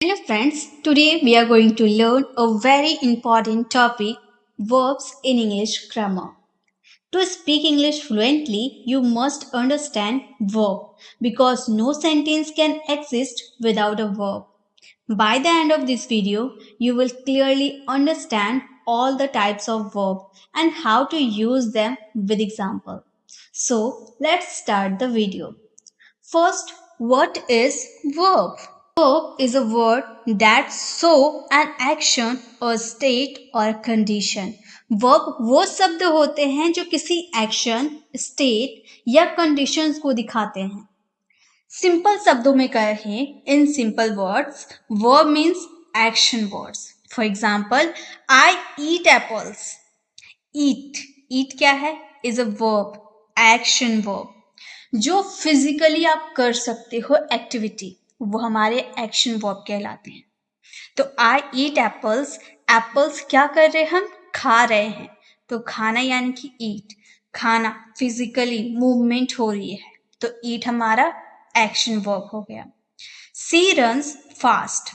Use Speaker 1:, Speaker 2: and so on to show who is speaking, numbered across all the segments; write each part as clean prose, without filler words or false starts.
Speaker 1: Hello friends, today we are going to learn a very important topic, verbs in English grammar. To speak English fluently, you must understand verb because no sentence can exist without a verb. By the end of this video, you will clearly understand all the types of verb and how to use them with example. So, let's start the video. First, what is verb? Verb is a word that show an action or state or condition. Verb वो शब्द होते हैं जो किसी action, state या conditions को दिखाते हैं. सिंपल शब्दों में कहें, in simple words, verb means action words. For example, I eat apples. Eat क्या है? Is a verb, action verb. जो फिजिकली आप कर सकते हो एक्टिविटी, वो हमारे एक्शन वर्ब कहलाते हैं. तो आई ईट एप्पल्स, एप्पल्स क्या कर रहे हैं? हम खा रहे हैं. तो खाना यानी कि ईट, खाना फिजिकली मूवमेंट हो रही है, तो ईट हमारा एक्शन वर्ब हो गया. सी रन्स फास्ट,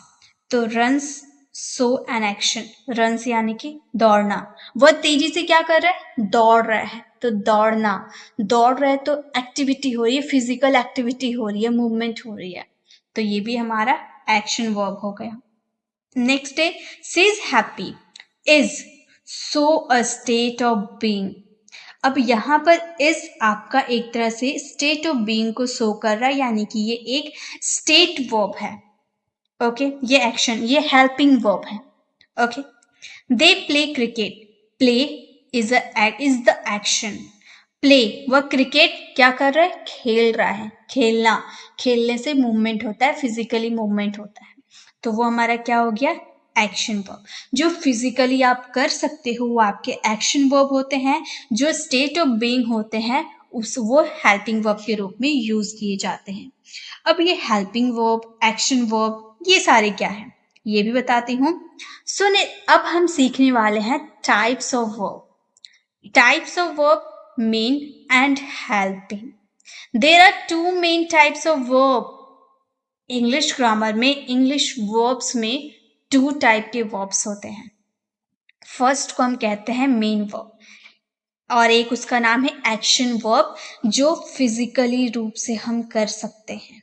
Speaker 1: तो runs so an action. Runs यानी कि दौड़ना, वह तेजी से क्या कर रहा है? दौड़ रहा है. तो दौड़ना, दौड़ रहे तो एक्टिविटी हो रही है, फिजिकल एक्टिविटी हो रही है, मूवमेंट हो रही है, तो ये भी हमारा एक्शन वर्ब हो गया. नेक्स्ट है she is happy. Is so a state of being. अब यहाँ पर इज आपका एक तरह से स्टेट ऑफ बीइंग को शो कर रहा है, यानी कि ये एक स्टेट वर्ब है. ओके, ये एक्शन, ये हेल्पिंग वर्ब है. Okay, they play cricket. Play is the action. Play, वह क्रिकेट क्या कर रहा है? खेल रहा है. खेलना, खेलने से मूवमेंट होता है, फिजिकली मूवमेंट होता है, तो वो हमारा क्या हो गया? Action verb. जो फिजिकली आप कर सकते हो वो आपके एक्शन वर्ब होते हैं. जो स्टेट ऑफ बीइंग होते हैं वो हेल्पिंग वर्ब के रूप में यूज किए जाते हैं. अब ये हेल्पिंग वर्ब, एक्शन वर्ब, ये सारे क्या है ये भी बताती हूँ. सुने, अब हम सीखने वाले हैं types of verb. Types of verb, main and helping. There are two main types of verb. English grammar में, इंग्लिश वर्ब्स में 2 टाइप के वर्ब्स होते हैं. फर्स्ट को हम कहते हैं मेन वर्ब और एक उसका नाम है एक्शन वर्ब, जो फिजिकली रूप से हम कर सकते हैं.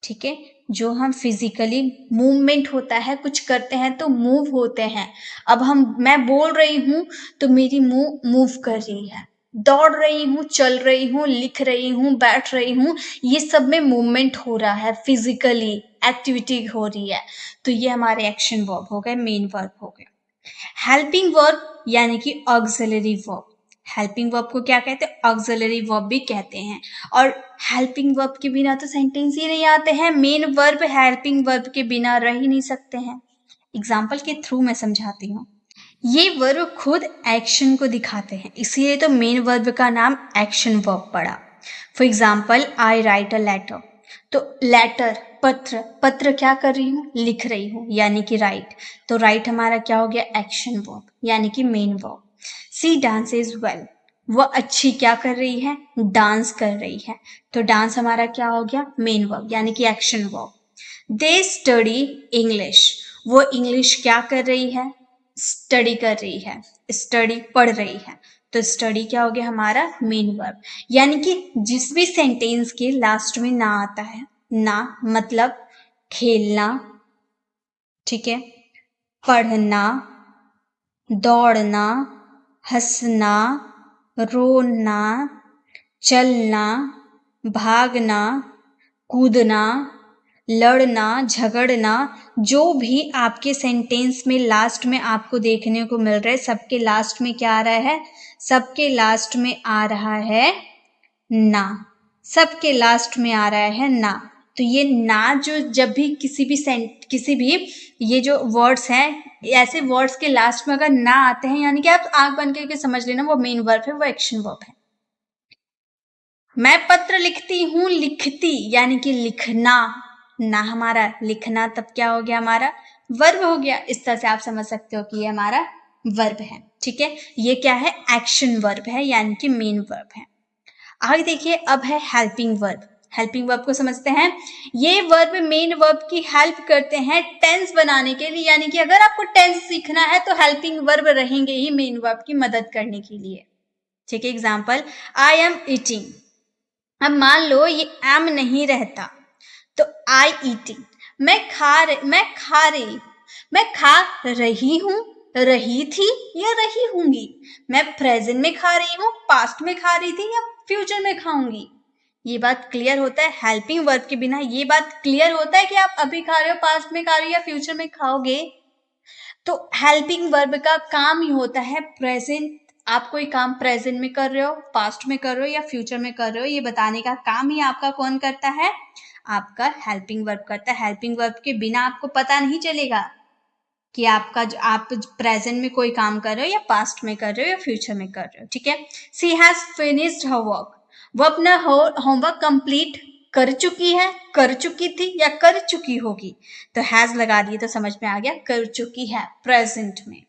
Speaker 1: ठीक है, जो हम फिजिकली मूवमेंट होता है, कुछ करते हैं तो मूव होते हैं. अब मैं बोल रही हूं तो मेरी मुंह मूव कर रही है, दौड़ रही हूँ, चल रही हूँ, लिख रही हूँ, बैठ रही हूँ, ये सब में मूवमेंट हो रहा है, फिजिकली एक्टिविटी हो रही है, तो ये हमारे एक्शन वर्ब हो गए, मेन वर्ब हो गए. हेल्पिंग वर्ब यानी कि ऑक्सिलरी वर्ब. हेल्पिंग वर्ब को क्या कहते हैं? ऑक्सिलरी वर्ब भी कहते हैं. और हेल्पिंग वर्ब के बिना तो सेंटेंस ही नहीं आते हैं. मेन वर्ब हेल्पिंग वर्ब के बिना रह ही नहीं सकते हैं. एग्जाम्पल के थ्रू मैं समझाती हूँ. ये वर्ब खुद एक्शन को दिखाते हैं, इसलिए तो मेन वर्ब का नाम एक्शन वर्ब पड़ा. For example, I write a letter. तो लेटर, पत्र, पत्र क्या कर रही हूँ? लिख रही हूँ, यानी कि राइट. तो राइट हमारा क्या हो गया? एक्शन वर्ब, यानी कि मेन वर्ब. सी डांसेज वेल. वह अच्छी क्या कर रही है? डांस कर रही है. तो डांस हमारा क्या हो गया? मेन वर्ब, यानी कि action verb. They study English. वो इंग्लिश क्या कर रही है? स्टडी कर रही है, स्टडी पढ़ रही है. तो स्टडी क्या हो गया? हमारा मेन वर्ब. यानी कि जिस भी सेंटेंस के लास्ट में ना आता है, ना मतलब खेलना, ठीक है, पढ़ना, दौड़ना, हंसना, रोना, चलना, भागना, कूदना, लड़ना, झगड़ना, जो भी आपके सेंटेंस में लास्ट में आपको देखने को मिल रहा है, सबके लास्ट में क्या आ रहा है? सबके लास्ट में आ रहा है ना. सबके लास्ट में आ रहा है ना. तो ये ना, जो जब भी किसी भी ये जो वर्ड्स हैं, ऐसे वर्ड्स के लास्ट में अगर ना आते हैं, यानी कि आप आंख बंद करके समझ लेना वो मेन वर्ब है, वो एक्शन वर्ब है. मैं पत्र लिखती हूँ, लिखती यानी कि लिखना, ना हमारा लिखना, तब क्या हो गया? हमारा वर्ब हो गया. इस तरह से आप समझ सकते हो कि ये हमारा वर्ब है. ठीक है, ये क्या है? एक्शन वर्ब है, यानी कि मेन वर्ब है. आगे देखिए, अब है हेल्पिंग वर्ब. हेल्पिंग वर्ब को समझते हैं। ये वर्ब मेन वर्ब की हेल्प करते हैं टेंस बनाने के लिए, यानी कि अगर आपको टेंस सीखना है तो हेल्पिंग वर्ब रहेंगे ही मेन वर्ब की मदद करने के लिए। ठीक है, एग्जाम्पल आई एम ईटिंग। अब मान लो ये एम नहीं रहता तो आई ईटिंग, मैं खा रही हूं, रही थी या रही होंगी। मैं प्रेजेंट में खा रही हूं, पास्ट में खा रही थी या फ्यूचर में खाऊंगी। ये बात क्लियर होता है, हेल्पिंग वर्ब के बिना ये बात क्लियर होता है कि आप अभी खा रहे हो, पास्ट में खा रहे हो या फ्यूचर में खाओगे। तो हेल्पिंग वर्ब का काम ही होता है प्रेजेंट, आप कोई काम प्रेजेंट में कर रहे हो, पास्ट में कर रहे हो या फ्यूचर में कर रहे हो, ये बताने का काम ही आपका कौन करता है, आपका हेल्पिंग वर्ब करता है। हेल्पिंग वर्ब के बिना आपको पता नहीं चलेगा कि आपका जो आप प्रेजेंट में कोई काम कर रहे हो या पास्ट में कर रहे हो या फ्यूचर में कर रहे हो। ठीक है, सी हैज फिनिश्ड हर वर्क, वो अपना होमवर्क कंप्लीट कर चुकी है, कर चुकी थी या कर चुकी होगी। तो हैज लगा दिए तो समझ में आ गया, कर चुकी है प्रेजेंट में।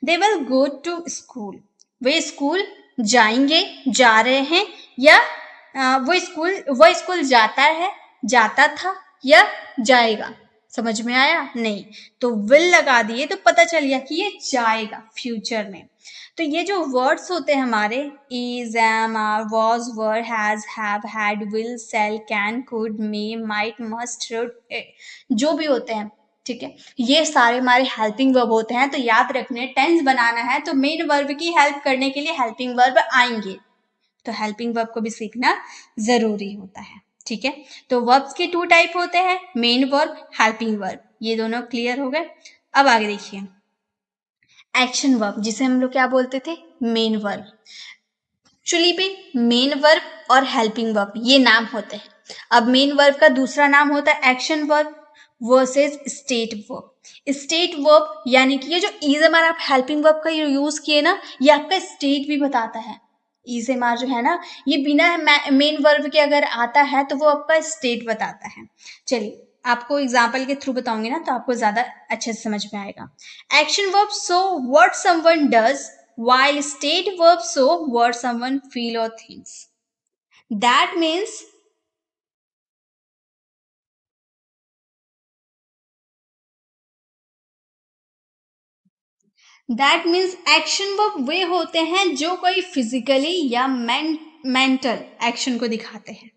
Speaker 1: They will go to school, वे स्कूल जाएंगे, जा रहे हैं, या वो स्कूल जाता है, जाता था या जाएगा। समझ में आया? नहीं, तो विल लगा दिए तो पता चल गया कि ये जाएगा फ्यूचर में। तो ये जो वर्ड्स होते हैं हमारे is, am, are, was, were, has, have, had, will, shall, can, could, may, might, must, should, जो भी होते हैं, ठीक है, ये सारे हमारे हेल्पिंग वर्ब होते हैं। तो याद रखने, टेंस बनाना है तो मेन वर्ब की हेल्प करने के लिए हेल्पिंग वर्ब आएंगे, तो हेल्पिंग वर्ब को भी सीखना जरूरी होता है। ठीक है, तो वर्ब्स के 2 टाइप होते हैं, मेन वर्ब, हेल्पिंग वर्ब। ये दोनों क्लियर हो गए। अब आगे देखिए, एक्शन वर्ब, जिसे हम लोग क्या बोलते थे, मेन वर्ब। एक्चुअली पे मेन वर्ब और हेल्पिंग वर्ब ये नाम होते हैं। अब मेन वर्ब का दूसरा नाम होता है action verb versus state verb. State verb यानी कि ये जो इज एम आर आप हेल्पिंग वर्ब का यूज किए ना, ये आपका स्टेट भी बताता है। इज एम आर जो है ना, ये बिना मेन वर्ब के अगर आता है तो वो आपका स्टेट बताता है। चलिए आपको एग्जाम्पल के थ्रू बताऊंगी ना तो आपको ज्यादा अच्छे से समझ में आएगा। Action verb show what someone does, while state verbs show what someone feel or thinks. That means action verb वे होते हैं जो कोई फिजिकली या मेंटल एक्शन को दिखाते हैं।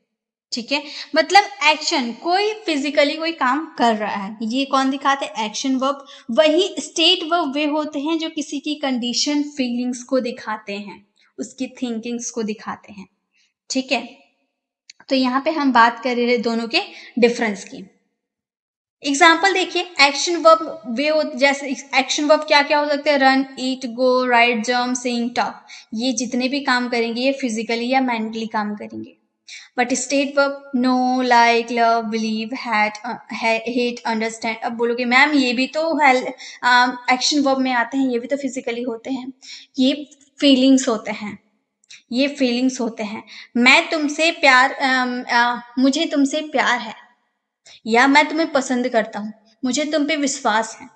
Speaker 1: ठीक है, मतलब एक्शन कोई फिजिकली कोई काम कर रहा है, ये कौन दिखाते हैं, एक्शन वर्ब। वही स्टेट वर्ब वे होते हैं जो किसी की कंडीशन फीलिंग्स को दिखाते हैं, उसकी थिंकिंग्स को दिखाते हैं। ठीक है, तो यहाँ पे हम बात कर रहे हैं दोनों के डिफरेंस की। एग्जाम्पल देखिए, एक्शन वर्ब वे जैसे एक्शन वर्ब क्या क्या हो सकते हैं, रन, ईट, गो, राइट, जम्प, सिंग, टॉक। ये जितने भी काम करेंगे ये फिजिकली या मेंटली काम करेंगे। But state verb know, like, love, believe, hate, understand. अब बोलोगे मैम ये भी तो एक्शन वर्ब में आते हैं, ये भी तो फिजिकली होते हैं। ये फीलिंग्स होते हैं, ये फीलिंग्स होते हैं। मैं तुमसे प्यार मुझे तुमसे प्यार है, या मैं तुम्हें पसंद करता हूं, मुझे तुम पे विश्वास है।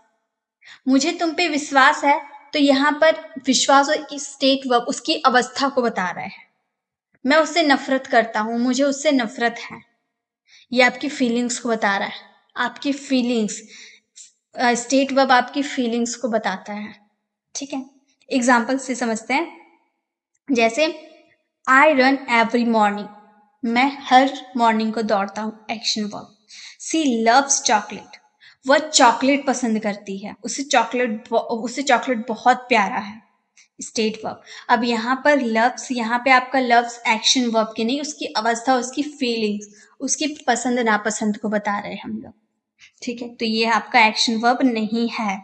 Speaker 1: मुझे तुम पे विश्वास है, तो यहाँ पर विश्वास और स्टेट वर्ब उसकी अवस्था को बता रहा है। मैं उससे नफरत करता हूं, मुझे उससे नफरत है, ये आपकी फीलिंग्स को बता रहा है। आपकी फीलिंग्स, स्टेट वर्ब आपकी फीलिंग्स को बताता है। ठीक है, एग्जाम्पल से समझते हैं। जैसे आई रन एवरी मॉर्निंग, मैं हर मॉर्निंग को दौड़ता हूँ, एक्शन वर्ब। सी लव्स चॉकलेट, वह चॉकलेट पसंद करती है, उसे चॉकलेट बहुत प्यारा है, स्टेट वर्ब। अब यहाँ पर लव्स, यहाँ पे आपका लव्स एक्शन वर्ब की नहीं, उसकी अवस्था, उसकी फीलिंग्स, उसकी पसंद नापसंद को बता रहे हैं हम लोग। ठीक है, तो ये आपका एक्शन वर्ब नहीं है,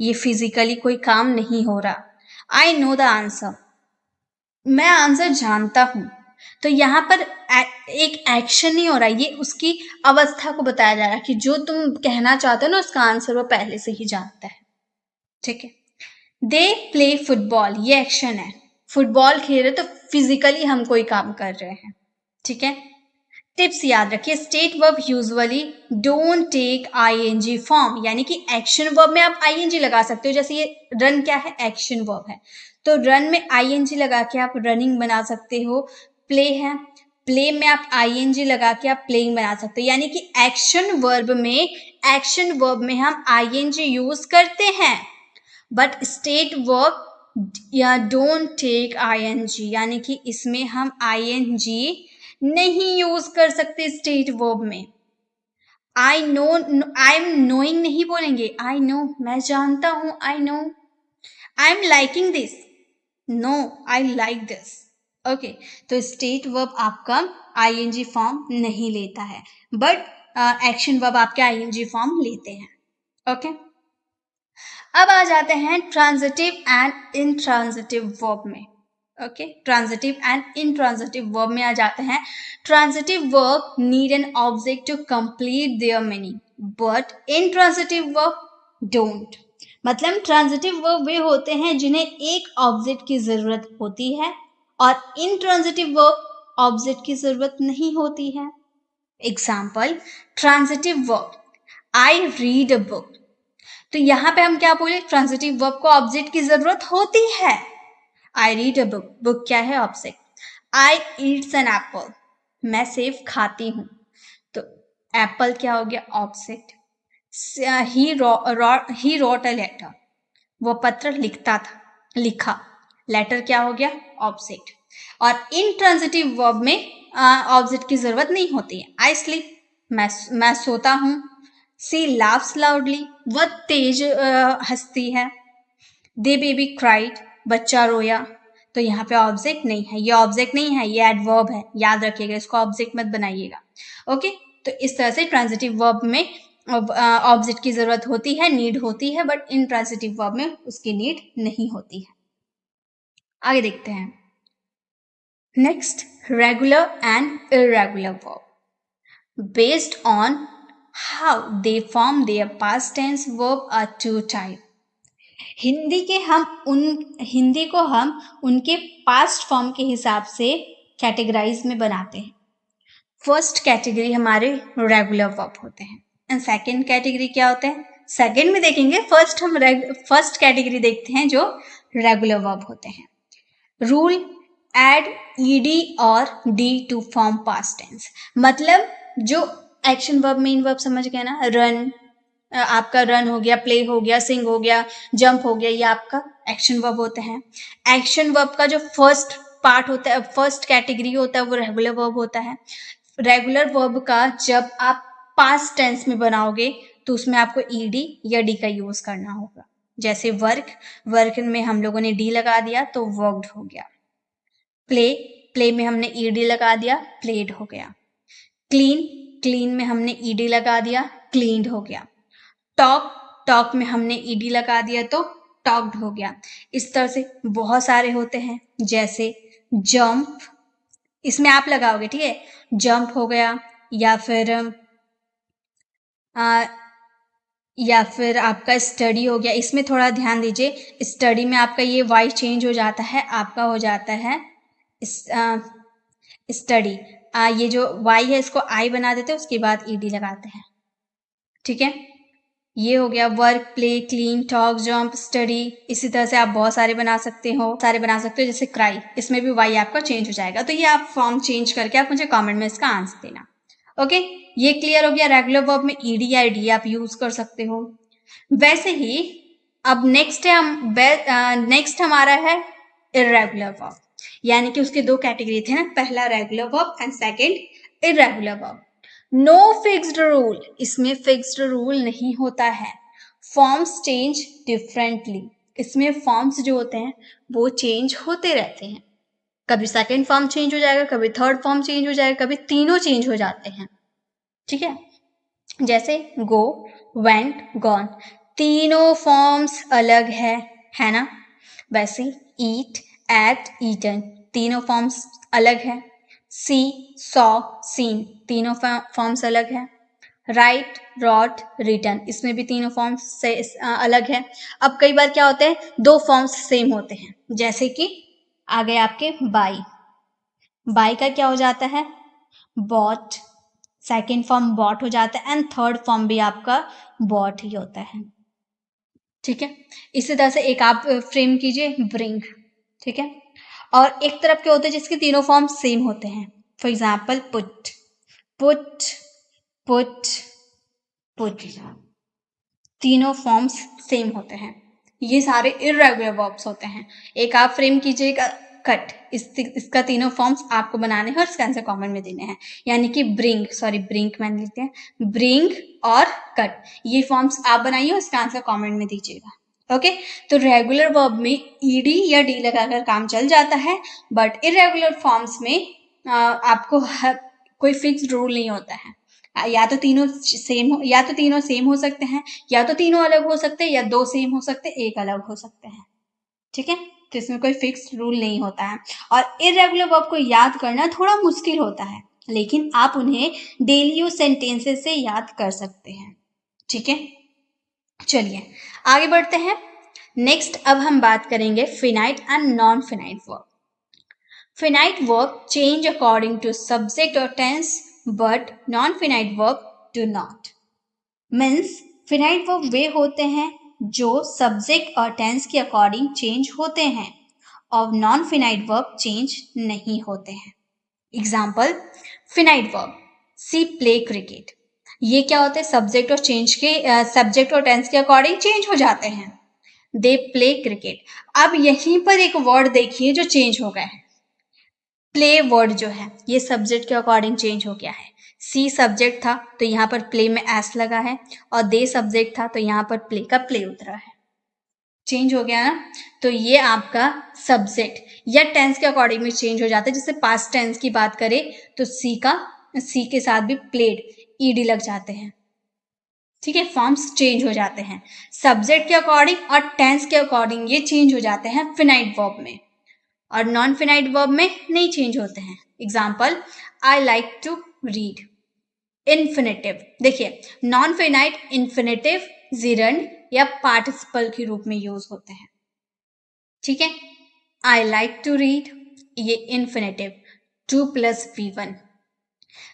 Speaker 1: ये फिजिकली कोई काम नहीं हो रहा। आई नो द आंसर, मैं आंसर जानता हूं, तो यहाँ पर एक एक्शन नहीं हो रहा, ये उसकी अवस्था को बताया जा रहा है कि जो तुम कहना चाहते हो ना उसका आंसर वो पहले से ही जानता है। ठीक है, दे प्ले फुटबॉल, ये एक्शन है, फुटबॉल खेल रहे तो फिजिकली हम कोई काम कर रहे हैं। ठीक है, टिप्स याद रखिए, state verb usually don't take ING form, यानी कि एक्शन वर्ब में आप आईएनजी लगा सकते हो। जैसे ये रन क्या है, एक्शन वर्ब है, तो रन में आईएनजी लगा के आप रनिंग बना सकते हो। प्ले है, प्ले में आप आईएनजी लगा के आप प्लेइंग बना सकते हो, यानी कि एक्शन वर्ब में हम आईएनजी यूज करते हैं, बट स्टेट वर्ब या डोंट टेक आईएनजी, यानी कि इसमें हम आईएनजी नहीं यूज कर सकते स्टेट वर्ब में। I know, I am knowing नहीं बोलेंगे, आई नो मैं जानता हूं, I know. I am liking this, no I like this. Okay, तो स्टेट वर्ब आपका आईएनजी फॉर्म नहीं लेता है, बट एक्शन वर्ब आपके आईएनजी फॉर्म लेते हैं। ओके, अब आ जाते हैं ट्रांजिटिव एंड इंट्रांजिटिव वर्ब में। Okay, transitive and intransitive verb में आ जाते हैं। Transitive verb need an object to complete their meaning, but intransitive verb don't. मतलब ट्रांजिटिव वर्ब वे होते हैं जिन्हें एक ऑब्जेक्ट की जरूरत होती है, और इंट्रांजिटिव वर्ब ऑब्जेक्ट की जरूरत नहीं होती है। Example, transitive verb I read a book, तो यहां पे हम क्या बोले, ट्रांजिटिव वर्ब को ऑब्जेक्ट की जरूरत होती है। I read a book, book क्या है, object. I eats an apple, मैं सेब खाती हूं, तो एप्पल क्या हो गया, object. He wrote a letter, वो पत्र लिखता था, लिखा, लेटर क्या हो गया, ऑब्जेक्ट। और इंट्रांजिटिव वर्ब में ऑब्जेक्ट की जरूरत नहीं होती है। आई स्लीप, मैं सोता हूं। सी लाफ्स लाउडली, वह तेज हंसती है। दे बेबी क्राइड, बच्चा रोया, तो यहाँ पे ऑब्जेक्ट नहीं है, ये ऑब्जेक्ट नहीं है, ये एडवर्ब है, याद रखिएगा, इसको ऑब्जेक्ट मत बनाइएगा। ओके, तो इस तरह से ट्रांजिटिव वर्ब में ऑब्जेक्ट की जरूरत होती है, नीड होती है, बट इंट्रांजिटिव वर्ब में उसकी नीड नहीं होती है। आगे देखते हैं। Next, regular and irregular verb. Based on how they form their past tense verb are two type. Hindi को हम उनके पास्ट फॉर्म के हिसाब से कैटेगराइज में बनाते हैं। फर्स्ट कैटेगरी हमारे रेगुलर वर्ब होते हैं, एंड सेकंड कैटेगरी क्या होते हैं, सेकंड में देखेंगे, फर्स्ट कैटेगरी देखते हैं जो रेगुलर वर्ब होते हैं। रूल, एड ईडी और D to form past tense, मतलब जो एक्शन वर्ब मेन वर्ब समझ गए ना, रन, आपका रन हो गया, प्ले हो गया, सिंग हो गया, जंप हो गया, ये आपका एक्शन वर्ब होते हैं। एक्शन वर्ब का जो फर्स्ट पार्ट होता है, फर्स्ट कैटेगरी होता है, वो रेगुलर वर्ब होता है। रेगुलर वर्ब का जब आप पास्ट टेंस में बनाओगे तो उसमें आपको ईडी या डी का यूज करना होगा। जैसे वर्क में हम लोगों ने डी लगा दिया तो वर्कड हो गया। प्ले में हमने ईडी लगा दिया, प्लेड हो गया। क्लीन में हमने ईडी लगा दिया, क्लीन्ड हो गया। टॉक में हमने ईडी लगा दिया तो टॉक्ड हो गया। इस तरह से बहुत सारे होते हैं, जैसे जंप, इसमें आप लगाओगे, ठीक है, जंप हो गया, या फिर आपका स्टडी हो गया। इसमें थोड़ा ध्यान दीजिए, स्टडी में आपका ये वाई चेंज हो जाता है, आपका हो जाता है स्टडी। ये जो वाई है इसको आई बना देते हैं, उसके बाद ईडी लगाते हैं, ठीक है। ये हो गया work, play, clean, talk, jump, study. इसी तरह से आप बहुत सारे बना सकते हो, जैसे क्राई, इसमें भी वाई आपका चेंज हो जाएगा। तो ये आप फॉर्म चेंज करके आप मुझे कमेंट में इसका आंसर देना। ओके, ये क्लियर हो गया, रेगुलर वर्ब में ईडी या डी आप यूज कर सकते हो। वैसे ही अब नेक्स्ट हमारा है इर्रेगुलर वर्ब, यानी कि उसके दो कैटेगरी थे ना, पहला regular verb and second irregular verb. No fixed rule, इसमें फिक्स्ड रूल नहीं होता है। फॉर्म्स चेंज डिफरेंटली, इसमें फॉर्म्स जो होते हैं वो चेंज होते रहते हैं। कभी सेकंड फॉर्म चेंज हो जाएगा, कभी थर्ड फॉर्म चेंज हो जाएगा, कभी तीनों चेंज हो जाते हैं, ठीक है। जैसे गो, वेंट, गॉन, तीनों फॉर्म्स अलग है ना। वैसे ईट, एट, ईटन, तीनों फॉर्म्स अलग है। सी, सॉ, सीन, तीनों फॉर्म्स अलग है। राइट, रॉट, रिटन, इसमें भी तीनों फॉर्म्स से अलग है। अब कई बार क्या होते हैं, दो फॉर्म्स सेम होते हैं, जैसे कि आ गए आपके बाई का क्या हो जाता है, बॉट, सेकेंड फॉर्म बॉट हो जाता है, एंड थर्ड फॉर्म भी आपका बॉट ही होता है, ठीक है। इसी तरह से एक आप फ्रेम कीजिए, ब्रिंग, ठीक है। और एक तरफ के होते हैं जिसके तीनों फॉर्म सेम होते हैं, for example put, put, put, put, तीनों फॉर्म्स सेम होते हैं। ये सारे इर्रेगुलर वर्ब्स होते हैं। एक आप फ्रेम कीजिएगा कट, इसका तीनों फॉर्म्स आपको बनाने हैं और इसका आंसर कॉमन में देने हैं। यानी कि ब्रिंक मान लेते हैं, ब्रिंग और कट, ये फॉर्म्स आप बनाइए और इसका आंसर कॉमेंट में दीजिएगा। ओके, तो रेगुलर वर्ब में ईडी या डी लगाकर काम चल जाता है, बट इरेगुलर फॉर्म्स में आपको कोई फिक्स्ड रूल नहीं होता है। या तो तीनों सेम हो सकते हैं, या तो तीनों अलग हो सकते हैं, या दो सेम हो सकते हैं, एक अलग हो सकते हैं। ठीक है, तो इसमें कोई फिक्स्ड रूल नहीं होता है। और इरेगुलर वर्ब को याद करना थोड़ा मुश्किल होता है, लेकिन आप उन्हें डेली यूज सेंटेंसेस से याद कर सकते हैं। ठीक है, चलिए आगे बढ़ते हैं। नेक्स्ट अब हम बात करेंगे finite and non finite verb. Finite verb change according to subject or tense, but non-finite verb do not. Means finite verb वे होते हैं जो subject और tense के according change होते हैं और non-finite verb change नहीं होते हैं। Example, finite verb, she play cricket. ये क्या होते हैं? सब्जेक्ट और चेंज के सब्जेक्ट और टेंस के अकॉर्डिंग चेंज हो जाते हैं। They play cricket. अब यहीं पर एक वर्ड देखिए जो चेंज हो गया है। प्ले वर्ड जो है ये सब्जेक्ट के अकॉर्डिंग चेंज हो गया है। सी सब्जेक्ट था तो यहाँ पर प्ले में एस लगा है, और दे सब्जेक्ट था तो यहाँ पर प्ले का प्ले उतरा है। चेंज हो गया ना, तो ये आपका सब्जेक्ट या टेंस के अकॉर्डिंग में चेंज हो जाता है। जैसे पास्ट टेंस की बात करें तो सी के साथ भी प्लेड ईडी लग जाते हैं। ठीक है, फॉर्म्स चेंज हो जाते हैं सब्जेक्ट के अकॉर्डिंग और टेंस के अकॉर्डिंग, ये चेंज हो जाते हैं फिनाइट वर्ब में, और नॉन फिनाइट वर्ब में नहीं चेंज होते हैं। Example, I like to read. Infinitive देखिए, नॉन फिनाइट इन्फिनेटिव जिरंड या पार्टिसिपल के रूप में यूज होते हैं। ठीक है, आई लाइक टू रीड ये infinitive 2 + V1।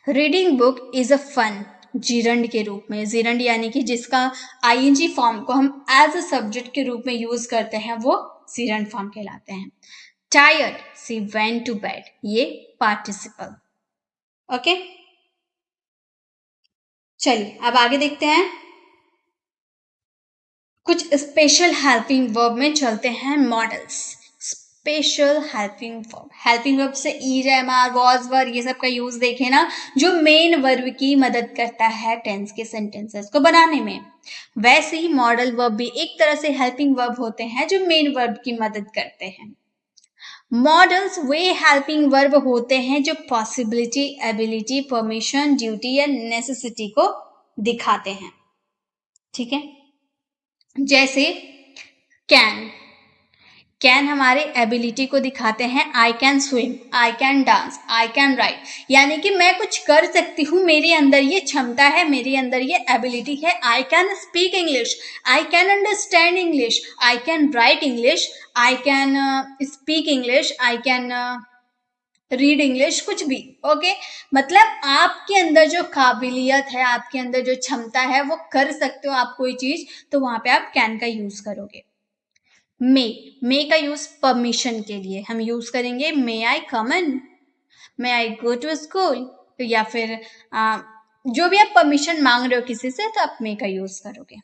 Speaker 1: Reading book is a fun gerund के रूप में, जिरंड यानी कि जिसका आईएनजी फॉर्म को हम एज अ सब्जेक्ट के रूप में यूज करते हैं वो जिरंड फॉर्म कहलाते हैं। Tired, she went to bed ये पार्टिसिपल। ओके, चलिए अब आगे देखते हैं। कुछ स्पेशल हेल्पिंग वर्ब में चलते हैं मॉडल्स। स्पेशल हेल्पिंग वर्ब से ईज, एम आर, वॉज, वर ये सब का यूज देखें ना, जो मेन वर्ब की मदद करता है टेंस के सेंटेंसेस को बनाने में। वैसे ही मॉडल वर्ब भी एक तरह से हेल्पिंग वर्ब होते हैं जो मेन वर्ब की मदद करते हैं। मॉडल्स वे हेल्पिंग वर्ब होते हैं जो पॉसिबिलिटी, एबिलिटी, परमिशन, ड्यूटी या नेसेसिटी को दिखाते हैं। ठीक है, जैसे कैन हमारे एबिलिटी को दिखाते हैं। I can swim, I can dance, I can write, यानी कि मैं कुछ कर सकती हूँ, मेरे अंदर ये क्षमता है, मेरे अंदर ये एबिलिटी है। I can speak English, I can understand English, I can write English, I can speak English, I can read English, कुछ भी। ओके, मतलब आपके अंदर जो काबिलियत है, आपके अंदर जो क्षमता है, वो कर सकते हो आप कोई चीज, तो वहां पे आप कैन का यूज करोगे। मे का यूज परमिशन के लिए हम यूज करेंगे, मे आई कम इन, मे आई गो टू स्कूल, या फिर जो भी आप परमिशन मांग रहे हो किसी से, तो आप मे का यूज करोगे।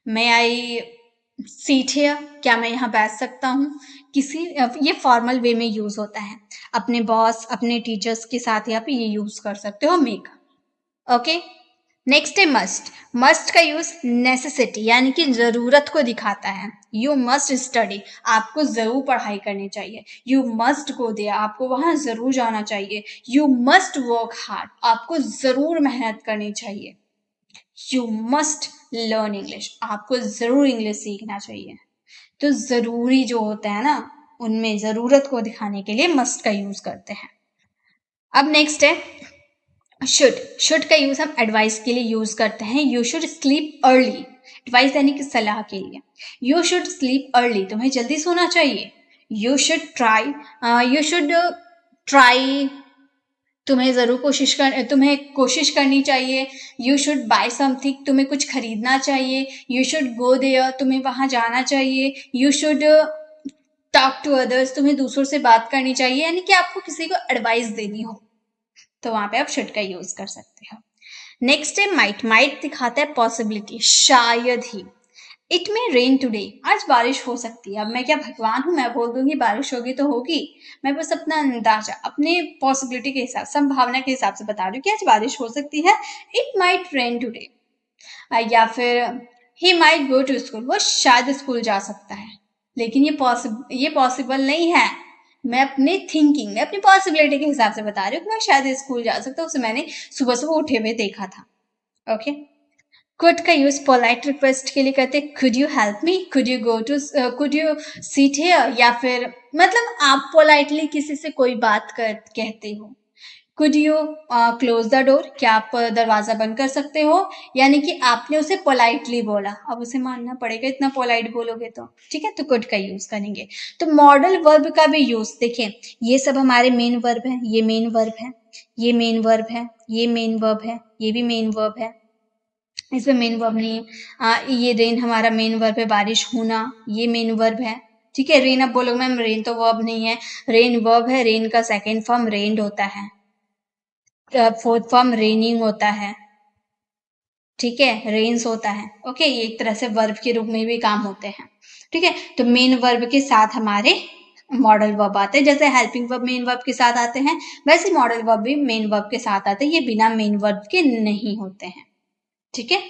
Speaker 1: मे आई सीट हियर, क्या मैं यहाँ बैठ सकता हूँ, ये फॉर्मल वे में यूज होता है। अपने बॉस, अपने टीचर्स के साथ यहाँ पे ये यूज कर सकते हो मे का। ओके, नेक्स्ट है मस्ट का यूज नेसेसिटी यानी कि जरूरत को दिखाता है। यू मस्ट स्टडी, आपको जरूर पढ़ाई करनी चाहिए। यू मस्ट गो देयर, आपको वहां जरूर जाना चाहिए। यू मस्ट वर्क हार्ड, आपको जरूर मेहनत करनी चाहिए। यू मस्ट लर्न इंग्लिश, आपको जरूर इंग्लिश सीखना चाहिए। तो जरूरी जो होता है ना, उनमें जरूरत को दिखाने के लिए मस्ट का यूज करते हैं। अब नेक्स्ट है शुड का यूज हम एडवाइस के लिए यूज करते हैं। You should sleep early, advice यानी कि सलाह के लिए। यू शुड स्लीप अर्ली, तुम्हें जल्दी सोना चाहिए। यू शुड ट्राई, तुम्हें कोशिश करनी चाहिए। यू शुड बाय समथिंग, तुम्हें कुछ खरीदना चाहिए। यू शुड गो देयर, तुम्हें वहां जाना चाहिए। You should talk to others, तुम्हें दूसरों से बात करनी चाहिए, यानी कि आपको किसी को एडवाइस देनी हो। तो वहां पे आप शुड का यूज कर सकते हो। नेक्स्ट है माइट। माइट दिखाता है पॉसिबिलिटी, शायद ही। इट में रेन टुडे, आज बारिश हो सकती है। अब मैं क्या भगवान हूं, मैं बोल दूंगी बारिश होगी तो होगी? मैं बस अपना अंदाजा, अपने पॉसिबिलिटी के हिसाब, संभावना के हिसाब से बता रही हूँ कि आज बारिश हो सकती है। It might rain today. या फिर he might go to school, वो शायद स्कूल जा सकता है। लेकिन ये पॉसिबल नहीं है। मैं अपनी थिंकिंग में, अपनी पॉसिबिलिटी के हिसाब से बता रही हूँ कि मैं शायद स्कूल जा सकता हूँ। उसे मैंने सुबह सुबह उठे हुए देखा था। ओके। कुड का यूज पोलाइट रिक्वेस्ट के लिए करते हैं, could you help me, could you go to, could you sit here. या फिर मतलब आप पोलाइटली किसी से कोई बात कहते हो। Could you close the door, क्या आप दरवाजा बंद कर सकते हो? यानी कि आपने उसे पोलाइटली बोला, अब उसे मानना पड़ेगा, इतना पोलाइट बोलोगे तो। ठीक है, तो कुड का यूज करेंगे। तो मॉडल वर्ब का भी यूज देखें, ये सब हमारे मेन वर्ब है, ये मेन वर्ब है, ये मेन वर्ब है, ये मेन वर्ब है, ये भी मेन वर्ब है, इसमें मेन वर्ब नहीं है। ये रेन हमारा मेन वर्ब है, बारिश होना ये मेन वर्ब है। ठीक है, रेन अब बोलोगे मैम रेन तो वर्ब नहीं है, रेन वर्ब है। रेन का सेकेंड फॉर्म रेन्ड होता है, फोर्थ फॉर्म रेनिंग होता है। ठीक है, रेन्स होता है। ओके, ये एक तरह से वर्ब के रूप में भी काम होते हैं। ठीक है, तो मेन वर्ब के साथ हमारे मॉडल वर्ब आते हैं। जैसे हेल्पिंग वर्ब मेन वर्ब के साथ आते हैं, वैसे मॉडल वर्ब भी मेन वर्ब के साथ आते हैं। ये बिना मेन वर्ब के नहीं होते हैं। ठीक है,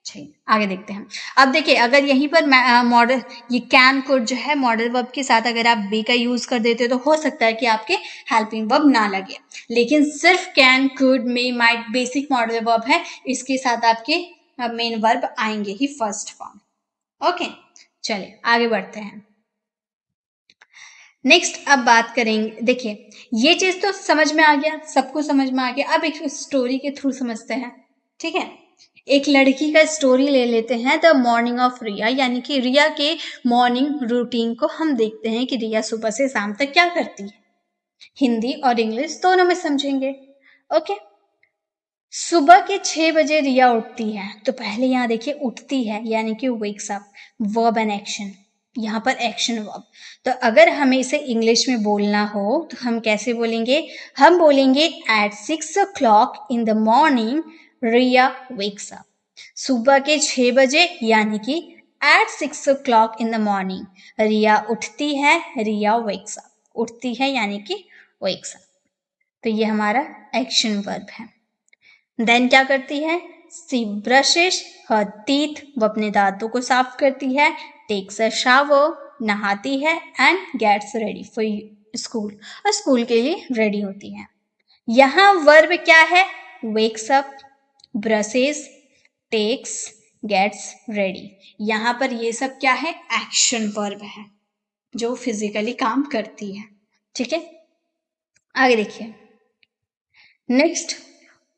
Speaker 1: चलिए आगे देखते हैं। अब देखिए, अगर यहीं पर मॉडल, ये कैन कुड जो है मॉडल वर्ब के साथ अगर आप बी का यूज कर देते तो हो सकता है कि आपके हेल्पिंग वर्ब ना लगे। लेकिन सिर्फ can could may might basic modal verb है, इसके साथ आपके मेन वर्ब आएंगे ही फर्स्ट फॉर्म। ओके, चलिए आगे बढ़ते हैं। नेक्स्ट अब बात करेंगे, देखिए ये चीज तो समझ में आ गया, सबको समझ में आ गया। अब एक स्टोरी के थ्रू समझते हैं। ठीक है, एक लड़की का स्टोरी ले लेते हैं, द मॉर्निंग ऑफ रिया। यानी कि रिया के मॉर्निंग रूटीन को हम देखते हैं कि रिया सुबह से शाम तक क्या करती है। हिंदी और इंग्लिश दोनों में समझेंगे। ओके, सुबह के 6 बजे रिया उठती है। तो पहले यहाँ देखिए उठती है यानी कि wakes up, verb and action, यहाँ पर एक्शन वर्ब। तो अगर हमें इसे इंग्लिश में बोलना हो तो हम कैसे बोलेंगे? हम बोलेंगे at 6 o'clock in the morning Riya wakes up. सुबह के 6 बजे यानी कि at 6 o'clock in the morning Riya उठती है, रिया वेक्स अप, उठती है यानी कि वेक्स अप। तो ये हमारा एक्शन वर्ब है। देन क्या करती है? सी ब्रशेस हर टीथ, वो अपने दांतों को साफ करती है। टेक्स अ शावर, नहाती है। And gets ready for school, और स्कूल के लिए रेडी होती है। यहाँ वर्ब क्या है? Wakes up, brushes, takes, gets ready. यहाँ पर ये सब क्या है? एक्शन वर्ब है, जो फिजिकली काम करती है। ठीक है, आगे देखिए। नेक्स्ट,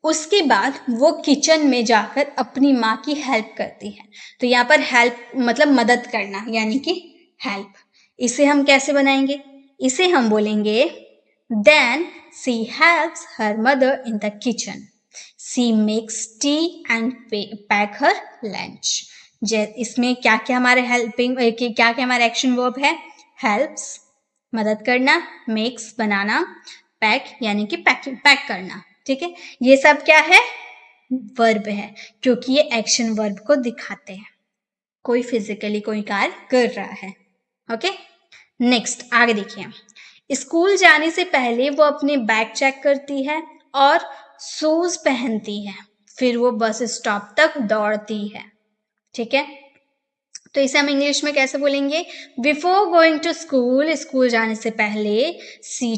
Speaker 1: उसके बाद वो किचन में जाकर अपनी माँ की हेल्प करती है। तो यहाँ पर हेल्प मतलब मदद करना यानी कि हेल्प। इसे हम कैसे बनाएंगे? इसे हम बोलेंगे then she helps her mother in the kitchen, she makes tea and pack her lunch. इसमें क्या क्या हमारे हेल्पिंग, क्या क्या हमारे एक्शन वर्ब है? हेल्प्स मदद करना, मेक्स बनाना, पैक यानी कि पैक करना। ठीक है, ये सब क्या है? वर्ब है, क्योंकि ये एक्शन वर्ब को दिखाते हैं, कोई फिजिकली कोई कार्य कर रहा है। ओके, नेक्स्ट आगे देखिए। स्कूल जाने से पहले वो अपने बैग चेक करती है और शूज पहनती है, फिर वो बस स्टॉप तक दौड़ती है। ठीक है, तो इसे हम इंग्लिश में कैसे बोलेंगे? Before going to school, school जाने से पहले सी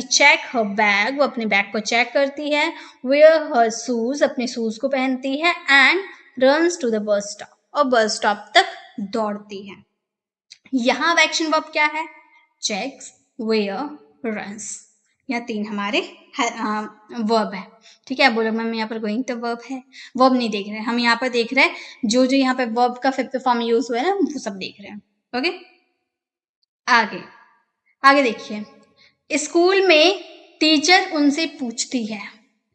Speaker 1: चेक हर बैग, वो अपने बैग को चेक करती है। वेयर हर शूज, अपने शूज को पहनती है। And runs to the bus stop, और बस स्टॉप तक दौड़ती है। यहाँ एक्शन वर्ब क्या है? Checks, wear, runs. यह तीन हमारे वर्ब है। ठीक है, आप बोलो मैम यहाँ पर गोइंग तो वर्ब है, वर्ब नहीं देख रहे हैं हम, यहाँ पर देख रहे हैं जो जो यहाँ पे वर्ब का फिफ्थ फॉर्म यूज हुआ है ना, वो सब देख रहे हैं। ओके, आगे आगे देखिए। स्कूल में टीचर उनसे पूछती है,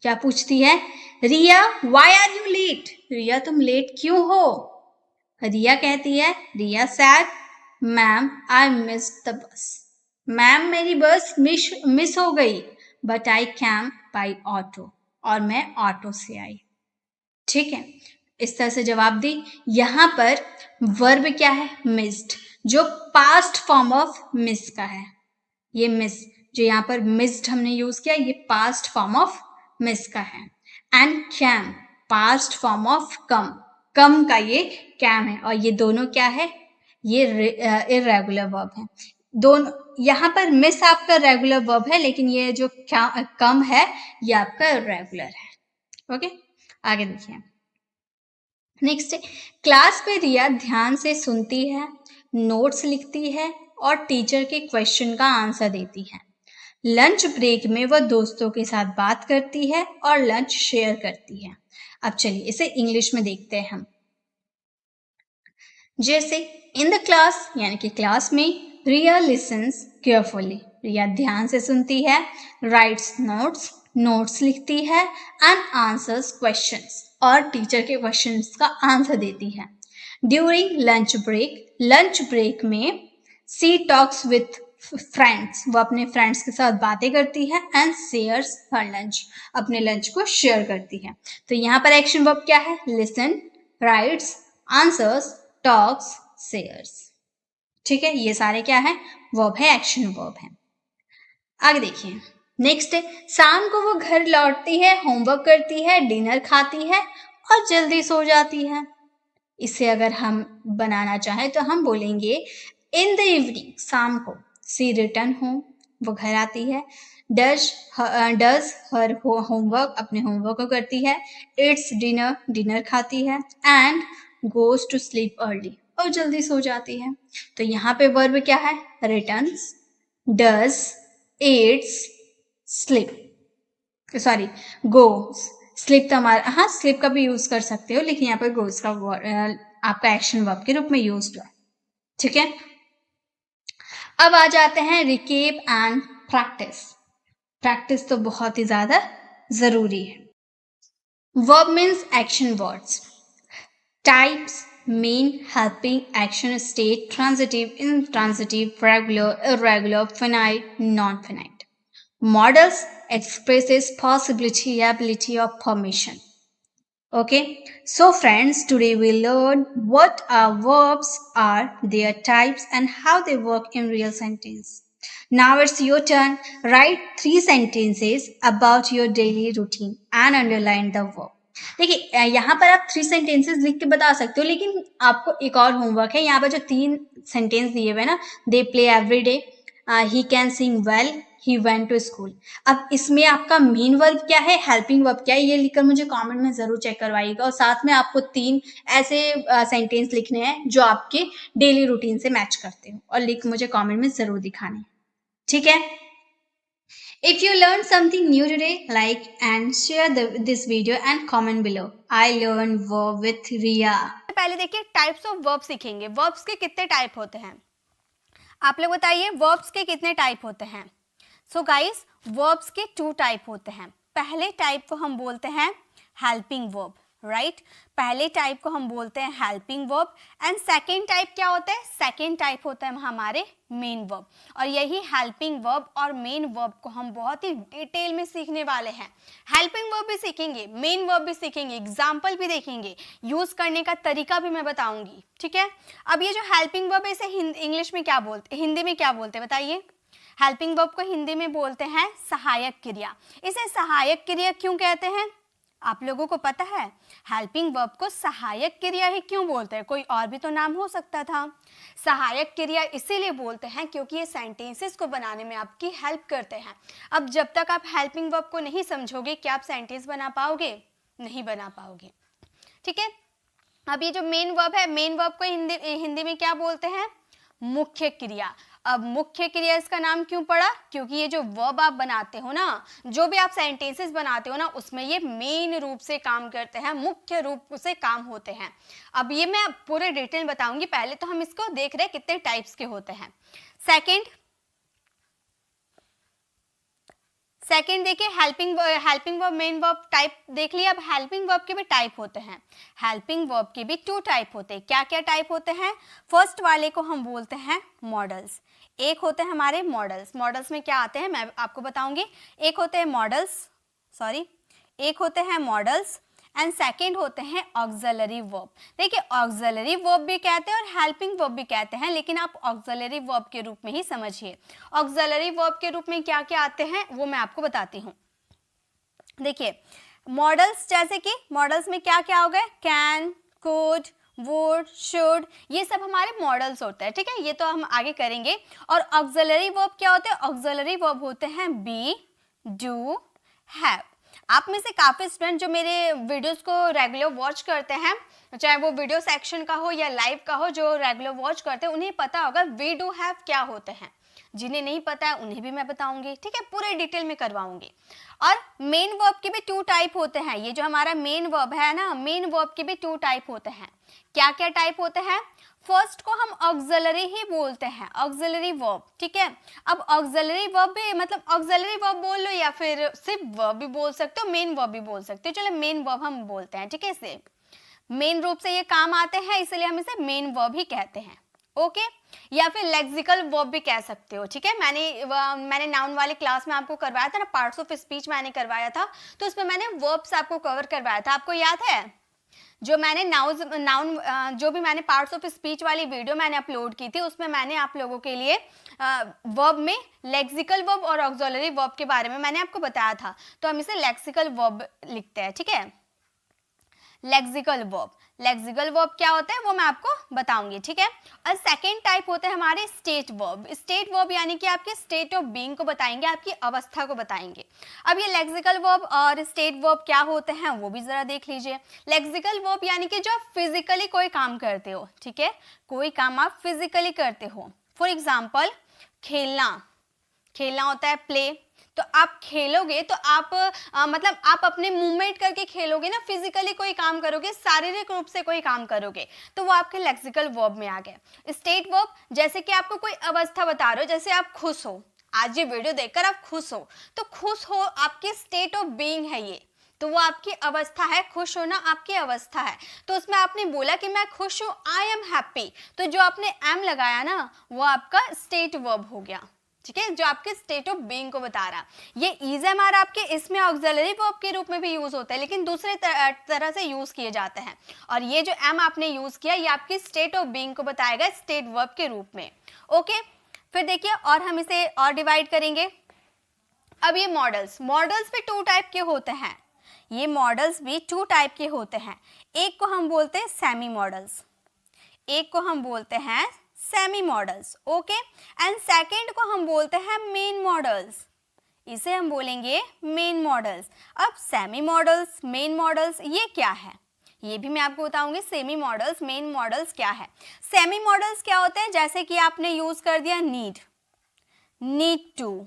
Speaker 1: क्या पूछती है? Riya why are you late, Riya तुम लेट क्यों हो? रिया कहती है, Riya said ma'am I miss the bus, ma'am मेरी बस मिस हो गई। But I came by auto, और मैं ऑटो से आई। ठीक है, इस तरह से जवाब दी। यहां पर वर्ब क्या है? मिस्ड, जो पास्ट फॉर्म ऑफ मिस का है। ये मिस जो यहाँ पर मिस्ड हमने यूज किया, ये पास्ट फॉर्म ऑफ मिस का है। And came past form of come, come का ये कैम है, और ये दोनों क्या है? ये इरेगुलर वर्ब है। दोनों यहाँ पर मिस आपका रेगुलर वर्ब है, लेकिन ये जो कम है ये आपका इरेगुलर है। ओके, आगे देखिए। नेक्स्ट है, क्लास में रिया ध्यान से सुनती है, नोट्स लिखती है और टीचर के क्वेश्चन का आंसर देती है। लंच ब्रेक में वह दोस्तों के साथ बात करती है और लंच शेयर करती है। अब चलिए इसे इंग्लिश में देखते हैं हम। जैसे इन द क्लास यानी कि क्लास में, रिया लिसन्स केयरफुली, रिया ध्यान से सुनती है, राइट्स नोट्स, नोट्स लिखती है, एंड आंसर्स क्वेश्चंस, और टीचर के क्वेश्चंस का आंसर देती है। ड्यूरिंग लंच ब्रेक में सी टॉक्स विथ फ्रेंड्स, वो अपने फ्रेंड्स के साथ बातें करती है, एंड शेयर्स हर लंच, अपने लंच को शेयर करती है। तो यहाँ पर एक्शन वर्ब क्या है? Listen, rights, answers, talks, shares. ठीक है, ये सारे क्या है? वर्ब है, एक्शन वर्ब है। आगे देखिए। नेक्स्ट है, शाम को वो घर लौटती है, होमवर्क करती है, डिनर खाती है और जल्दी सो जाती है। इसे अगर हम बनाना चाहें तो हम बोलेंगे इन द इवनिंग, शाम को, सी रिटर्न होम, वो घर आती है, डज हर होमवर्क, अपने होमवर्क को करती है, इट्स डिनर, डिनर खाती है, and goes to sleep early, और जल्दी सो जाती है। तो यहाँ पे वर्ब क्या है? Returns, does, it's, sleep, sorry goes. Slip तो हमारा, हाँ स्लिप का भी यूज कर सकते हो, लेकिन यहाँ पर गोज का आपका एक्शन वर्ब के रूप में यूज हुआ। ठीक है, अब आ जाते हैं रिकेप एंड प्रैक्टिस। प्रैक्टिस तो बहुत ही ज्यादा जरूरी है। Verb means action words. Types: mean, helping, action, state, transitive, intransitive, regular, irregular, finite, non-finite. Models: expresses possibility, ability, or permission. Okay, so friends, today we learn what our verbs are, their types, and how they work in real sentence. Now it's your turn. Write 3 sentences about your daily routine and underline the verb. देखिए यहाँ पर आप 3 sentences लिख के बता सकते हो, लेकिन आपको एक और होमवर्क है। यहाँ पर जो 3 सेंटेंस दिए हुए ना, they play every day, he can sing well, he went to school. अब इसमें आपका मेन वर्ब क्या है, हेल्पिंग वर्ब क्या है, ये लिखकर मुझे कमेंट में जरूर चेक करवाइएगा। और साथ में आपको 3 ऐसे सेंटेंस लिखने हैं जो आपके डेली रूटीन से मैच करते हो, और लिख मुझे कमेंट में जरूर दिखाने। ठीक है, if you learned something new today, like and share this video and comment below. I learned verb with Riya.
Speaker 2: पहले देखिए टाइप्स ऑफ वर्ब सीखेंगे। वर्ब्स के कितने टाइप होते हैं, आप लोग बताइए, वर्ब्स के कितने टाइप होते हैं। सो गाइस, वर्ब्स के 2 टाइप होते हैं। पहले टाइप को हम बोलते हैं हेल्पिंग वर्ब, राइट। पहले टाइप को हम बोलते हैं helping verb, and second type क्या होता है? सेकेंड टाइप होता है हमारे मेन वर्ब। और यही हेल्पिंग वर्ब और मेन वर्ब को हम बहुत ही डिटेल में सीखने वाले हैं। हेल्पिंग वर्ब भी सीखेंगे, मेन वर्ब भी सीखेंगे, एग्जाम्पल भी देखेंगे, यूज करने का तरीका भी मैं बताऊंगी। ठीक है, अब ये जो हेल्पिंग वर्ब है इसे इंग्लिश में क्या बोलते, हिंदी में क्या बोलते हैं बताइए। हेल्पिंग वर्ब को हिंदी में बोलते हैं सहायक क्रिया। इसे सहायक क्रिया क्यों कहते हैं, आप लोगों को पता है? हेल्पिंग वर्ब को सहायक क्रिया ही क्यों बोलते हैं? कोई और भी तो नाम हो सकता था। सहायक क्रिया इसीलिए बोलते हैं क्योंकि ये सेंटेंसेस को बनाने में आपकी हेल्प करते हैं। अब जब तक आप हेल्पिंग वर्ब को नहीं समझोगे, क्या आप सेंटेंस बना पाओगे? नहीं बना पाओगे। ठीक है, अब ये जो मेन वर्ब है, मेन वर्ब को हिंदी में क्या बोलते हैं? मुख्य क्रिया। अब मुख्य क्रिया इसका नाम क्यों पड़ा? क्योंकि ये जो वर्ब आप बनाते हो ना, जो भी आप सेंटेंसेस बनाते हो ना, उसमें ये मेन रूप से काम करते हैं, मुख्य रूप से काम होते हैं। अब ये मैं पूरे डिटेल बताऊंगी, पहले तो हम इसको देख रहे हैं कितने टाइप्स के होते हैं। सेकंड देखिए helping verb main verb type देख लिया। अब हेल्पिंग वर्ब के भी टाइप होते हैं। हेल्पिंग वर्ब के भी 2 टाइप होते हैं। क्या क्या टाइप होते हैं? फर्स्ट वाले को हम बोलते हैं मॉडल्स। एक होते हैं हमारे मॉडल्स। मॉडल्स में क्या आते हैं मैं आपको बताऊंगी। एक होते हैं मॉडल्स एंड सेकेंड होते हैं ऑक्सिलरी वर्ब। देखिए ऑक्सिलरी वर्ब भी कहते हैं और हेल्पिंग वर्ब भी कहते हैं, लेकिन आप ऑक्सिलरी वर्ब के रूप में ही समझिए। ऑक्सिलरी वर्ब के रूप में क्या क्या आते हैं वो मैं आपको बताती हूँ। देखिए मॉडल्स, जैसे कि मॉडल्स में क्या क्या हो गए? कैन, कुड, वुड, शुड, ये सब हमारे मॉडल्स होते हैं। ठीक है, ये तो हम आगे करेंगे। और ऑक्सिलरी वर्ब क्या होते हैं? ऑक्सिलरी वर्ब होते हैं बी, डू, हैव। आप में से काफ़ी स्टूडेंट जो मेरे वीडियोस को रेगुलर वॉच करते हैं, चाहे वो वीडियो सेक्शन का हो या लाइव का हो, जो रेगुलर वॉच करते हैं उन्हें पता होगा वी डू हैव क्या होते हैं। जिन्हें नहीं पता है उन्हें भी मैं बताऊंगी। ठीक है, पूरे डिटेल में करवाऊंगी। और मेन वर्ब के भी 2 टाइप होते हैं। ये जो हमारा मेन वर्ब है ना, मेन वर्ब के भी 2 टाइप होते हैं। क्या क्या टाइप होते हैं? फर्स्ट को हम ऑक्सिलरी ही बोलते हैं, ऑक्सिलरी वर्ब। ठीक है, अब ऑक्सिलरी वर्ब भी मतलब ऑक्सिलरी वर्ब बोल लो या फिर सिर्फ वर्ब भी बोल सकते हो, मेन वर्ब भी बोल सकते हो। चलो मेन वर्ब हम बोलते हैं। ठीक है, इसे मेन रूप से ये काम आते हैं इसलिए हम इसे मेन वर्ब ही कहते हैं। ओके, या फिर लेक्सिकल वर्ब भी कह सकते हो। ठीक है, मैंने नाउन वाले क्लास में आपको करवाया था ना, पार्ट्स ऑफ स्पीच मैंने करवाया था, तो उसमें मैंने वर्ब्स आपको कवर करवाया था। आपको याद है? जो मैंने नाउन जो भी मैंने पार्ट्स ऑफ स्पीच वाली वीडियो मैंने अपलोड की थी, उसमें मैंने आप लोगों के लिए वर्ब में लेक्सिकल वर्ब और ऑक्सिलरी वर्ब के बारे में मैंने आपको बताया था। तो हम इसे लेक्सिकल वर्ब लिखते हैं। ठीक है, लेक्सिकल वर्ब क्या होता है वो मैं आपको बताऊंगी। ठीक है, और सेकेंड टाइप होते हैं हमारे स्टेट वर्ब। स्टेट वर्ब यानी कि आपके स्टेट ऑफ बीइंग को बताएंगे, आपकी अवस्था को बताएंगे। अब ये लेक्सिकल वर्ब और स्टेट वर्ब क्या होते हैं वो भी जरा देख लीजिए। लेक्सिकल वर्ब यानी कि जो आप फिजिकली कोई काम करते हो। ठीक है, कोई काम आप फिजिकली करते हो। फॉर एग्जाम्पल खेलना होता है प्ले। तो आप खेलोगे तो आप मतलब आप अपने मूवमेंट करके खेलोगे ना, फिजिकली कोई काम करोगे, शारीरिक रूप से कोई काम करोगे, तो वो आपके लेक्सिकल वर्ब में आ गए। स्टेट वर्ब जैसे कि आपको कोई अवस्था बता रहे हो, जैसे आप खुश हो, आज ये वीडियो देखकर आप खुश हो, तो खुश हो आपकी स्टेट ऑफ बीइंग है ये, तो वो आपकी अवस्था है। खुश होना आपकी अवस्था है। तो उसमें आपने बोला कि मैं खुश हूँ, आई एम हैप्पी, तो जो आपने एम लगाया ना वो आपका स्टेट वर्ब हो गया। ठीक है, जो आपके स्टेट ऑफ बीइंग को बता रहा। ये इज हमारा आपके इसमें ऑक्सिलरी वर्ब के रूप में भी यूज होता है, लेकिन दूसरे तरह से यूज किए जाते हैं। और ये जो एम आपने यूज किया ये आपकी स्टेट ऑफ बीइंग को बताएगा स्टेट वर्ब के रूप में। ओके, फिर देखिए और हम इसे और डिवाइड करेंगे। अब ये मॉडल्स भी 2 टाइप के होते हैं। ये मॉडल्स भी 2 टाइप के होते हैं। एक को हम बोलते हैं सेमी मॉडल्स, एक को हम बोलते हैं semi models. Okay, and second को हम बोलते हैं मेन मॉडल्स, इसे हम बोलेंगे मेन मॉडल्स। अब सेमी मॉडल्स, मेन मॉडल्स ये क्या है ये भी मैं आपको बताऊंगी। सेमी मॉडल्स, मेन मॉडल्स क्या है। सेमी मॉडल्स क्या होते हैं? जैसे कि आपने यूज कर दिया नीड टू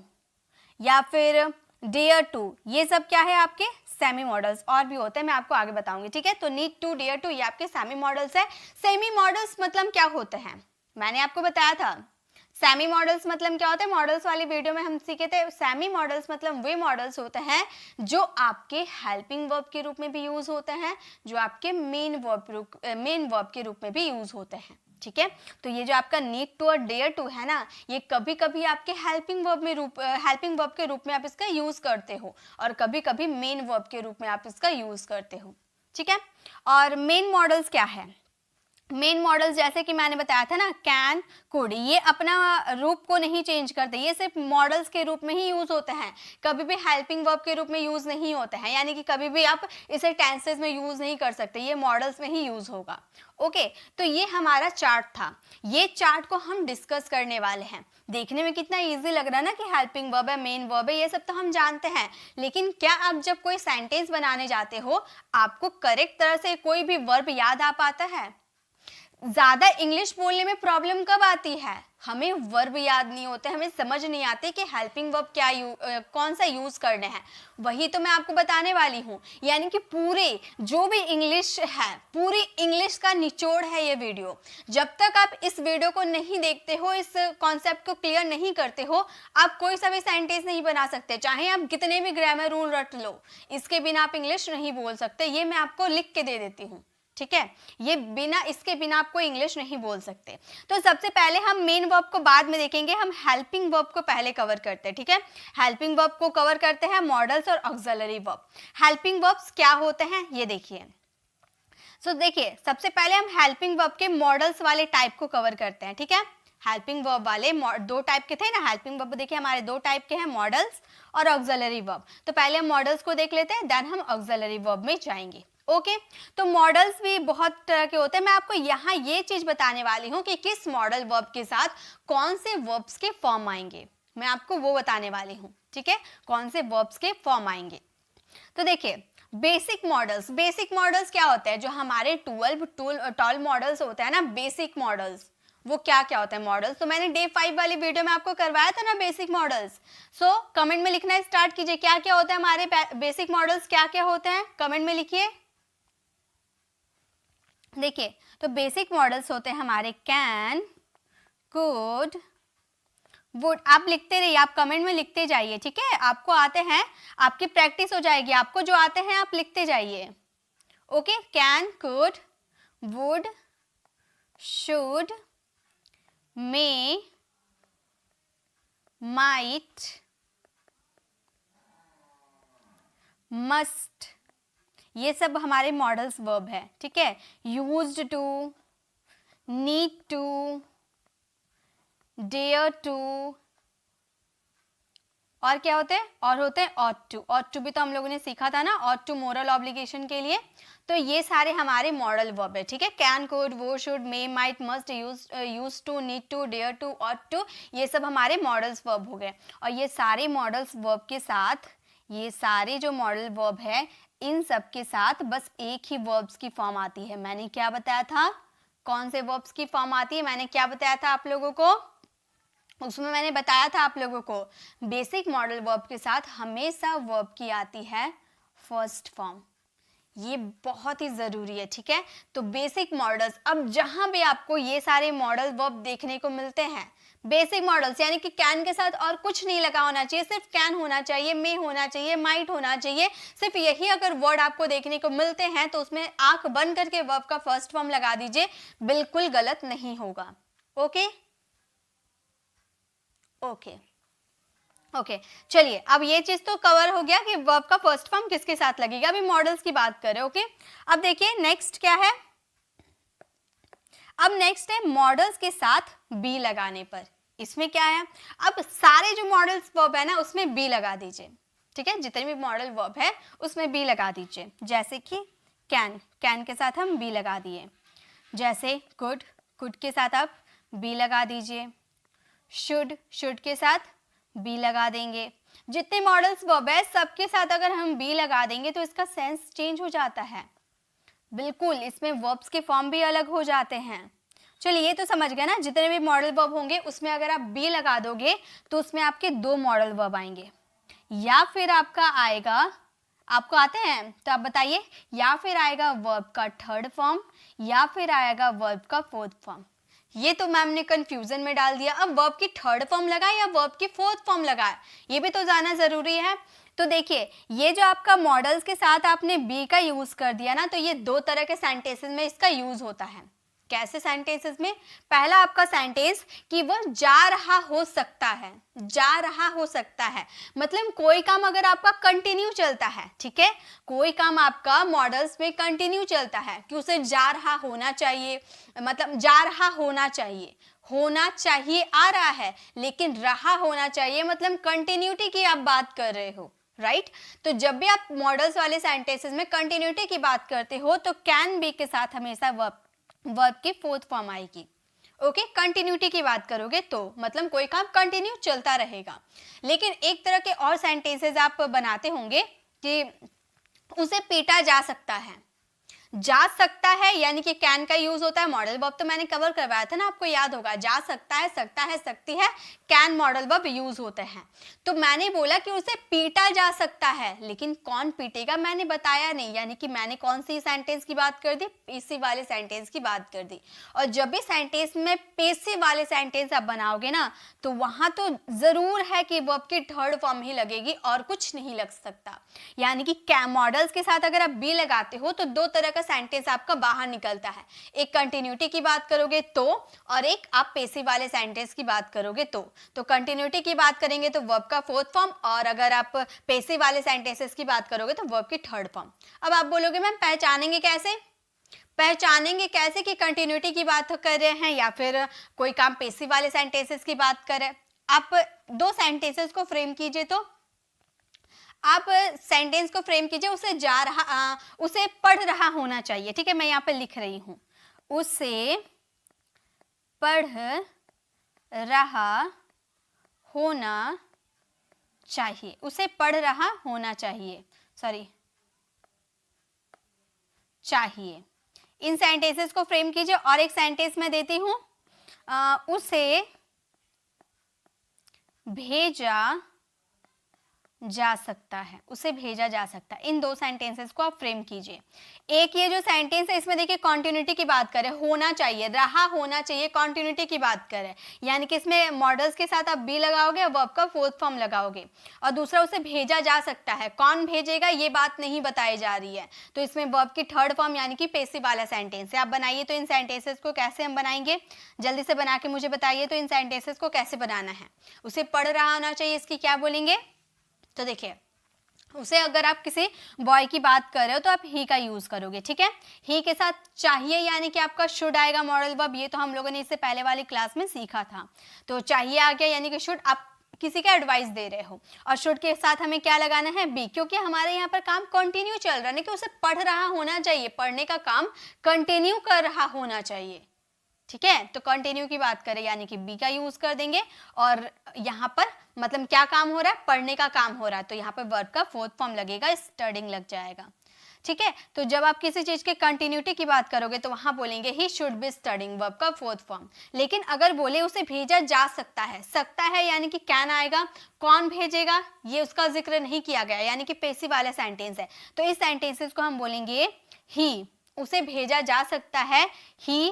Speaker 2: या फिर डेयर टू, ये सब क्या है आपके सेमी मॉडल्स। और भी होते हैं, मैं आपको आगे बताऊंगी। ठीक है, तो नीड टू, डेयर टू ये आपके सेमी मॉडल्स है। सेमी मॉडल्स मतलब क्या होते हैं मैंने आपको बताया था। सेमी मॉडल्स मतलब क्या होते हैं, मॉडल्स वाली वीडियो में हम सीखे थे। सेमी मॉडल्स मतलब वे मॉडल्स होते हैं जो आपके हेल्पिंग वर्ब के रूप में भी यूज होते हैं, जो आपके मेन वर्ब के रूप में भी यूज होते हैं। ठीक है, तो ये जो आपका नीड टू और डेयर टू है ना, ये कभी कभी आपके हेल्पिंग वर्ब के रूप में आप इसका यूज करते हो, और कभी कभी मेन वर्ब के रूप में आप इसका यूज करते हो। ठीक है, और मेन मॉडल्स क्या है? मेन मॉडल्स जैसे कि मैंने बताया था ना, कैन, कुड, ये अपना रूप को नहीं चेंज करते, ये सिर्फ मॉडल्स के रूप में ही यूज होते हैं, कभी भी हेल्पिंग वर्ब के रूप में यूज नहीं होते हैं। यानी कि कभी भी आप इसे टेंसेस में यूज नहीं कर सकते, ये मॉडल्स में ही यूज होगा। ओके, तो ये हमारा चार्ट था। ये चार्ट को हम डिस्कस करने वाले हैं। देखने में कितना इजी लग रहा है ना कि हेल्पिंग वर्ब है, मेन वर्ब है, ये सब तो हम जानते हैं, लेकिन क्या आप जब कोई सेंटेंस बनाने जाते हो आपको करेक्ट तरह से कोई भी वर्ब याद आ पाता है? ज्यादा इंग्लिश बोलने में प्रॉब्लम कब आती है? हमें वर्ब याद नहीं होते, हमें समझ नहीं आते कि हेल्पिंग वर्ब क्या कौन सा यूज करने हैं। वही तो मैं आपको बताने वाली हूँ। यानी कि पूरे जो भी इंग्लिश है, पूरी इंग्लिश का निचोड़ है ये वीडियो। जब तक आप इस वीडियो को नहीं देखते हो, इस कॉन्सेप्ट को क्लियर नहीं करते हो, आप कोई सा भी सेंटेंस नहीं बना सकते, चाहे आप कितने भी ग्रामर रूल रट लो, इसके बिना आप इंग्लिश नहीं बोल सकते। ये मैं आपको लिख के दे देती हूँ, ठीक है? ये इसके बिना आपको इंग्लिश नहीं बोल सकते। तो सबसे पहले हम मेन वर्ब को बाद में देखेंगे, हम हेल्पिंग वर्ब को पहले कवर करते हैं, ठीक है? हेल्पिंग वर्ब को कवर करते हैं मॉडल्स और ऑक्सिलरी वर्ब। हेल्पिंग वर्ब्स क्या होते हैं ये देखिए। देखिए, सबसे पहले हम हेल्पिंग वर्ब के मॉडल्स वाले टाइप को कवर करते हैं, ठीक है? हेल्पिंग वर्ब वाले दो टाइप के थे ना, हेल्पिंग वर्ब देखिए हमारे दो टाइप के हैं, मॉडल्स और ऑक्सिलरी वर्ब। तो पहले हम मॉडल्स को देख लेते हैं, देन हम ऑक्सिलरी वर्ब में जाएंगे। ओके, तो मॉडल्स भी बहुत तरह के होते हैं। मैं आपको यहाँ ये चीज बताने वाली हूँ कि किस मॉडल वर्ब के साथ कौन से वर्ब्स के फॉर्म आएंगे, मैं आपको वो बताने वाली हूँ, ठीक है? कौन से वर्ब्स के फॉर्म आएंगे। तो देखिए, बेसिक मॉडल्स क्या होते हैं? जो हमारे 12 मॉडल्स होते हैं ना, बेसिक मॉडल्स, वो क्या क्या होता है मॉडल्स? तो मैंने डे 5 वाली वीडियो में आपको करवाया था ना बेसिक मॉडल्स। कमेंट में लिखना स्टार्ट कीजिए, क्या क्या होता है हमारे बेसिक मॉडल्स, क्या क्या होते हैं, कमेंट में लिखिए। देखिए, तो बेसिक मॉडल्स होते हैं हमारे कैन, कुड, वुड। आप लिखते रहिए, आप कमेंट में लिखते जाइए, ठीक है? आपको आते हैं, आपकी प्रैक्टिस हो जाएगी, आपको जो आते हैं आप लिखते जाइए। Okay, can, could, would, should, may, might, must, ये सब हमारे मॉडल्स वर्ब है, ठीक है? Used to, need to, dare to, और क्या होते हैं? और होते हैं ऑट टू। ऑट टू भी तो हम लोगों ने सीखा था ना, ऑट टू मोरल ऑब्लिगेशन के लिए। तो ये सारे हमारे मॉडल वर्ब है, ठीक है? Can, could, would, should, may, might, must, use to, need to, dare to, ought to, ये सब हमारे मॉडल्स वर्ब हो गए। और ये सारे मॉडल्स वर्ब के साथ, ये सारे जो मॉडल वर्ब है, इन सब के साथ बस एक ही वर्ब्स की फॉर्म आती है। मैंने क्या बताया था? कौन से वर्ब्स की फॉर्म आती है? मैंने क्या बताया था आप लोगों को? उसमें मैंने बताया था आप लोगों को, बेसिक मॉडल वर्ब के साथ हमेशा वर्ब की आती है फर्स्ट फॉर्म। ये बहुत ही जरूरी है, ठीक है? तो बेसिक मॉडल्स, अब जहां भी आपको ये सारे मॉडल वर्ब देखने को मिलते हैं, बेसिक मॉडल्स यानी कि कैन के साथ और कुछ नहीं लगा होना चाहिए, सिर्फ कैन होना चाहिए, मे होना चाहिए, माइट होना चाहिए, सिर्फ यही अगर वर्ड आपको देखने को मिलते हैं तो उसमें आंख बंद करके वर्ब का फर्स्ट फॉर्म लगा दीजिए, बिल्कुल गलत नहीं होगा। ओके ओके ओके, चलिए, अब ये चीज तो कवर हो गया कि वर्ब का फर्स्ट फॉर्म किसके साथ लगेगा। अभी मॉडल्स की बात करें। ओके, अब देखिए नेक्स्ट क्या है। अब नेक्स्ट है मॉडल्स के साथ बी लगाने पर। इसमें क्या है? अब सारे जो मॉडल्स वर्ब है ना उसमें बी लगा दीजिए, ठीक है? जितने भी मॉडल वर्ब है उसमें बी लगा दीजिए। जैसे कि कैन के साथ हम बी लगा दिए। जैसे कुड के साथ आप बी लगा दीजिए। शुड के साथ बी लगा देंगे। जितने मॉडल्स वर्ब है सबके साथ अगर हम बी लगा देंगे तो इसका सेंस चेंज हो जाता है, बिल्कुल। इसमें वर्ब्स के फॉर्म भी अलग हो जाते हैं। चलिए, ये तो समझ गए ना, जितने भी मॉडल वर्ब होंगे उसमें अगर आप बी लगा दोगे तो उसमें आपके दो मॉडल वर्ब आएंगे, या फिर आपका आएगा, आपको आते हैं तो आप बताइए, या फिर आएगा वर्ब का थर्ड फॉर्म या फिर आएगा वर्ब का फोर्थ फॉर्म। ये तो मैम ने कंफ्यूजन में डाल दिया। अब वर्ब की थर्ड फॉर्म लगाए या वर्ब की फोर्थ फॉर्म लगाए, ये भी तो जानना जरूरी है। तो देखिए, ये जो आपका मॉडल्स के साथ आपने बी का यूज कर दिया ना, तो ये दो तरह के सेंटेंसेस में इसका यूज होता है। कैसे सेंटेंसेस में? पहला आपका सेंटेंस कि वह जा रहा हो सकता है, जा रहा हो सकता है, मतलब कोई काम अगर आपका कंटिन्यू चलता है, ठीक है? कोई काम आपका मॉडल्स में कंटिन्यू चलता है कि उसे जा रहा होना चाहिए, मतलब जा रहा होना चाहिए, होना चाहिए आ रहा है, लेकिन रहा होना चाहिए, मतलब कंटिन्यूटी की आप बात कर रहे हो, राइट? तो जब भी आप मॉडल्स वाले सेंटेंसेस में कंटिन्यूटी की बात करते हो तो कैन बी के साथ हमेशा वर्ब की फोर्थ फॉर्म आएगी। ओके, कंटिन्यूटी की बात करोगे तो मतलब कोई काम कंटिन्यू चलता रहेगा। लेकिन एक तरह के और सेंटेंसेस आप बनाते होंगे कि उसे पीटा जा सकता है। जा सकता है यानी कि कैन का यूज होता है, मॉडल वर्ब तो मैंने कवर करवाया था ना, आपको याद होगा, जा सकता है, सकती है, कैन मॉडल वर्ब यूज होते हैं। तो मैंने बोला कि उसे पीटा जा सकता है, लेकिन कौन पीटेगा मैंने बताया नहीं, यानी कि मैंने कौन सी सेंटेंस की बात कर दी, पेसिव वाले सेंटेंस की बात कर दी। और जब भी सेंटेंस में पेसिव वाले सेंटेंस आप बनाओगे ना, तो वहां तो जरूर है कि वर्ब की थर्ड फॉर्म ही लगेगी और कुछ नहीं लग सकता। यानी कि मॉडल्स के साथ अगर आप बी लगाते हो तो दो तरह का सेंटेंस आपका बाहर निकलता है, एक कंटिन्यूटी की बात करोगे तो, और एक आप पेसिव वाले सेंटेंस की बात करोगे तो कंटिन्यूटी की बात करेंगे तो वर्ब का फोर्थ फॉर्म, और अगर आप पेसिव वाले सेंटेंसेस की बात करोगे तो वर्ब की थर्ड फॉर्म। अब आप बोलोगे मैम पहचानेंगे कैसे कि कंटिन्यूटी की बात कर रहे हैं या फिर कोई काम पेसिव वाले सेंटेंसेस की बात कर रहे हैं। आप दो सेंटेंसेस को फ्रेम कीजिए, तो आप सेंटेंस को फ्रेम कीजिए, उसे पढ़ रहा होना चाहिए, ठीक है, मैं यहाँ पे लिख रही हूं, उसे पढ़ रहा होना चाहिए, उसे पढ़ रहा होना चाहिए, चाहिए। इन सेंटेंसेस को फ्रेम कीजिए। और एक सेंटेंस मैं देती हूं, उसे भेजा जा सकता है, उसे भेजा जा सकता है। इन दो सेंटेंसेस को आप फ्रेम कीजिए। एक ये जो सेंटेंस है इसमें देखिए कॉन्टिन्यूटी की बात करें, होना चाहिए, रहा होना चाहिए, कॉन्टिन्यूटी की बात करें, यानी कि इसमें मॉडल्स के साथ आप बी लगाओगे और वर्ब का फोर्थ फॉर्म लगाओगे। और दूसरा उसे भेजा जा सकता है, कौन भेजेगा ये बात नहीं बताई जा रही है, तो इसमें वर्ब की थर्ड फॉर्म यानी कि पेसिव वाला सेंटेंस है। आप बनाइए तो इन सेंटेंसेस को कैसे हम बनाएंगे, जल्दी से बना के मुझे बताइए तो इन सेंटेंसेस को कैसे बनाना है। उसे पढ़ रहा होना चाहिए, इसकी क्या बोलेंगे, तो देखिए उसे अगर आप किसी बॉय की बात कर रहे हो तो आप ही का यूज करोगे, ठीक है। ही के साथ चाहिए यानी कि आपका शुड आएगा मॉडल वर्ब, ये तो हम लोगों ने इससे पहले वाली क्लास में सीखा था। तो चाहिए आ गया यानी कि शुड, आप किसी का एडवाइस दे रहे हो, और शुड के साथ हमें क्या लगाना है, बी, क्योंकि हमारे यहाँ पर काम कंटिन्यू चल रहा है ना, कि उसे पढ़ रहा होना चाहिए, पढ़ने का काम कंटिन्यू कर रहा होना चाहिए, ठीक है। तो कंटिन्यू की बात करें यानी कि बी का यूज कर देंगे, और यहाँ पर मतलब क्या काम हो रहा है, पढ़ने का काम हो रहा है, तो यहाँ पर वर्ब का फोर्थ फॉर्म लगेगा, स्टडिंग लग जाएगा, ठीक है। तो जब आप किसी चीज के कंटिन्यूटी की बात करोगे तो वहां बोलेंगे he should be studying, verb का फोर्थ फॉर्म। लेकिन अगर बोले उसे भेजा जा सकता है यानी कि कैन आएगा, कौन भेजेगा ये उसका जिक्र नहीं किया गया, यानी कि पेसिव वाला सेंटेंस है, तो इस सेंटेंसेस को हम बोलेंगे ही, उसे भेजा जा सकता है, ही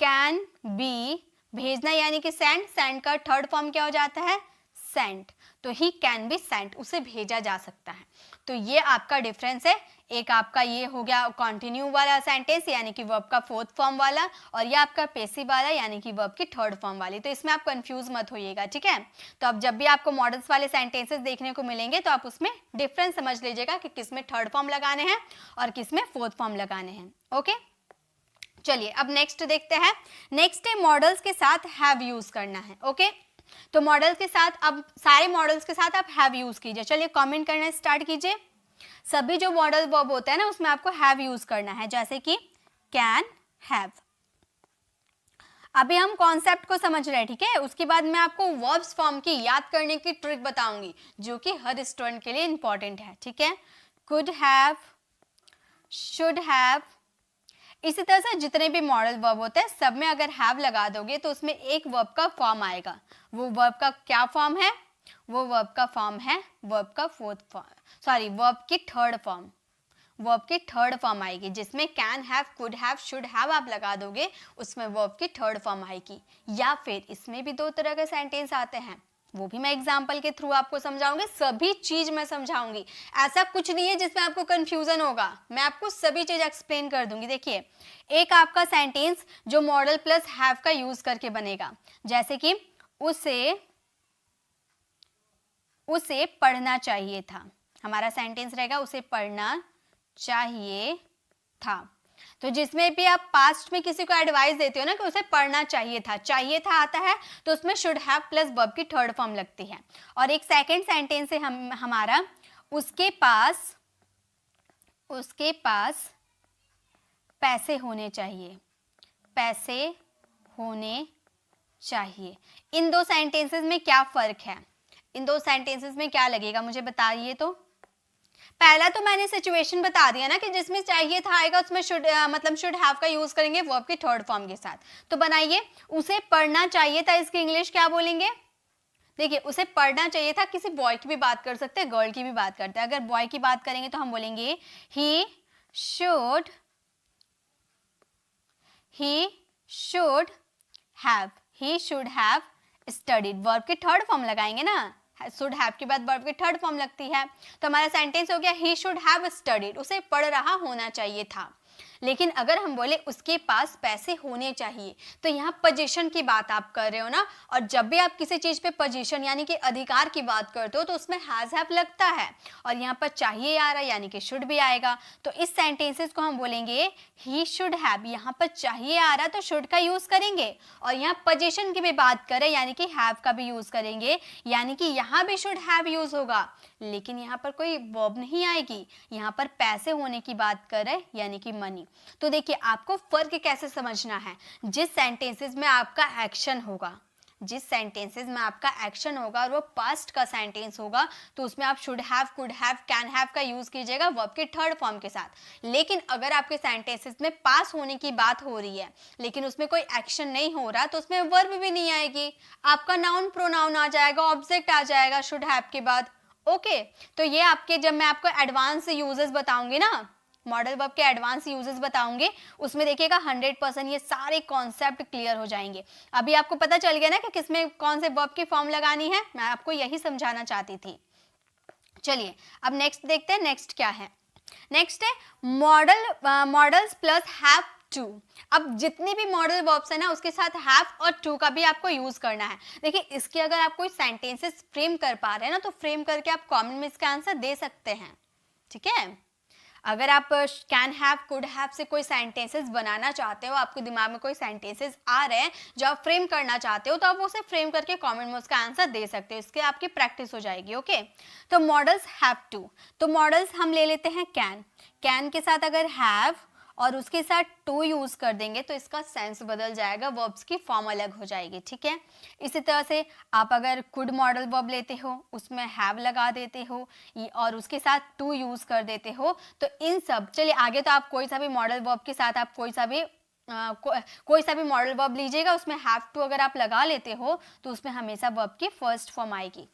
Speaker 2: कैन बी, भेजना यानी कि सेंड, सेंड का थर्ड फॉर्म क्या हो जाता है, सेंट, तो ही कैन बी सेंट, उसे भेजा जा सकता है। तो ये आपका डिफरेंस है, एक आपका ये हो गया कंटिन्यू वाला सेंटेंस यानी कि वर्ब का फोर्थ फॉर्म वाला, और ये आपका पेसिव वाला यानी कि वर्ब की थर्ड फॉर्म वाली। तो इसमें आप कंफ्यूज मत होइएगा, ठीक है। तो अब जब भी आपको मॉडल्स वाले सेंटेंसेस देखने को मिलेंगे तो आप उसमें डिफरेंस समझ लीजिएगा कि किस में थर्ड फॉर्म लगाने हैं और किस में फोर्थ फॉर्म लगाने हैं, ओके। चलिए अब नेक्स्ट देखते हैं। नेक्स्ट है मॉडल्स के साथ हैव यूज करना है, ओके। तो मॉडल्स के साथ, अब सारे मॉडल्स के साथ आप हैव यूज कीजिए। चलिए कमेंट करना स्टार्ट कीजिए। सभी जो मॉडल वर्ब होते हैं ना उसमें आपको हैव यूज करना है, जैसे कि कैन, हैव। अभी हम कॉन्सेप्ट को समझ रहे हैं, ठीक है। उसके बाद मैं आपको वर्ब्स फॉर्म की याद करने की ट्रिक बताऊंगी जो कि हर स्टूडेंट के लिए इंपॉर्टेंट है, ठीक है। कुड हैव, शुड हैव, इसी तरह से जितने भी मॉडल वर्ब होते हैं सब में अगर हैव लगा दोगे तो उसमें एक वर्ब का फॉर्म आएगा। वो वर्ब का क्या फॉर्म है, वो वर्ब का फॉर्म है वर्ब का वर्ब की थर्ड फॉर्म, वर्ब की थर्ड फॉर्म आएगी, जिसमें can have, could have, should have आप लगा दोगे उसमें वर्ब की थर्ड फॉर्म आएगी। या फिर इसमें भी दो तरह के सेंटेंस आते हैं, वो भी मैं एग्जाम्पल के थ्रू आपको समझाऊंगी, सभी चीज मैं समझाऊंगी, ऐसा कुछ नहीं है जिसमें आपको कंफ्यूजन होगा, मैं आपको सभी चीज एक्सप्लेन कर दूंगी। देखिए एक आपका सेंटेंस जो मॉडल प्लस हैव का यूज करके बनेगा, जैसे कि उसे पढ़ना चाहिए था, हमारा सेंटेंस रहेगा उसे पढ़ना चाहिए था। तो जिसमें भी आप पास्ट में किसी को एडवाइस देते हो ना कि उसे पढ़ना चाहिए था आता है तो उसमें शुड हैव प्लस वर्ब की थर्ड फॉर्म लगती है। और एक सेकंड सेंटेंस है हमारा उसके पास पैसे होने चाहिए, इन दो सेंटेंसेस में क्या फर्क है, इन दो सेंटेंसेस में क्या लगेगा मुझे बताइए। तो पहला तो मैंने सिचुएशन बता दिया ना कि जिसमें चाहिए था आएगा, उसमें शुड मतलब शुड हैव का यूज करेंगे वर्ब के थर्ड फॉर्म के साथ। तो बनाइए, उसे पढ़ना चाहिए था, इसकी इंग्लिश क्या बोलेंगे? देखिए, उसे पढ़ना चाहिए था, किसी बॉय की भी बात कर सकते हैं, गर्ल की भी बात करते हैं। अगर बॉय की बात करेंगे तो हम बोलेंगे he should have, he should have studied. Verb के थर्ड फॉर्म लगाएंगे ना, शुड हैव के बाद वर्ब की थर्ड फॉर्म लगती है, तो हमारा सेंटेंस हो गया ही शुड हैव स्टडीड, उसे पढ़ रहा होना चाहिए था। लेकिन अगर हम बोले उसके पास पैसे होने चाहिए, तो यहाँ पोजीशन की बात आप कर रहे हो ना, और जब भी आप किसी चीज पे पोजीशन यानी कि अधिकार की बात करते हो तो उसमें हैज हैव लगता है, और यहाँ पर चाहिए आ रहा है यानी कि शुड भी आएगा। तो इस सेंटेंसेस को हम बोलेंगे ही शुड हैव, यहाँ पर चाहिए आ रहा है तो शुड का यूज करेंगे, और यहाँ पोजीशन की भी बात करें यानी कि हैव का भी यूज करेंगे, यानी कि यहाँ भी शुड हैव यूज होगा, लेकिन यहाँ पर कोई वर्ब नहीं आएगी, यहाँ पर पैसे होने की बात करें यानी कि मनी। तो देखिए, आपको फर्क कैसे समझना है, जिस सेंटेंसेस में आपका एक्शन होगा, जिस सेंटेंसेस में आपका एक्शन होगा और वो पास्ट का सेंटेंस होगा, तो उसमें आप should have, could have, can have का यूज कीजिएगा वर्ब के थर्ड फॉर्म के साथ। लेकिन अगर आपके सेंटेंसेस में पास होने की बात हो रही है लेकिन उसमें कोई एक्शन नहीं हो रहा, तो उसमें वर्ब भी नहीं आएगी, आपका नाउन प्रोनाउन आ जाएगा, ऑब्जेक्ट आ जाएगा शुड हैव के बाद। ओके, तो ये आपके, जब मैं आपको एडवांस यूजेस बताऊंगी ना, मॉडल वर्ब के एडवांस यूजेस बताऊंगे, उसमें देखिएगा 100% ये सारे कॉन्सेप्ट क्लियर हो जाएंगे। अभी आपको पता चल गया ना कि किसमें कौन से वर्ब की फॉर्म लगानी है, मैं आपको यही समझाना चाहती थी। चलिए अब नेक्स्ट देखते हैं, नेक्स्ट क्या है। नेक्स्ट है मॉडल्स प्लस हैव टू। अब जितने भी मॉडल वर्ब्स है ना, उसके साथ हैव और टू का भी आपको यूज करना है। देखिए, इसके अगर आप कोई सेंटेंसेस फ्रेम कर पा रहे हैं ना, तो फ्रेम करके आप कमेंट में इसका आंसर दे सकते हैं, ठीक है। अगर आप कैन हैव, कुड हैव से कोई सेंटेंसेस बनाना चाहते हो, आपके दिमाग में कोई सेंटेंसेस आ रहे हैं जो आप फ्रेम करना चाहते हो, तो आप उसे फ्रेम करके कमेंट में उसका आंसर दे सकते हो, इसके आपकी प्रैक्टिस हो जाएगी। ओके, तो मॉडल्स हैव टू, तो मॉडल्स हम ले लेते हैं कैन, कैन के साथ अगर हैव और उसके साथ टू यूज कर देंगे तो इसका सेंस बदल जाएगा, वर्ब्स की फॉर्म अलग हो जाएगी, ठीक है। इसी तरह से आप अगर कुड मॉडल वर्ब लेते हो, उसमें हैव लगा देते हो और उसके साथ टू यूज कर देते हो, तो इन सब, चलिए आगे तो आप कोई सा भी मॉडल वर्ब के साथ आप कोई सा भी मॉडल वर्ब लीजिएगा, उसमें हैव टू अगर आप लगा लेते हो तो उसमें हमेशा वर्ब की फर्स्ट फॉर्म आएगी।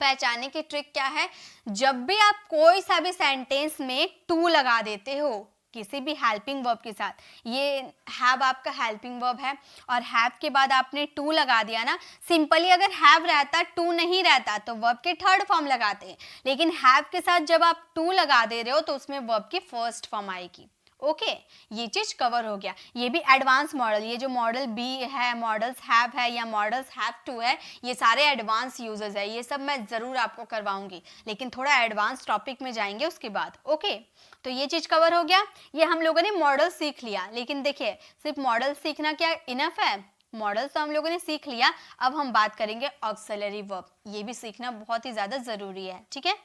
Speaker 2: पहचानने की ट्रिक क्या है, जब भी आप कोई सा भी सेंटेंस में टू लगा देते हो किसी भी हेल्पिंग वर्ब के साथ, ये हैव आपका हेल्पिंग वर्ब है और हैव के बाद आपने टू लगा दिया ना, सिंपली अगर हैव रहता टू नहीं रहता तो वर्ब के थर्ड फॉर्म लगाते हैं, लेकिन हैव के साथ जब आप टू लगा दे रहे हो तो उसमें वर्ब की फर्स्ट फॉर्म आएगी। ओके, ये चीज कवर हो गया। ये भी एडवांस मॉडल, ये जो मॉडल बी है, मॉडल्स हैव है या मॉडल्स हैव टू है, ये सारे एडवांस यूजेस है, ये सब मैं जरूर आपको करवाऊंगी, लेकिन थोड़ा एडवांस टॉपिक में जाएंगे उसके बाद। ओके, तो ये चीज कवर हो गया। ये हम लोगों ने मॉडल सीख लिया, लेकिन देखिए सिर्फ मॉडल सीखना क्या इनफ है? मॉडल तो हम लोगों ने सीख लिया, अब हम बात करेंगे ऑक्सिलरी वर्ब, ये भी सीखना बहुत ही ज्यादा जरूरी है, ठीक है।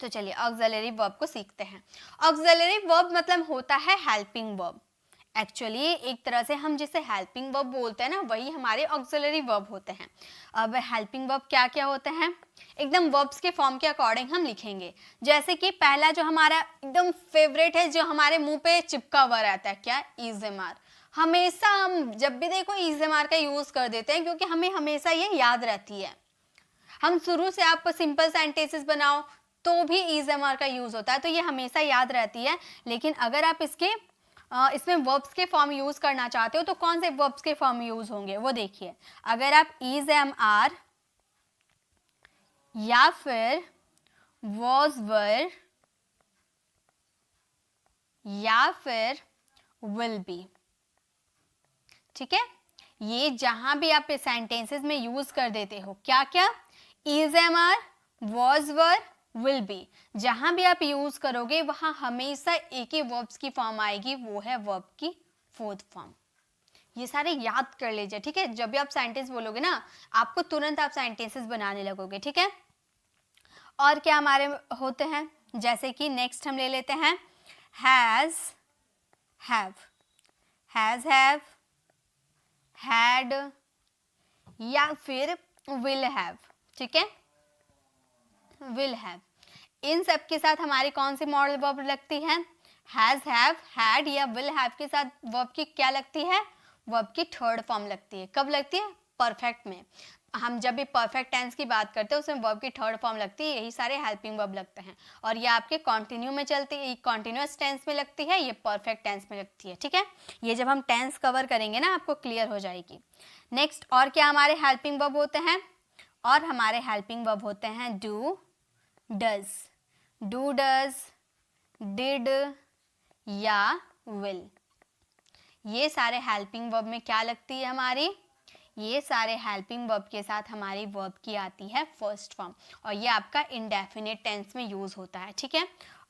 Speaker 2: तो चलिए ऑक्सिलरी वर्ब को सीखते हैं। ऑक्सिलरी वर्ब मतलब होता है हेल्पिंग वर्ब। एक्चुअली एक तरह से हम जिसे हेल्पिंग वर्ब बोलते हैं ना, वही हमारे ऑक्सिलरी वर्ब होते हैं। अब हेल्पिंग वर्ब क्या क्या होते हैं, एकदम वर्ब्स के फॉर्म के अकॉर्डिंग हम लिखेंगे। जैसे कि पहला जो हमारा एकदम फेवरेट है, जो हमारे मुंह पे चिपका हुआ रहता है, क्या? इज़ेमार। हमेशा हम जब भी देखो इज़ेमार का यूज कर देते हैं, क्योंकि हमें हमेशा ये याद रहती है। हम शुरू से आप सिंपल सेंटेंसेस बनाओ तो भी इज़ेमार का यूज होता है, तो ये हमेशा याद रहती है। लेकिन अगर आप इसमें वर्ब्स के फॉर्म यूज करना चाहते हो तो कौन से वर्ब्स के फॉर्म यूज होंगे वो देखिए। अगर आप इज एम आर या फिर वॉज वर या फिर विल बी, ठीक है, ये जहां भी आप सेंटेंसेस में यूज कर देते हो, क्या क्या? Is am are, was were, will be, जहां भी आप यूज करोगे वहां हमेशा एक ही वर्ब्स की फॉर्म आएगी, वो है वर्ब की फोर्थ फॉर्म। ये सारे याद कर लीजिए, ठीक है। जब भी आप सेंटेंस बोलोगे ना, आपको तुरंत आप सेंटेंसेस बनाने लगोगे, ठीक है। और क्या हमारे होते हैं, जैसे कि नेक्स्ट हम ले लेते हैं has, have, has, have, had या फिर विल हैव, ठीक है, विल हैव। इन सब के साथ हमारी कौन सी मॉडल वर्ब लगती है? हैज, हैव, हैड या विल हैव के साथ वर्ब की क्या लगती है? वर्ब की थर्ड फॉर्म लगती है। कब लगती है? परफेक्ट में। हम जब भी परफेक्ट टेंस की बात करते हैं उसमें वर्ब की थर्ड फॉर्म लगती है, यही सारे हेल्पिंग वर्ब लगते हैं। और ये आपके कॉन्टिन्यू में चलती है, कॉन्टिन्यूअस टेंस में लगती है, ये परफेक्ट टेंस में लगती है। ठीक है, ये जब हम टेंस कवर करेंगे ना आपको क्लियर हो जाएगी। नेक्स्ट, और क्या हमारे हेल्पिंग वर्ब होते हैं? और हमारे हेल्पिंग वर्ब होते हैं do, does, do does, did या विल। ये सारे हेल्पिंग वर्ब में क्या लगती है हमारी? ये सारे हेल्पिंग वर्ब के साथ हमारी वर्ब की आती है फर्स्ट फॉर्म, और ये आपका इंडेफिनिट टेंस में यूज होता है। ठीक है,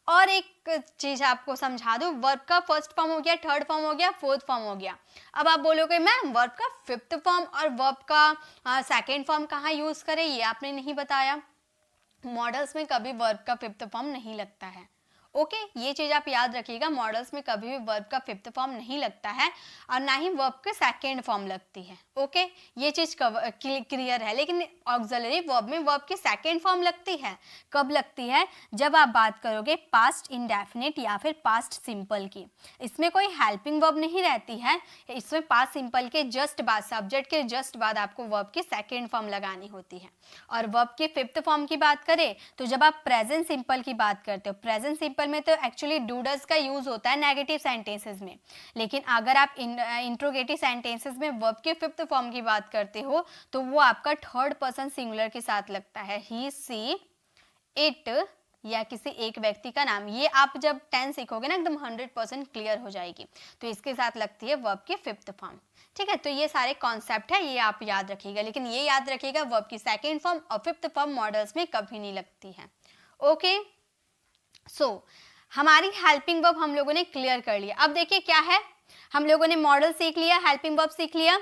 Speaker 2: और एक चीज आपको समझा दूं, वर्ब का फर्स्ट फॉर्म हो गया, थर्ड फॉर्म हो गया, फोर्थ फॉर्म हो गया। अब आप बोलोगे मैम वर्ब का फिफ्थ फॉर्म और वर्ब का सेकेंड फॉर्म कहाँ यूज करें, ये आपने नहीं बताया। मॉडल्स में कभी वर्ब का फिफ्थ फॉर्म नहीं लगता है। ओके, ये चीज आप याद रखिएगा, मॉडल्स में कभी भी वर्ब का फिफ्थ फॉर्म नहीं लगता है और ना ही वर्ब के सेकेंड फॉर्म लगती है। ओके, ये चीज क्लियर है। लेकिन ऑक्सिलरी वर्ब में वर्ब की सेकेंड फॉर्म लगती है। कब लगती है? जब आप बात करोगे पास्ट इंडेफिनिट या फिर पास्ट सिंपल की। इसमें कोई हेल्पिंग वर्ब नहीं रहती है, इसमें पास्ट सिंपल के जस्ट बाद, सब्जेक्ट के जस्ट बाद आपको वर्ब की सेकेंड फॉर्म लगानी होती है। और वर्ब के फिफ्थ फॉर्म की बात करें तो जब आप प्रेजेंट सिंपल की बात करते हो, प्रेजेंट सिंपल में तो एक्चुअली डू डज का यूज होता है नेगेटिव सेंटेंसेस में, लेकिन अगर आप इंट्रोगेटिव सेंटेंसेस में वर्ब के फिफ्थ फॉर्म की बात करते हो तो वो आपका थर्ड पर्सन सिंगुलर के साथ लगता है। ही, सी, इट या किसी एक व्यक्ति का नाम। ये आप जब टेंस सीखोगे ना एकदम 100% क्लियर हो जाएगी। तो इसके साथ लगती है वर्ब की फिफ्थ फॉर्म। ठीक है, तो ये सारे कॉन्सेप्ट है, ये आप याद रखिएगा। लेकिन ये याद रखिएगा वर्ब की सेकेंड फॉर्म और फिफ्थ फॉर्म मॉडल्स में कभी नहीं लगती है। ओके, सो हमारी हेल्पिंग वर्ब हम लोगों ने क्लियर कर लिया। अब देखिए क्या है, हम लोगों ने मॉडल सीख लिया, हेल्पिंग वर्ब सीख लिया।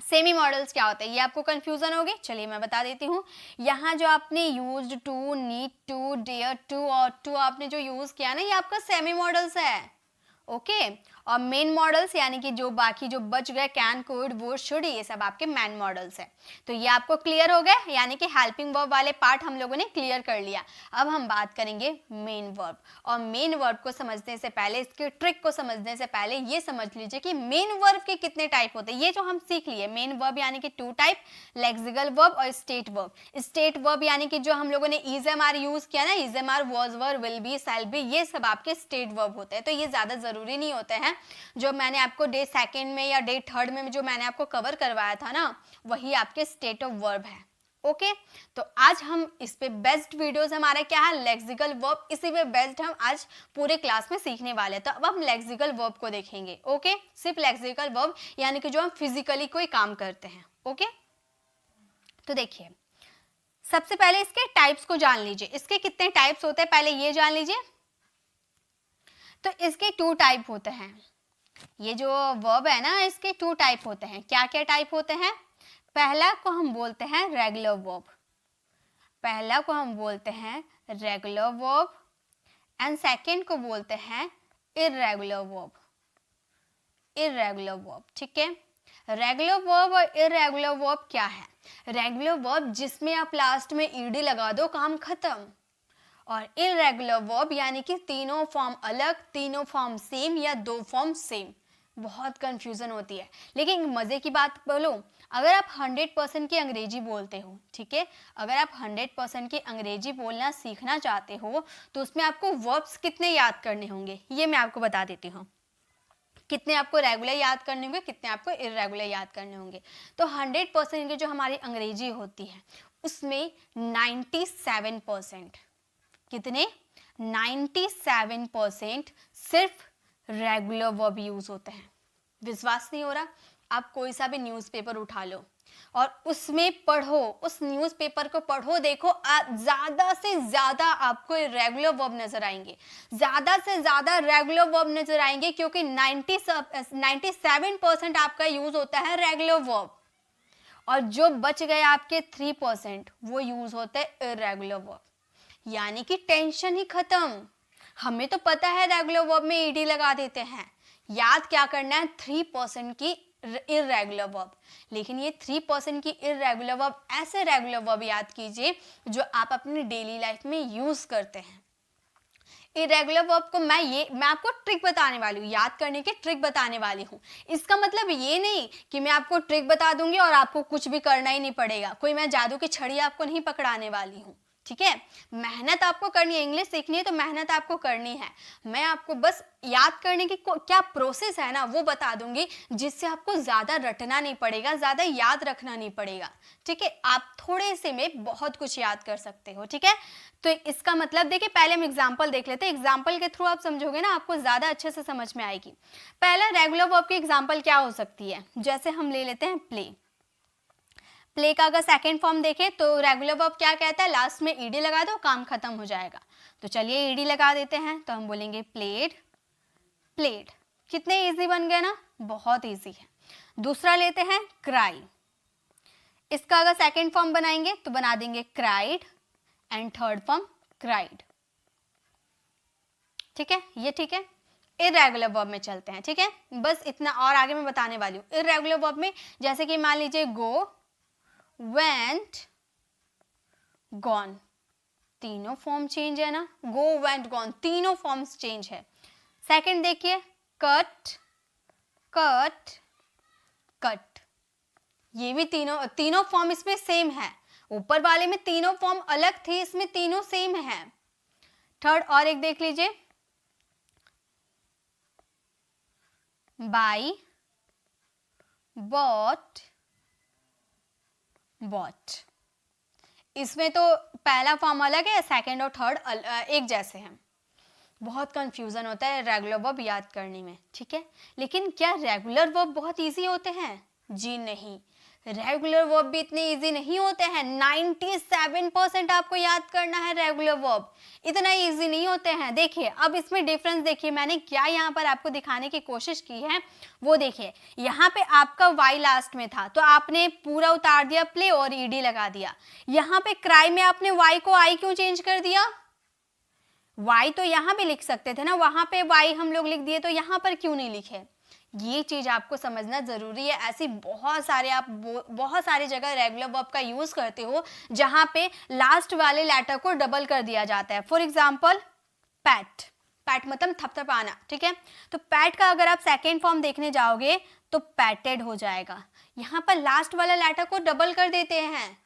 Speaker 2: सेमी मॉडल्स क्या होते हैं ये आपको कंफ्यूजन होगी, चलिए मैं बता देती हूँ। यहाँ जो आपने used to, need to, dare to ought to आपने जो यूज किया ना, ये आपका सेमी मॉडल्स है। ओके, और मेन मॉडल्स यानी कि जो बाकी जो बच गए, कैन, कुड, वुड, शुड, ये सब आपके मैन मॉडल्स है। तो ये आपको क्लियर हो गए, यानी कि हेल्पिंग वर्ब वाले पार्ट हम लोगों ने क्लियर कर लिया। अब हम बात करेंगे मेन वर्ब। और मेन वर्ब को समझने से पहले, इसके ट्रिक को समझने से पहले ये समझ लीजिए कि मेन वर्ब के कितने टाइप होते हैं। ये जो हम सीख लिए मेन वर्ब यानी कि टू टाइप, लेक्सिकल वर्ब और स्टेट वर्ब। स्टेट वर्ब यानी कि जो हम लोगों ने इज एम आर यूज किया ना, is am are, was were, will be, shall be, ये सब आपके स्टेट वर्ब होते हैं। तो ये ज्यादा जरूरी नहीं होते हैं। जो मैंने आपको डे सेकेंड में या डे थर्ड में जो मैंने आपको कवर करवाया था ना, वही आपके स्टेट ऑफ वर्ब है। ओके, तो आज हम इस पे बेस्ट वीडियोस हमारा क्या है, लेक्सिकल वर्ब, इसी पे बेस्ट हम आज पूरे क्लास में सीखने वाले हैं। तो अब हम लेक्सिकल वर्ब को देखेंगे। ओके, सिर्फ लेक्सिकल वर्ब यानी कि जो हम फिजिकली कोई काम करते हैं। ओके, तो देखिए सबसे पहले इसके टाइप्स को जान लीजिए। इसके कितने टाइप्स होते हैं पहले ये जान लीजिए। तो इसके टू टाइप होते हैं। ये जो वर्ब है ना, इसके टू टाइप होते हैं। क्या क्या टाइप होते हैं? पहला को हम बोलते हैं रेगुलर वर्ब, पहला को हम बोलते हैं रेगुलर वर्ब, एंड सेकंड को बोलते हैं इररेगुलर वर्ब, इररेगुलर वर्ब। ठीक है, रेगुलर वर्ब और इररेगुलर वर्ब क्या है? रेगुलर वर्ब जिसमें आप लास्ट में ईडी लगा दो, काम खत्म। और इररेगुलर वर्ब यानी कि तीनों फॉर्म अलग, तीनों फॉर्म सेम या दो फॉर्म सेम। बहुत कंफ्यूजन होती है। लेकिन मजे की बात बोलो, अगर आप 100% की अंग्रेजी बोलते हो, ठीक है, अगर आप 100% की अंग्रेजी बोलना सीखना चाहते हो तो उसमें आपको वर्ब्स कितने याद करने होंगे ये मैं आपको बता देती हूँ। कितने आपको रेगुलर याद करने होंगे, कितने आपको इररेगुलर याद करने होंगे। तो 100% की जो हमारी अंग्रेजी होती है उसमें 97%, कितने, 97% सिर्फ रेगुलर वर्ब यूज होते हैं। विश्वास नहीं हो रहा? आप कोई सा भी न्यूज़पेपर उठा लो और उसमें पढ़ो, उस न्यूज़पेपर को पढ़ो, देखो ज्यादा से ज्यादा आपको रेगुलर वर्ब नजर आएंगे, ज्यादा से ज्यादा रेगुलर वर्ब नजर आएंगे, क्योंकि 97% आपका यूज होता है रेगुलर वर्ब, और जो बच गए आपके 3% वो यूज होते हैं इररेगुलर वर्ब। यानी कि टेंशन ही खत्म। हमें तो पता है रेगुलर वर्ब में ईडी लगा देते हैं, याद क्या करना है, 3% की इररेगुलर वर्ब। लेकिन ये 3% की इररेगुलर वर्ब, ऐसे रेगुलर वर्ब याद कीजिए जो आप अपनी डेली लाइफ में यूज करते हैं। इरेगुलर वर्ब को मैं आपको ट्रिक बताने वाली हूँ, याद करने की ट्रिक बताने वाली हूँ। इसका मतलब ये नहीं कि मैं आपको ट्रिक बता दूंगी और आपको कुछ भी करना ही नहीं पड़ेगा, कोई मैं जादू की छड़ी आपको नहीं पकड़ाने वाली हूँ, ठीक है। मेहनत आपको करनी है, इंग्लिश सीखनी है तो मेहनत आपको करनी है। मैं आपको बस याद करने की क्या प्रोसेस है ना वो बता दूंगी, जिससे आपको ज्यादा रटना नहीं पड़ेगा, ज्यादा याद रखना नहीं पड़ेगा, ठीक है। आप थोड़े से में बहुत कुछ याद कर सकते हो, ठीक है। तो इसका मतलब देखिए, पहले हम एग्जाम्पल देख लेते हैं, एग्जाम्पल के थ्रू आप समझोगे ना, आपको ज्यादा अच्छे से समझ में आएगी। पहला रेगुलर वर्ब की एग्जाम्पल क्या हो सकती है, जैसे हम ले लेते हैं प्ले। प्ले का अगर सेकेंड फॉर्म देखें तो रेगुलर वर्ब क्या कहता है, लास्ट में ईडी लगा दो काम खत्म हो जाएगा। तो चलिए ईडी लगा देते हैं, तो हम बोलेंगे प्लेड, प्लेड। कितने इजी बन गए ना, बहुत इजी है। दूसरा लेते हैं क्राई। इसका अगर सेकेंड फॉर्म बनाएंगे तो बना देंगे cried and third form cried, ठीक है, ये ठीक है। इररेगुलर वर्ब में चलते हैं, ठीक है, बस इतना और आगे मैं बताने वाली हूँ। इररेगुलर वर्ब में जैसे कि मान लीजिए गो, वेंट, गॉन, तीनों फॉर्म चेंज है ना, गो वेंट गॉन तीनों फॉर्म्स चेंज है। सेकंड देखिए कट, कट, कट, ये भी तीनों फॉर्म इसमें सेम है। ऊपर वाले में तीनों फॉर्म अलग थे, इसमें तीनों सेम है। थर्ड और एक देख लीजिए, बाई, बॉट, बॉट। इसमें तो पहला फॉर्म अलग है, सेकंड और थर्ड एक जैसे हैं। बहुत कंफ्यूजन होता है रेगुलर वर्ब याद करने में, ठीक है। लेकिन क्या रेगुलर वर्ब बहुत इजी होते हैं? जी नहीं, रेगुलर वर्ब भी इतने इजी नहीं होते हैं। 97% आपको याद करना है रेगुलर वर्ब, इतना इजी नहीं होते हैं। देखिए अब इसमें डिफरेंस देखिए, मैंने क्या यहाँ पर आपको दिखाने की कोशिश की है वो देखिए। यहाँ पे आपका वाई लास्ट में था तो आपने पूरा उतार दिया प्ले और ईडी लगा दिया। यहाँ पे क्राई में आपने वाई को आई क्यों चेंज कर दिया? वाई तो यहाँ भी लिख सकते थे ना, वहां पे वाई हम लोग लिख दिए, तो यहाँ पर क्यों नहीं लिखे? ये चीज आपको समझना जरूरी है। ऐसी बहुत सारी जगह रेगुलर वर्ब का यूज करते हो जहां पे लास्ट वाले लेटर को डबल कर दिया जाता है। फॉर एग्जाम्पल पैट, पैट मतलब थपथपाना, ठीक है। तो पैट का अगर आप सेकेंड फॉर्म देखने जाओगे तो पैटेड हो जाएगा। यहाँ पर लास्ट वाला लेटर को डबल कर देते हैं।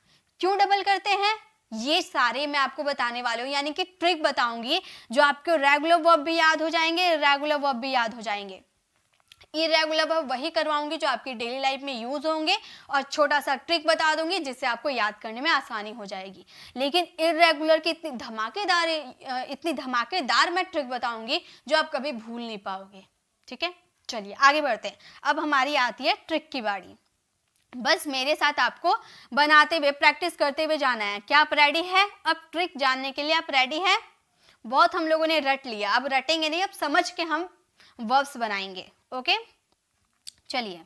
Speaker 2: क्यों डबल करते हैं ये सारे मैं आपको बताने वाली हूँ, यानी कि ट्रिक बताऊंगी जो आपको रेगुलर वर्ब भी याद हो जाएंगे, इर्रेगुलर वर्ब भी याद हो जाएंगे। इरेगुलर वर्ब वही करवाऊंगी जो आपकी डेली लाइफ में यूज होंगे, और छोटा सा ट्रिक बता दूंगी जिससे आपको याद करने में आसानी हो जाएगी। लेकिन इरेगुलर की इतनी धमाकेदार मैं ट्रिक बताऊंगी जो आप कभी भूल नहीं पाओगे, ठीक है। चलिए आगे बढ़ते हैं। अब हमारी आती है ट्रिक की बारी। बस मेरे साथ आपको बनाते हुए प्रैक्टिस करते हुए जाना है। क्या आप रेडी है? अब ट्रिक जानने के लिए आप रेडी है? बहुत हम लोगों ने रट लिया, अब रटेंगे नहीं, अब समझ के हम वर्ब्स बनाएंगे। ओके चलिए,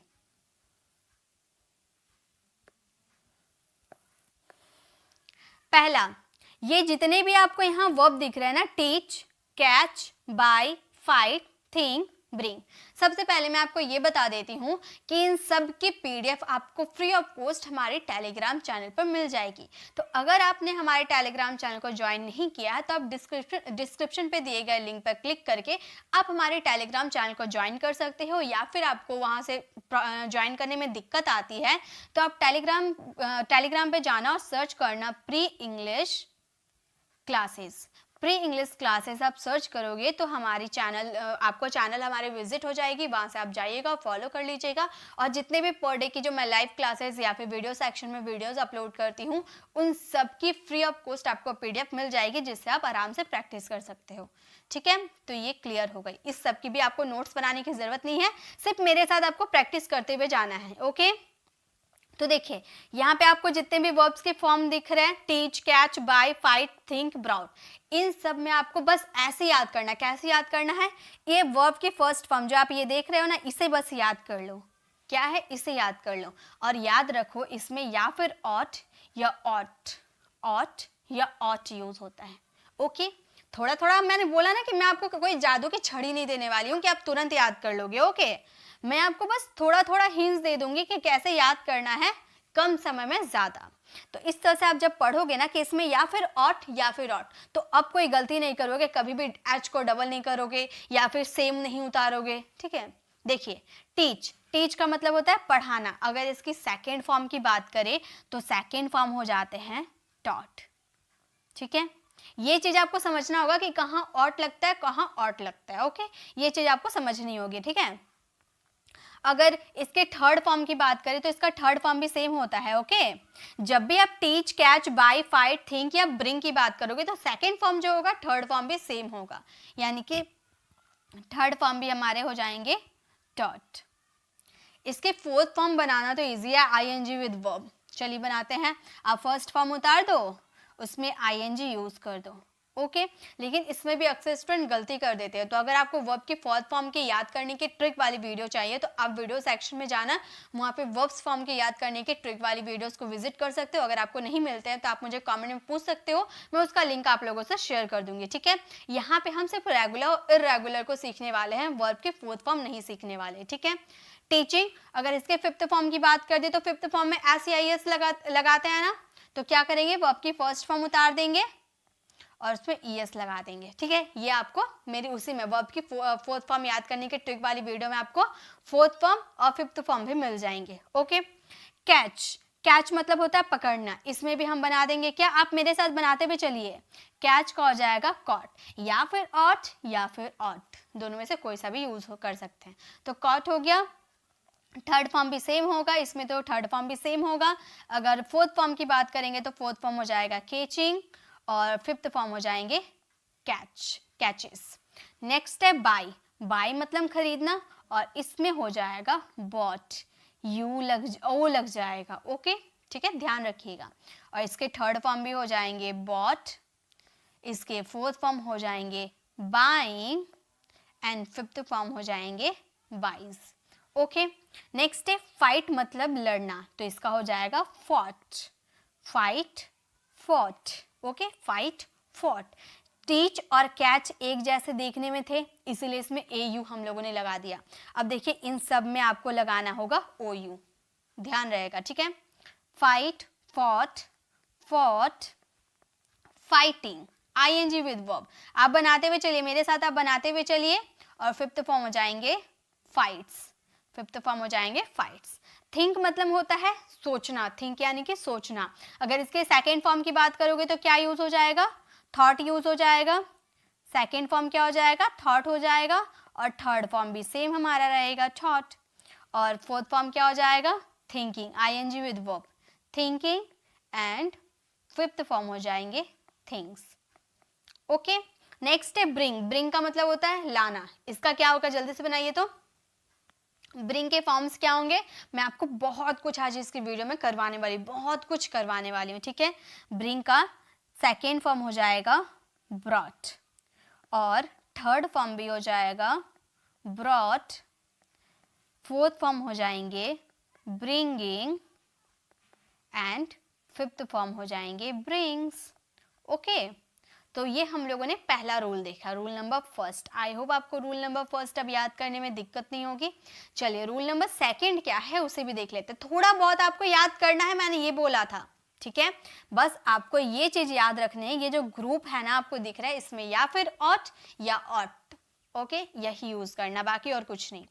Speaker 2: पहला, ये जितने भी आपको यहाँ वर्ब दिख रहे हैं ना, teach, catch, buy, fight, think, bring, सबसे पहले मैं आपको ये बता देती हूँ कि इन सब की पीडीएफ आपको फ्री ऑफ कॉस्ट हमारे टेलीग्राम चैनल पर मिल जाएगी। तो अगर आपने हमारे टेलीग्राम चैनल को ज्वाइन नहीं किया है तो आप डिस्क्रिप्शन पे दिए गए लिंक पर क्लिक करके आप हमारे टेलीग्राम चैनल को ज्वाइन कर सकते हो, या फिर आपको वहाँ से ज्वाइन करने में दिक्कत आती है तो आप टेलीग्राम पे जाना और सर्च करना pre English classes. Pre English classes आप सर्च करोगे तो हमारी आपको चैनल हमारे विजिट हो जाएगी, वहाँ से आप जाइएगा, फॉलो कर लीजिएगा, और जितने भी पर डे की जो मैं लाइव क्लासेस या फिर वीडियो सेक्शन में वीडियोस अपलोड करती हूँ उन सब की फ्री ऑफ कॉस्ट आपको पीडीएफ मिल जाएगी, जिससे आप आराम से प्रैक्टिस कर सकते हो, ठीक है। तो ये क्लियर हो गई। इस सब की भी आपको नोट्स बनाने की जरूरत नहीं है, सिर्फ मेरे साथ आपको प्रैक्टिस करते हुए जाना है। ओके तो देखिए यहाँ पे आपको जितने भी वर्ब्स के फॉर्म दिख रहे हैं, teach, catch, buy, fight, think, brown, इन सब में आपको बस ऐसे याद करना है। कैसे याद करना है? ये वर्ब की फर्स्ट फॉर्म जो आप ये देख रहे हो ना, इसे बस याद कर लो। क्या है? इसे याद कर लो, और याद रखो इसमें या फिर ऑट या ऑट या ऑट यूज होता है। ओके थोड़ा थोड़ा मैंने बोला ना कि मैं आपको कोई जादू की छड़ी नहीं देने वाली हूँ कि आप तुरंत याद कर लोगे। ओके मैं आपको बस थोड़ा थोड़ा हिंट्स दे दूंगी कि कैसे याद करना है कम समय में ज़्यादा। तो इस तरह से आप जब पढ़ोगे ना कि इसमें या फिर ऑट या फिर ऑट, तो अब कोई गलती नहीं करोगे, कभी भी एच को डबल नहीं करोगे या फिर सेम नहीं उतारोगे, ठीक है। देखिए, टीच, टीच का मतलब होता है पढ़ाना। अगर इसकी सेकेंड फॉर्म की बात करें तो सेकेंड फॉर्म हो जाते हैं टॉट, ठीक है। ये चीज आपको समझना होगा कि कहाँ ऑट लगता है, कहाँ ऑट लगता है, ओके। ये चीज आपको समझनी होगी, ठीक है। अगर इसके थर्ड फॉर्म की बात करें तो इसका थर्ड फॉर्म भी सेम होता है, ओके। जब भी आप teach, catch, buy, fight, think या ब्रिंग की बात करोगे तो सेकेंड फॉर्म जो होगा थर्ड फॉर्म भी सेम होगा, यानी कि थर्ड फॉर्म भी हमारे हो जाएंगे टॉट। इसके फोर्थ फॉर्म बनाना तो इजी है, आईएनजी विद वर्ब। चलिए बनाते हैं। आप फर्स्ट फॉर्म उतार दो, उसमें आईएनजी यूज कर दो, ओके। लेकिन इसमें भी अक्सर स्टूडेंट गलती कर देते हैं। तो अगर आपको वर्ब के फोर्थ फॉर्म के याद करने की ट्रिक वाली वीडियो चाहिए तो आप वीडियो सेक्शन में जाना, वहाँ पे वर्ब्स फॉर्म के याद करने की ट्रिक वाली वीडियोस को विजिट कर सकते हो। अगर आपको नहीं मिलते हैं तो आप मुझे कमेंट में पूछ सकते हो, मैं उसका लिंक आप लोगों से शेयर कर दूंगी, ठीक है। यहाँ पे हम सिर्फ रेगुलर और इरेगुलर को सीखने वाले हैं, वर्ब के फोर्थ फॉर्म नहीं सीखने वाले, ठीक है। टीचिंग, अगर इसके फिफ्थ फॉर्म की बात कर दे तो फिफ्थ फॉर्म में SEIS लगाते हैं ना, तो क्या करेंगे, वर्ब की फर्स्ट फॉर्म उतार देंगे और उसमें ES लगा देंगे, ठीक है। ये आपको मेरी उसी में वर्ब की फोर्थ फॉर्म याद करने के ट्रिक वाली वीडियो में आपको फोर्थ फॉर्म और फिफ्थ फॉर्म भी मिल जाएंगे, ओके। कैच, कैच मतलब होता है पकड़ना। इसमें भी हम बना देंगे क्या, आप मेरे साथ बनाते हुए चलिए। कैच का हो जाएगा कॉट, या फिर ऑट या फिर ऑट, दोनों में से कोई सा भी यूज कर सकते हैं। तो कॉट हो गया। थर्ड फॉर्म भी सेम होगा, इसमें तो थर्ड फॉर्म भी सेम होगा। अगर फोर्थ फॉर्म की बात करेंगे तो फोर्थ फॉर्म हो जाएगा केचिंग और फिफ्थ फॉर्म हो जाएंगे कैच, कैचेस। नेक्स्ट है बाय, बाय मतलब खरीदना और इसमें हो जाएगा बॉट, ओ लग जाएगा, ओके, ठीक है, ध्यान रखिएगा। और इसके थर्ड फॉर्म भी हो जाएंगे बॉट, इसके फोर्थ फॉर्म हो जाएंगे बाइंग एंड फिफ्थ फॉर्म हो जाएंगे बाइज, ओके। नेक्स्ट है फाइट मतलब लड़ना, तो इसका हो जाएगा fought, fight, fought, okay, fight, fought. Teach और कैच एक जैसे देखने में थे, इसीलिए इसमें AU हम लोगों ने लगा दिया। अब देखिए इन सब में आपको लगाना होगा OU, ध्यान रहेगा, ठीक है। Fight, fought, fought, fighting, ING with verb. आप बनाते हुए चलिए, मेरे साथ आप बनाते हुए चलिए। और फिफ्थ फॉर्म हो जाएंगे फाइट्स, फिफ्थ फॉर्म हो जाएंगे फाइट्स। थिंक मतलब होता है सोचना, थिंक यानी कि सोचना। अगर इसके सेकेंड फॉर्म की बात करोगे तो क्या यूज हो जाएगा, थॉट यूज हो जाएगा। सेकेंड फॉर्म क्या हो जाएगा, थॉट हो जाएगा। और थर्ड फॉर्म भी सेम हमारा रहेगा, थॉट। और फोर्थ फॉर्म क्या हो जाएगा, thinking, ING with verb, thinking. And fifth form हो जाएंगे थिंग्स, ओके। नेक्स्ट है ब्रिंग, ब्रिंग का मतलब होता है लाना। इसका क्या होगा, जल्दी से बनाइए। तो ब्रिंग के फॉर्म्स क्या होंगे, मैं आपको बहुत कुछ आज इसकी वीडियो में करवाने वाली, बहुत कुछ करवाने वाली हूँ, ठीक है। ब्रिंग का सेकेंड फॉर्म हो जाएगा ब्रॉट और थर्ड फॉर्म भी हो जाएगा ब्रॉट, फोर्थ फॉर्म हो जाएंगे ब्रिंगिंग एंड फिफ्थ फॉर्म हो जाएंगे ब्रिंग्स, ओके। तो ये हम लोगों ने पहला रूल देखा, rule number first. I hope आपको रूल नंबर फर्स्ट अब याद करने में दिक्कत नहीं होगी। चलिए रूल नंबर सेकंड क्या है उसे भी देख लेते हैं। थोड़ा बहुत आपको याद करना है, मैंने ये बोला था, ठीक है। बस आपको ये चीज याद रखनी है, ये जो ग्रुप है ना आपको दिख रहा है, इसमें या फिर ऑट या ऑट, ओके, यही यूज करना, बाकी और कुछ नहीं।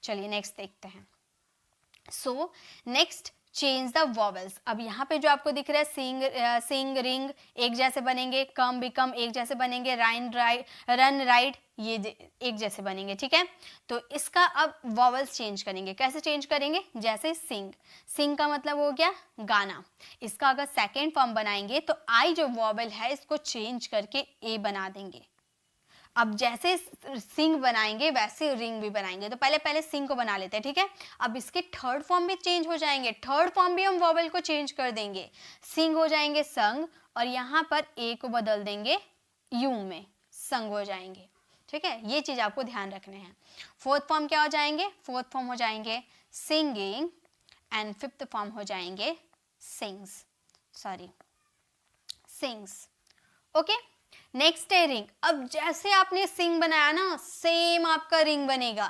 Speaker 2: चलिए नेक्स्ट देखते हैं। So next change the vowels. अब यहाँ पे जो आपको दिख रहा है सिंग, सिंग, रिंग एक जैसे बनेंगे, कम, बिकम एक जैसे बनेंगे, राइन, राइड, रन, राइड ये एक जैसे बनेंगे, ठीक है। तो इसका अब वॉवेल्स चेंज करेंगे, कैसे चेंज करेंगे, जैसे सिंग, सिंग का मतलब हो गया गाना। इसका अगर सेकेंड फॉर्म बनाएंगे तो आई जो वॉवेल है इसको चेंज करके ए बना देंगे। अब जैसे सिंग बनाएंगे वैसे रिंग भी बनाएंगे, तो पहले सिंग को बना लेते हैं, ठीक है। अब इसके थर्ड फॉर्म भी चेंज हो जाएंगे, थर्ड फॉर्म भी हम वॉवेल को चेंज कर देंगे, सिंग हो जाएंगे संग और यहाँ पर ए को बदल देंगे यू में, संग हो जाएंगे, ठीक है। ये चीज आपको ध्यान रखने हैं। फोर्थ फॉर्म क्या हो जाएंगे, फोर्थ फॉर्म हो जाएंगे सिंगिंग एंड फिफ्थ फॉर्म हो जाएंगे sings, sorry sings, okay. Next है रिंग। अब जैसे आपने सिंग बनाया ना सेम आपका रिंग बनेगा,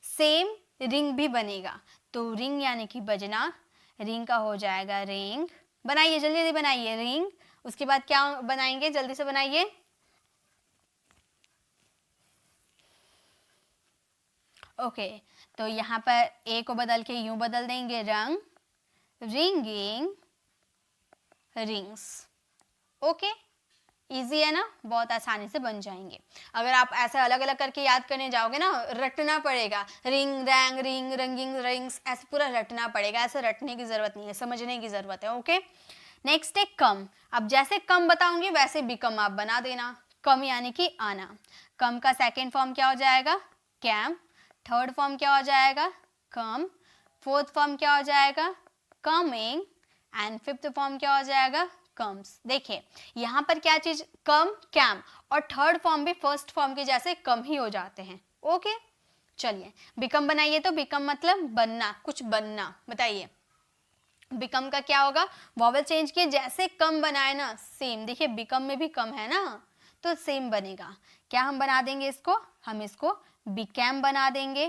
Speaker 2: सेम रिंग भी बनेगा, तो रिंग यानी कि बजना, रिंग का हो जाएगा रिंग। बनाइए जल्दी जल्दी बनाइए, रिंग। उसके बाद क्या बनाएंगे, जल्दी से बनाइए। ओके, तो यहाँ पर ए को बदल के यूं बदल देंगे, रंग, रिंगिंग, रिंग्स। ओके, इजी है ना, बहुत आसानी से बन जाएंगे। अगर आप ऐसे अलग अलग करके याद करने जाओगे ना, रटना पड़ेगा, रिंग रैंग रिंग रंगिंग रिंग्स, ऐसे पूरा रटना पड़ेगा। ऐसे रटने की जरूरत नहीं है, समझने की जरूरत है। ओके, नेक्स्ट है कम। अब जैसे कम बताऊंगी वैसे बिकम आप बना देना। कम यानी कि आना। कम का सेकेंड फॉर्म क्या हो जाएगा, कैम। थर्ड फॉर्म क्या हो जाएगा, कम। फोर्थ फॉर्म क्या हो जाएगा, कमिंग। एंड फिफ्थ फॉर्म क्या हो जाएगा, कम्स। देखिए यहाँ पर क्या चीज, कम, कैम, और थर्ड फॉर्म भी फर्स्ट फॉर्म के जैसे कम ही हो जाते हैं। ओके, चलिए बिकम बनाइए। तो बिकम मतलब बनना, कुछ बनना। बताइए बिकम का क्या होगा, वॉवल चेंज किए, जैसे कम बनाए ना सेम। देखिए बिकम में भी कम है ना, तो सेम बनेगा। क्या हम बना देंगे इसको, हम इसको बिकैम बना देंगे।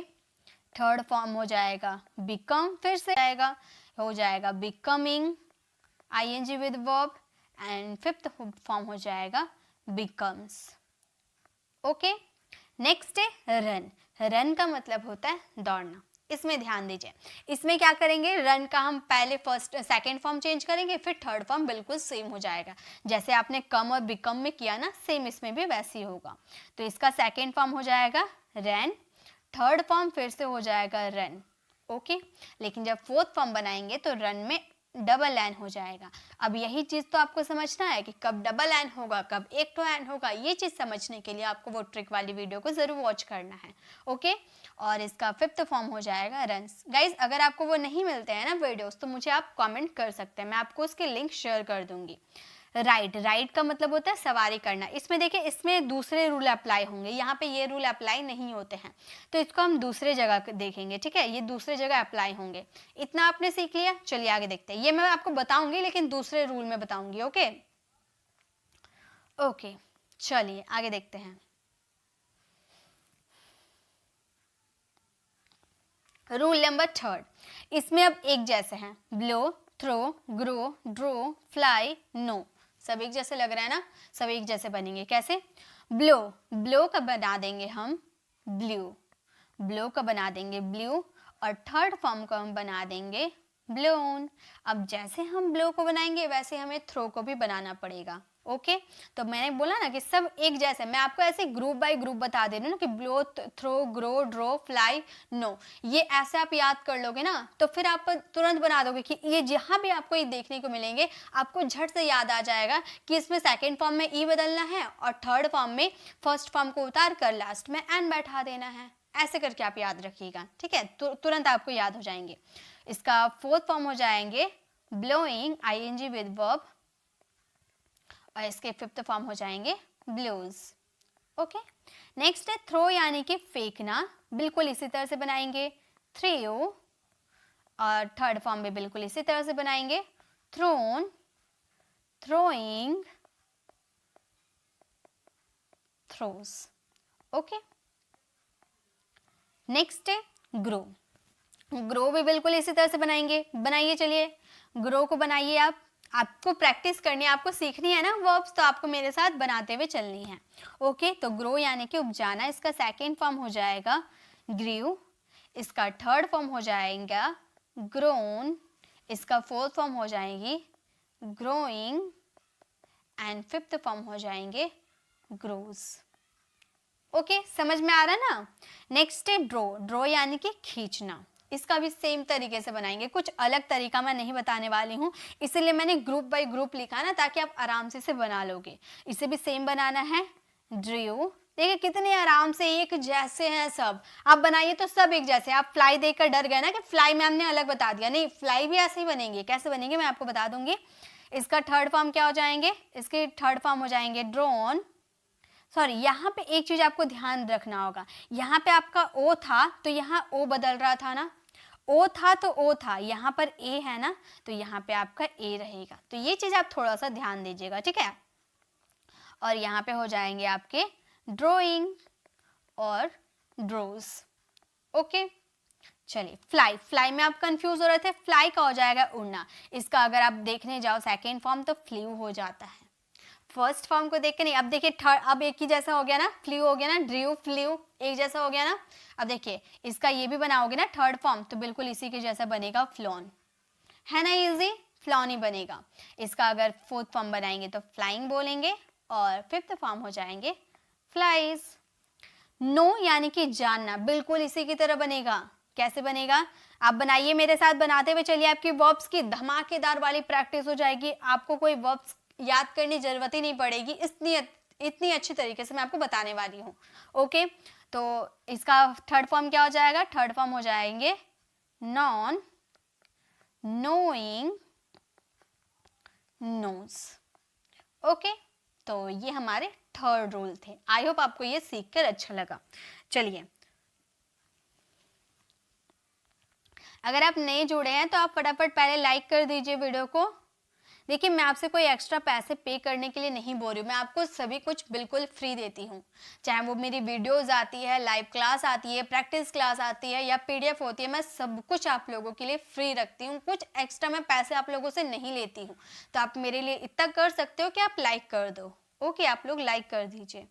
Speaker 2: थर्ड फॉर्म हो जाएगा बिकम, फिर से आएगा, हो जाएगा becoming, ing with verb. And fifth form हो जाएगा बिकम्स। ओके, नेक्स्ट है रन। रन का मतलब होता है दौड़ना। इसमें ध्यान दीजिए, इसमें क्या करेंगे, रन का हम पहले फर्स्ट सेकंड फॉर्म चेंज करेंगे, फिर थर्ड फॉर्म बिल्कुल सेम हो जाएगा। जैसे आपने कम और बिकम में किया ना, सेम इसमें भी वैसे ही होगा। तो इसका सेकंड फॉर्म हो जाएगा रन, थर्ड फॉर्म फिर से हो जाएगा रन। ओके, लेकिन जब फोर्थ फॉर्म बनाएंगे तो रन में डबल एन हो जाएगा। अब यही चीज तो आपको समझना है कि कब डबल एन होगा, कब एक तो एन होगा। ये चीज समझने के लिए आपको वो ट्रिक वाली वीडियो को जरूर वॉच करना है। ओके, और इसका फिफ्थ फॉर्म हो जाएगा रन्स। गाइज अगर आपको वो नहीं मिलते हैं ना वीडियोस, तो मुझे आप कमेंट कर सकते हैं, मैं आपको उसके लिंक शेयर कर दूंगी। राइड, राइड का मतलब होता है सवारी करना। इसमें देखिए, इसमें दूसरे रूल अप्लाई होंगे, यहाँ पे ये रूल अप्लाई नहीं होते हैं, तो इसको हम दूसरे जगह देखेंगे। ठीक है, ये दूसरे जगह अप्लाई होंगे। इतना आपने सीख लिया, चलिए आगे देखते हैं। ये मैं आपको बताऊंगी लेकिन दूसरे रूल में बताऊंगी। ओके ओके, चलिए आगे देखते हैं। रूल नंबर थर्ड, इसमें अब एक जैसे हैं, blow, throw, grow, draw, fly, know. सब एक जैसे लग रहा है ना, सब एक जैसे बनेंगे। कैसे, ब्लो, ब्लो का बना देंगे हम ब्लू, ब्लो का बना देंगे ब्लू, और थर्ड फॉर्म को हम बना देंगे ब्लोन। अब जैसे हम ब्लो को बनाएंगे वैसे हमें थ्रो को भी बनाना पड़ेगा। ओके, तो मैंने बोला ना कि सब एक जैसे। मैं आपको ऐसे ग्रुप बाय ग्रुप बता दे रही हूँ ना कि blow, throw, grow, draw, fly, know. ये ऐसे आप याद कर लोगे ना, तो फिर आप तुरंत बना दोगे कि ये जहाँ भी आपको ये देखने को मिलेंगे, आपको झट से याद आ जाएगा कि इसमें सेकेंड फॉर्म में ई बदलना है, और थर्ड फॉर्म में फर्स्ट फॉर्म को उतार कर लास्ट में एन बैठा देना है। ऐसे करके आप याद रखिएगा। ठीक है, तुरंत आपको याद हो जाएंगे। इसका फोर्थ फॉर्म हो जाएंगे ब्लोइंग, ing विद वर्ब, और इसके फिफ्थ फॉर्म हो जाएंगे ब्लूज। ओके, नेक्स्ट है थ्रो यानी कि फेंकना। बिल्कुल इसी तरह से बनाएंगे, थ्रो, और थर्ड फॉर्म भी बिल्कुल इसी तरह से बनाएंगे, thrown, throwing, throws. Okay, next है ग्रो। ग्रो भी बिल्कुल इसी तरह से बनाएंगे। बनाइए, चलिए ग्रो को बनाइए। आप, आपको प्रैक्टिस करनी है, आपको सीखनी है ना वर्ब्स, तो आपको मेरे साथ बनाते हुए चलनी है। ओके, तो ग्रो यानी कि उपजाना, इसका सेकेंड फॉर्म हो जाएगा ग्रीव, इसका थर्ड फॉर्म हो जाएगा ग्रोन, इसका फोर्थ फॉर्म हो जाएगी ग्रोइंग, एंड फिफ्थ फॉर्म हो जाएंगे ग्रोज। ओके, समझ में आ रहा ना। नेक्स्ट है ड्रो। ड्रो यानी कि खींचना। इसका भी सेम तरीके से बनाएंगे, कुछ अलग तरीका मैं नहीं बताने वाली हूँ, इसीलिए मैंने ग्रुप बाय ग्रुप लिखा ना, ताकि आप आराम से इसे बना लोगे। इसे भी सेम बनाना है, ड्रू। देखिए कितने आराम से एक जैसे हैं सब। आप बनाइए तो सब एक जैसे। आप फ्लाई देखकर डर गए ना कि फ्लाई मैम ने अलग बता दिया, नहीं, फ्लाई भी ऐसे ही बनेंगे। कैसे बनेंगे मैं आपको बता दूंगी। इसका थर्ड फॉर्म क्या हो जाएंगे, इसके थर्ड फॉर्म हो जाएंगे ड्रोन। सॉरी, यहाँ पे एक चीज आपको ध्यान रखना होगा, यहाँ पे आपका ओ था तो यहाँ ओ बदल रहा था ना, ओ था तो ओ था, यहाँ पर ए है ना, तो यहाँ पे आपका ए रहेगा। तो ये चीज आप थोड़ा सा ध्यान दीजिएगा। ठीक है, और यहाँ पे हो जाएंगे आपके ड्रोइंग और ड्रोज। ओके, चलिए फ्लाई, फ्लाई में आप कंफ्यूज हो रहे थे, फ्लाई का हो जाएगा उड़ना। इसका अगर आप देखने जाओ सेकेंड फॉर्म तो फ्लू हो जाता है। फर्स्ट फॉर्म को देख के नहीं, अब देखिए थर्ड, अब एक ही जैसा हो गया ना, फ्लू हो गया ना, ड्रू फ्लू एक जैसा हो गया ना। अब देखिए इसका ये भी बनाओगे ना थर्ड फॉर्म, तो बिल्कुल इसी के जैसा बनेगा, फ्लॉन, है ना इजी, फ्लॉन ही बनेगा। इसका अगर फोर्थ फॉर्म बनाएंगे तो फ्लाइंग बोलेंगे, और फिफ्थ फॉर्म हो जाएंगे फ्लाइज। नो यानी कि जानना, बिल्कुल इसी की तरह बनेगा। कैसे बनेगा, आप बनाइए मेरे साथ, बनाते हुए चलिए, आपकी वर्ब्स की धमाकेदार वाली प्रैक्टिस हो जाएगी, आपको कोई वर्ब्स याद करने की जरूरत ही नहीं पड़ेगी, इतनी अच्छी तरीके से मैं आपको बताने वाली हूँ। ओके, तो इसका थर्ड फॉर्म क्या हो जाएगा, थर्ड फॉर्म हो जाएंगे नॉन, नोइंग, नोज। ओके, तो ये हमारे थर्ड रूल थे। आई होप आपको ये सीखकर अच्छा लगा। चलिए, अगर आप नए जुड़े हैं तो आप फटाफट पहले लाइक कर दीजिए वीडियो को। देखिए, मैं आपसे कोई एक्स्ट्रा पैसे पे करने के लिए नहीं बोल रही हूँ, मैं आपको सभी कुछ बिल्कुल फ्री देती हूँ। चाहे वो मेरी वीडियोस आती है, लाइव क्लास आती है, प्रैक्टिस क्लास आती है, या पीडीएफ होती है, मैं सब कुछ आप लोगों के लिए फ्री रखती हूँ। कुछ एक्स्ट्रा मैं पैसे आप लोगों से नहीं लेती हूँ। तो आप मेरे लिए इतना कर सकते हो कि आप लाइक कर दो। ओके, आप लोग लाइक कर दीजिए।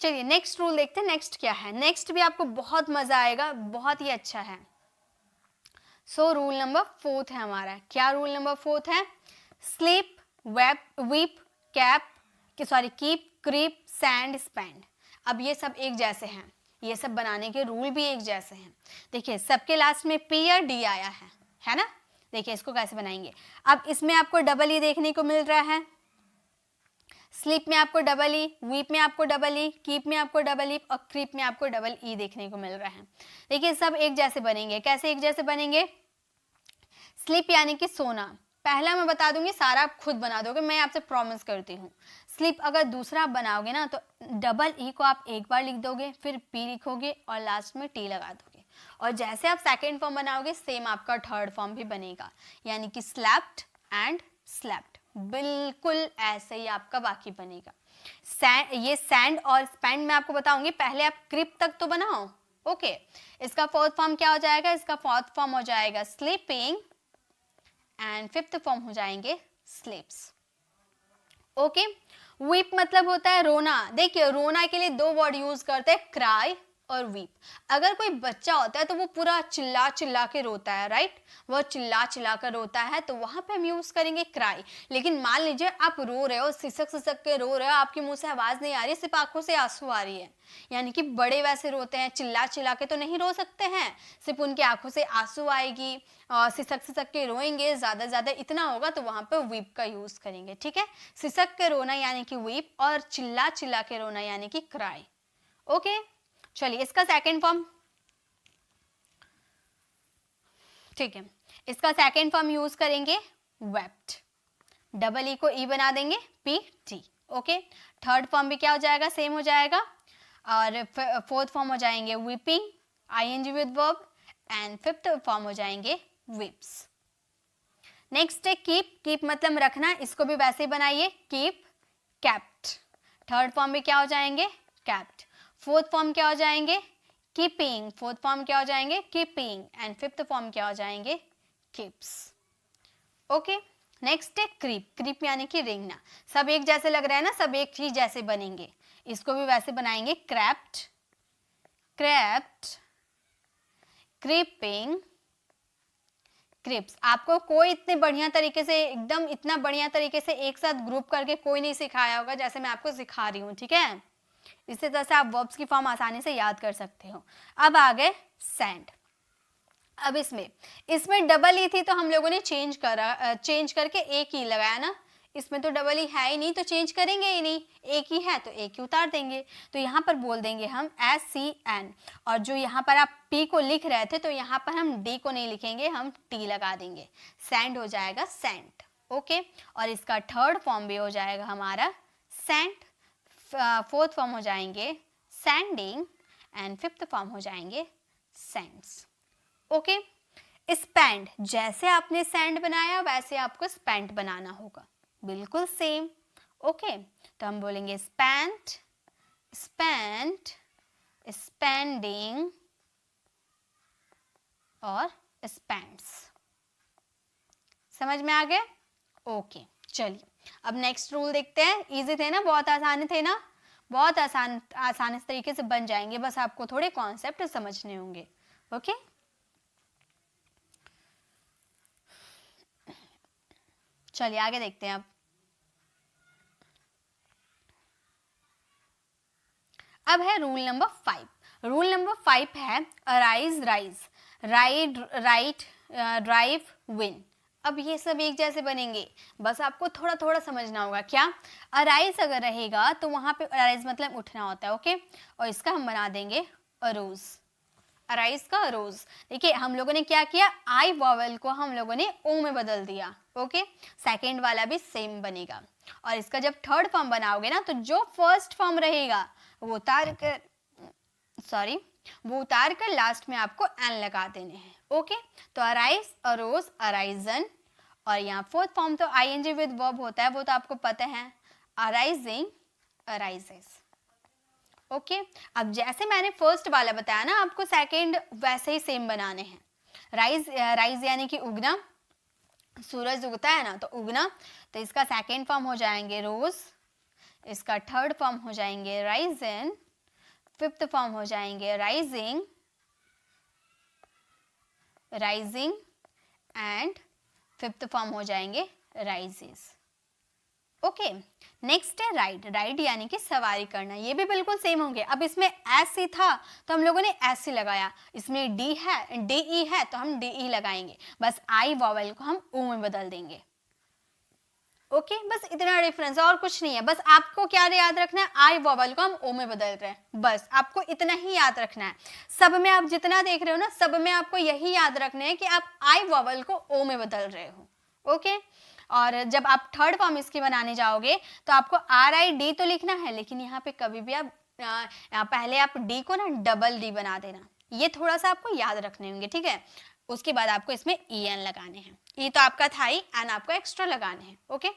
Speaker 2: चलिए नेक्स्ट रूल देखते हैं, नेक्स्ट क्या है। नेक्स्ट भी आपको बहुत मजा आएगा, बहुत ही अच्छा है। सो रूल नंबर फोर्थ है हमारा। क्या रूल नंबर फोर्थ है, sleep, weep, cap, sorry keep, creep, send, spend. अब ये सब एक जैसे हैं, ये सब बनाने के रूल भी एक जैसे हैं। देखिए सबके लास्ट में पी या डी आया है ना। देखिए इसको कैसे बनाएंगे। अब इसमें आपको डबल ई देखने को मिल रहा है, स्लीप में आपको डबल ई, वीप में आपको डबल ई, कीप में आपको डबल ई, और क्रीप में आपको डबल ई देखने को मिल रहा है। देखिए सब एक जैसे बनेंगे। कैसे एक जैसे बनेंगे, स्लीप यानी कि सोना, पहला मैं बता दूंगी, सारा आप खुद बना दोगे, मैं आपसे प्रॉमिस करती हूँ। स्लीप अगर दूसरा आप बनाओगे ना तो डबल ई को आप एक बार लिख दोगे, फिर पी लिखोगे और लास्ट में टी लगा दोगे। और जैसे आप सेकेंड फॉर्म बनाओगे सेम आपका थर्ड फॉर्म भी बनेगा, यानी कि स्लैप्ड एंड स्लैप्ड, बिल्कुल ऐसे ही आपका बाकी बनेगा। ये सैंड और स्पेंड मैं आपको बताऊंगी, पहले आप क्रिप तक तो बनाओ। ओके, इसका फोर्थ फॉर्म क्या हो जाएगा, इसका फोर्थ फॉर्म हो जाएगा स्लीपिंग, एंड फिफ्थ फॉर्म हो जाएंगे स्लीप्स। ओके, वीप मतलब होता है रोना। देखिए रोना के लिए दो वर्ड यूज करते हैं, क्राई और वीप। अगर कोई बच्चा होता है तो वो पूरा चिल्ला चिल्ला के रोता है, राइट, वो चिल्ला चिल्ला कर रोता है, तो वहां पे हम यूज करेंगे क्राई। लेकिन मान लीजिए आप रो रहे हो, सिसक सिसक के रो रहे हो, आपके मुंह से आवाज नहीं आ रही, सिर्फ आंखों से आंसू आ रही है, यानी कि बड़े वैसे रोते हैं, चिल्ला चिल्ला के तो नहीं रो सकते हैं, सिर्फ उनकी आंखों से आंसू आएगी और सिसक सिसक के रोएंगे, ज्यादा ज्यादा इतना होगा, तो वहां पे वीप का यूज करेंगे। ठीक है, सिसक के रोना यानी कि वीप, और चिल्ला चिल्ला के रोना यानी कि क्राई। ओके, चलिए इसका सेकेंड फॉर्म, ठीक है, इसका सेकेंड फॉर्म यूज करेंगे वेप्ट, डबल ई को ई बना देंगे, P T. Okay, third form भी क्या हो जाएगा, सेम हो जाएगा, और फोर्थ फॉर्म हो जाएंगे weeping, ING with verb, and fifth form हो जाएंगे वीप्स। नेक्स्ट है कीप, कीप मतलब रखना, इसको भी वैसे ही बनाइए, कीप, कैप्ट। थर्ड फॉर्म भी क्या हो जाएंगे, कैप्ट। फोर्थ फॉर्म क्या हो जाएंगे, कीपिंग, फोर्थ फॉर्म क्या हो जाएंगे, कीपिंग, एंड फिफ्थ फॉर्म क्या हो जाएंगे, कीप्स। ओके, नेक्स्ट है क्रीप, क्रीप यानी कि रेंगना। सब एक जैसे लग रहा है ना, सब एक चीज जैसे बनेंगे, इसको भी वैसे बनाएंगे, क्रैप्ट, क्रैप्ट, क्रीपिंग, क्रिप्स। आपको कोई इतने बढ़िया तरीके से, एकदम इतना बढ़िया तरीके से एक साथ ग्रुप करके कोई नहीं सिखाया होगा जैसे मैं आपको सिखा रही हूँ। ठीक है, इसी तरह से आप वर्ब्स की फॉर्म आसानी से याद कर सकते हो। अब आ गए सैंड। अब इसमें डबल ई थी तो हम लोगों ने चेंज करके एक ही लगाया ना, इसमें तो डबल ई है ही नहीं तो चेंज करेंगे ही नहीं, एक ही है तो एक ही उतार देंगे। तो यहाँ पर बोल देंगे हम SCN, और जो यहाँ पर आप P को लिख रहे थे तो यहाँ पर हम D को नहीं लिखेंगे, हम T लगा देंगे, सैंड हो जाएगा सैंड। ओके, और इसका थर्ड फॉर्म भी हो जाएगा हमारा सैंड, फोर्थ फॉर्म हो जाएंगे सैंडिंग, एंड फिफ्थ फॉर्म हो जाएंगे सैंड्स। ओके, स्पेंड, जैसे आपने सैंड बनाया वैसे आपको स्पेंट बनाना होगा, बिल्कुल सेम। ओके, तो हम बोलेंगे स्पेंट, स्पेंट, स्पेंडिंग, और स्पेंड्स। समझ में आ गया? ओके, चलिए अब नेक्स्ट रूल देखते हैं। इजी थे ना, बहुत आसान थे ना, बहुत आसान इस तरीके से बन जाएंगे, बस आपको थोड़े कॉन्सेप्ट समझने होंगे। ओके, चलिए आगे देखते हैं। अब है रूल नंबर 5। रूल नंबर 5 है arise, rise, ride, right, drive, win. अब ये सब एक जैसे बनेंगे, बस आपको थोड़ा थोड़ा समझना होगा। क्या? अराइज अगर रहेगा तो वहां पे अराइज मतलब उठना होता है, ओके, और इसका हम बना देंगे अरोज। अराइज का अरोज। देखिए हम लोगों ने क्या किया, आई वॉवेल को हम लोगों ने ओ में बदल दिया, ओके। सेकेंड वाला भी सेम बनेगा, और इसका जब थर्ड फॉर्म बनाओगे ना, तो जो फर्स्ट फॉर्म रहेगा वो उतार कर लास्ट में आपको एन लगा देने हैं, ओके। तो अराइज, अरोज, अराइजन, और यहाँ फोर्थ फॉर्म तो आईएनजी विद वर्ब होता है, वो तो आपको पता है, अराइजिंग, अराइजेस, ओके। अब जैसे मैंने फर्स्ट वाला बताया ना आपको, सेकंड वैसे ही सेम बनाने हैं। राइज, राइज यानी कि उगना, सूरज उगता है ना, तो उगना, तो इसका सेकंड फॉर्म हो जाएंगे रोज, इसका थर्ड फॉर्म हो जाएंगे राइजन, फिफ्थ फॉर्म हो जाएंगे rising, rising, and fifth form हो जाएंगे राइजेस, ओके। नेक्स्ट है राइड। राइड यानी कि सवारी करना, ये भी बिल्कुल सेम होंगे। अब इसमें एस ही था तो हम लोगों ने एस ही लगाया, इसमें डी है, डी ई है तो हम डी ई लगाएंगे, बस आई वॉवेल को हम ओ में बदल देंगे, ओके। बस इतना डिफरेंस, और कुछ नहीं है। बस आपको क्या याद रखना है, आई वॉवेल को हम ओ में बदल रहे हैं, बस आपको इतना ही याद रखना है। सब में आप जितना देख रहे हो ना, सब में आपको यही याद रखना है कि आप आई वॉवेल को ओ में बदल रहे हो, ओके। और जब आप थर्ड फॉर्म इसकी बनाने जाओगे तो आपको आर आई डी तो लिखना है, लेकिन यहाँ पे कभी भी आप पहले आप डी को ना डबल डी बना देना, ये थोड़ा सा आपको याद रखने होंगे, ठीक है। उसके बाद आपको इसमें ई एन लगाने हैं, ई तो आपका था ही, एन आपको एक्स्ट्रा लगाने हैं, ओके।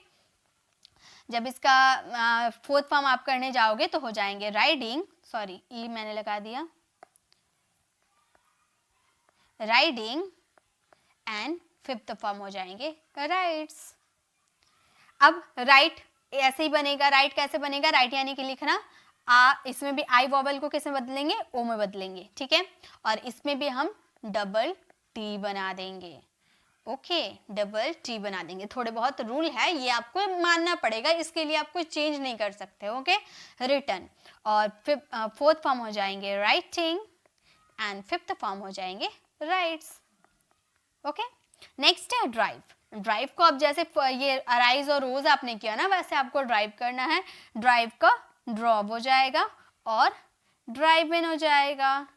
Speaker 2: जब इसका फोर्थ फॉर्म आप करने जाओगे तो हो जाएंगे राइडिंग, सॉरी ई मैंने लगा दिया, राइडिंग, एंड फिफ्थ फॉर्म हो जाएंगे राइड्स। अब राइट ऐसे ही बनेगा। राइट कैसे बनेगा? राइट यानी कि लिखना, इसमें भी आई वॉवेल को किसमें बदलेंगे? ओ में बदलेंगे, ठीक है। और इसमें भी हम डबल टी बना देंगे, ओके, डबल टी बना देंगे। थोड़े बहुत रूल है, ये आपको मानना पड़ेगा, इसके लिए आप कोई चेंज नहीं कर सकते, ओके। रिटर्न, और फोर्थ फॉर्म हो जाएंगे राइटिंग, एंड फिफ्थ फॉर्म हो जाएंगे राइट्स, ओके। नेक्स्ट है ड्राइव। ड्राइव को अब जैसे ये अराइज और रोज आपने किया ना, वैसे आपको ड्राइव करना है। ड्राइव का ड्रॉप हो जाएगा और ड्राइव इन हो जाएगा,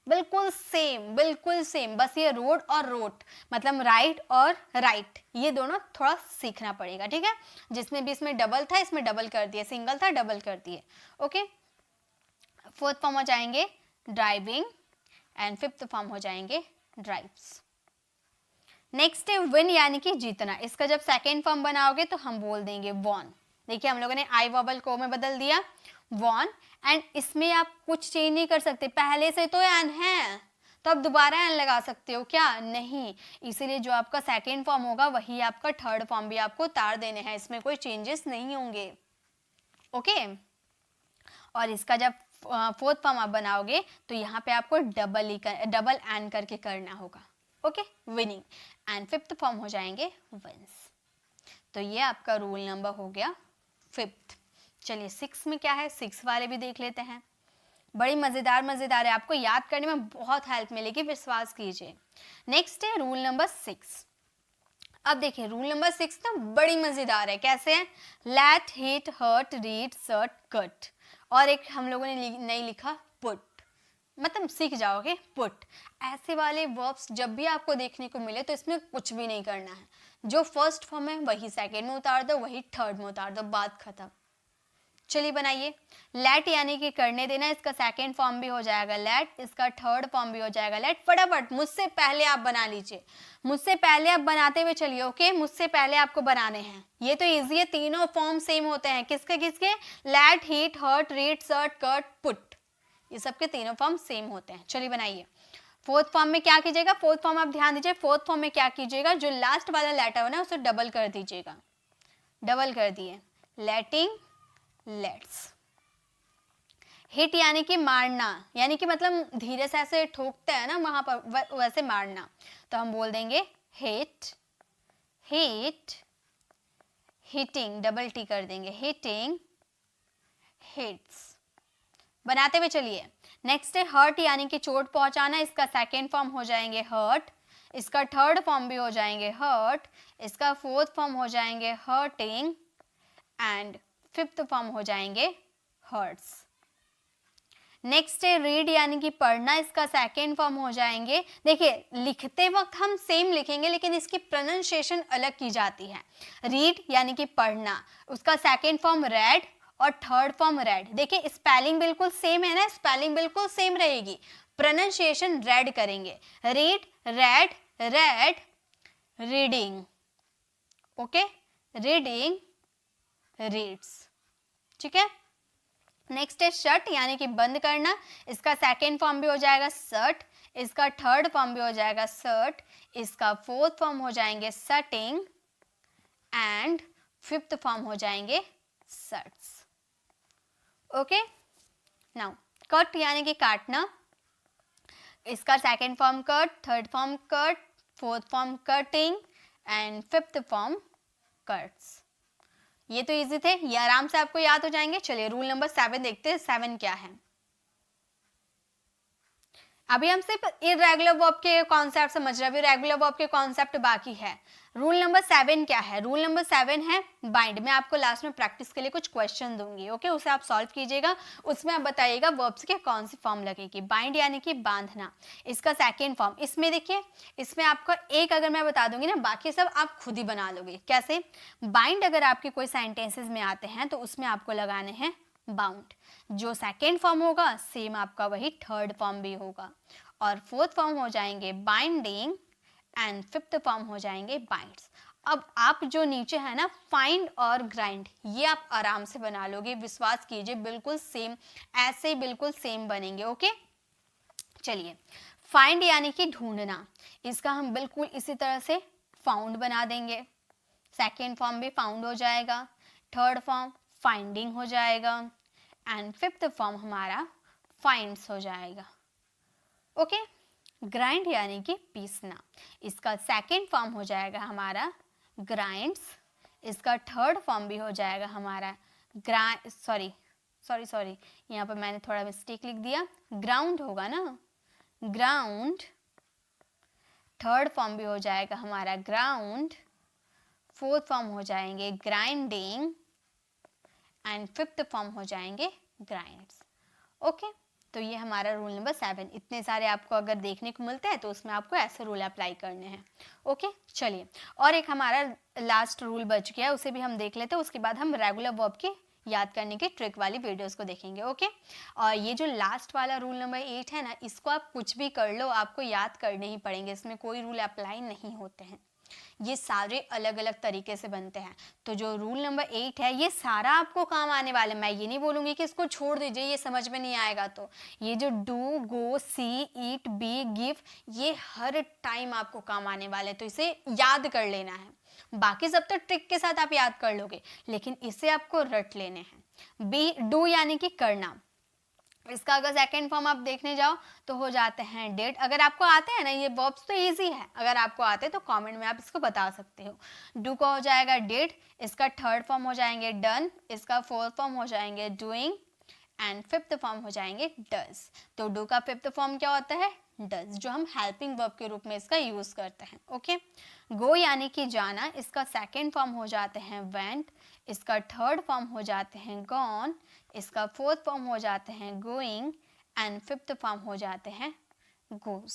Speaker 2: बिल्कुल सेम, बिल्कुल सेम। बस ये रोड और रोट मतलब राइट और राइट, ये दोनों थोड़ा सीखना पड़ेगा, ठीक है। जिसमें भी इसमें डबल था, इसमें डबल कर दिए, सिंगल था डबल कर दिए, ओके। फोर्थ फॉर्म हो जाएंगे ड्राइविंग, एंड फिफ्थ फॉर्म हो जाएंगे ड्राइव्स। नेक्स्ट है विन यानी कि जीतना। इसका जब सेकेंड फॉर्म बनाओगे तो हम बोल देंगे वॉन। देखिए हम लोगों ने आई वॉवल को में बदल दिया, वॉन, एंड इसमें आप कुछ चेंज नहीं कर सकते, पहले से तो एन है तो आप दोबारा एन लगा सकते हो क्या? नहीं, इसीलिए जो आपका सेकेंड फॉर्म होगा वही आपका थर्ड फॉर्म भी आपको उतार देने हैं, इसमें कोई चेंजेस नहीं होंगे, ओके। और इसका जब फोर्थ फॉर्म आप बनाओगे तो यहाँ पे आपको डबल एन करके करना होगा, okay, winning, and fifth form हो जाएंगे विंस। तो ये आपका रूल नंबर हो गया फिफ्थ। चलिए सिक्स में क्या है, सिक्स वाले भी देख लेते हैं। बड़ी मजेदार है, आपको याद करने में बहुत हेल्प मिलेगी, विश्वास कीजिए। नेक्स्ट है रूल नंबर 6। अब देखिए रूल नंबर 6 ना बड़ी मजेदार है। कैसे है? Let, hit, hurt, read, set, cut, और एक हम लोगों ने नहीं लिखा पुट, मतलब सीख जाओगे पुट। ऐसे वाले वर्ब्स जब भी आपको देखने को मिले तो इसमें कुछ भी नहीं करना है, जो फर्स्ट फॉर्म है वही सेकेंड में उतार दो, वही थर्ड में उतार दो, बात खत्म। चलिए बनाइए। लेट यानी कि करने देना, इसका सेकेंड फॉर्म भी हो जाएगा लेट, इसका थर्ड फॉर्म भी हो जाएगा लेट। फटाफट मुझसे पहले आप बना लीजिए, मुझसे पहले आप बनाते हुए चलिए, ओके। मुझसे पहले आपको बनाने हैं, ये तो इजी है, तीनों फॉर्म सेम होते हैं। किसके किसके? Let, hit, hurt, read, set, cut, put, ये सबके तीनों फॉर्म सेम होते हैं। चलिए बनाइए। फोर्थ फॉर्म में क्या कीजिएगा, फोर्थ फॉर्म आप ध्यान दीजिए, फोर्थ फॉर्म में क्या कीजिएगा, जो लास्ट वाला लेटर है ना उसे डबल कर दीजिएगा, डबल कर दिए, लेटिंग, लेट्स। हिट यानी कि मारना, यानी कि मतलब धीरे से ऐसे ठोकते हैं ना वहां पर, वैसे मारना, तो हम बोल देंगे hit, hit, hitting, double T कर देंगे, हिटिंग, हिट्स। बनाते हुए चलिए। नेक्स्ट है हर्ट यानी कि चोट पहुंचाना, इसका सेकेंड फॉर्म हो जाएंगे हर्ट, इसका थर्ड फॉर्म भी हो जाएंगे हर्ट, इसका फोर्थ फॉर्म हो जाएंगे हर्टिंग एंड फिफ्थ फॉर्म हो जाएंगे हर्ट्स। नेक्स्ट है रीड यानी कि पढ़ना, इसका सेकेंड फॉर्म हो जाएंगे, देखिए लिखते वक्त हम सेम लिखेंगे लेकिन इसकी प्रोनाउंसिएशन अलग की जाती है। रीड यानी कि पढ़ना, उसका सेकेंड फॉर्म रेड और थर्ड फॉर्म रेड। देखिए स्पेलिंग बिल्कुल सेम है ना, स्पेलिंग बिल्कुल सेम रहेगी, प्रोनाउंसिएशन रेड करेंगे, read, red, red, reading, okay, reading, reads, ठीक है। नेक्स्ट है शट यानी कि बंद करना, इसका सेकेंड फॉर्म भी हो जाएगा शट, इसका थर्ड फॉर्म भी हो जाएगा शट, इसका फोर्थ फॉर्म हो जाएंगे शटिंग एंड फिफ्थ फॉर्म हो जाएंगे शट्स, ओके। नाउ कट यानी कि काटना, इसका second form cut, third form cut, fourth form cutting and fifth form cuts. ये तो इजी थे, ये आराम से आपको याद हो जाएंगे। चलिए रूल नंबर 7 देखते हैं, 7 क्या है। अभी हम सिर्फ इररेगुलर वर्ब के कॉन्सेप्ट समझ रहे हैं, अभी रेगुलर वर्ब के कॉन्सेप्ट बाकी है। रूल नंबर 7 क्या है, रूल नंबर 7 है बाइंड। मैं आपको लास्ट में प्रैक्टिस के लिए कुछ क्वेश्चन दूंगी, ओके, उसे आप सॉल्व कीजिएगा, उसमें आप बताइएगा वर्ब्स के कौन सी फॉर्म लगेगी। बाइंड यानी कि बांधना, इसका सेकेंड फॉर्म, इसमें देखिए, इसमें आपका एक अगर मैं बता दूंगी ना, बाकी सब आप खुद ही बना लोगे। कैसे? बाइंड अगर आपके कोई सेंटेंसेस में आते हैं तो उसमें आपको लगाने हैं बाउंड, जो सेकेंड फॉर्म होगा सेम आपका वही थर्ड फॉर्म भी होगा, और फोर्थ फॉर्म हो जाएंगे बाइंडिंग एंड फिफ्थ फॉर्म हो जाएंगे बाइंड्स। अब आप जो नीचे है ना फाइंड और ग्राइंड, ये आप आराम से बना लोगे, विश्वास कीजिए बिल्कुल सेम, ऐसे ही बिल्कुल सेम बनेंगे, ओके। चलिए फाइंड यानी कि ढूंढना, इसका हम बिल्कुल इसी तरह से फाउंड बना देंगे, सेकेंड फॉर्म भी फाउंड हो जाएगा, थर्ड फॉर्म फाइंडिंग हो जाएगा एंड फिफ्थ फॉर्म हमारा फाइंड्स हो जाएगा, ओके। ग्राइंड यानी कि पीसना, इसका सेकेंड फॉर्म हो जाएगा हमारा ग्राइंड्स, इसका थर्ड फॉर्म भी हो जाएगा हमारा सॉरी, यहाँ पर मैंने थोड़ा मिस्टेक लिख दिया, ग्राउंड होगा ना, ग्राउंड, थर्ड फॉर्म भी हो जाएगा हमारा ग्राउंड, फोर्थ फॉर्म हो जाएंगे ग्राइंडिंग एंड फिफ्थ फॉर्म हो जाएंगे ग्राइंड्स, ओके। तो ये हमारा रूल नंबर 7, इतने सारे आपको अगर देखने को मिलते हैं तो उसमें आपको ऐसे रूल अप्लाई करने हैं, ओके। चलिए और एक हमारा लास्ट रूल बच गया, उसे भी हम देख लेते हैं, उसके बाद हम रेगुलर वर्ब की याद करने की ट्रिक वाली वीडियोस को देखेंगे, ओके। और ये जो लास्ट वाला रूल नंबर 8 है ना, इसको आप कुछ भी कर लो, आपको याद करने ही पड़ेंगे, इसमें कोई रूल अप्लाई नहीं होते हैं, ये सारे अलग अलग तरीके से बनते हैं। तो जो रूल नंबर 8 है ये सारा आपको काम आने वाला है, मैं ये नहीं बोलूँगी कि इसको छोड़ दीजिए, ये समझ में नहीं आएगा। तो ये जो do, go, see, eat, be, give, ये हर टाइम आपको काम आने वाले, तो इसे याद कर लेना है। बाकी सब तो ट्रिक के साथ आप याद कर लोगे, लेकिन इसे आपको रट लेने हैं। बी, डू यानी कि करना, इसका अगर सेकेंड फॉर्म आप देखने जाओ तो हो जाते हैं डिड। अगर आपको आते हैं ना ये वर्ब्स तो इजी है, अगर आपको आते हैं तो कमेंट में आप इसको बता सकते हो। डू का हो जाएगा डिड, इसका थर्ड फॉर्म हो जाएंगे डन, इसका फोर्थ फॉर्म हो जाएंगे डूइंग एंड फिफ्थ फॉर्म हो जाएंगे डज। तो डू का फिफ्थ फॉर्म क्या होता है? डज, जो हम हेल्पिंग वर्ब के रूप में इसका यूज करते हैं, ओके। गो यानी कि जाना, इसका सेकेंड फॉर्म हो जाते हैं वेंट, इसका थर्ड फॉर्म हो जाते हैं गॉन, इसका फोर्थ फॉर्म हो जाते हैं गोइंग एंड फिफ्थ फॉर्म हो जाते हैं गोस।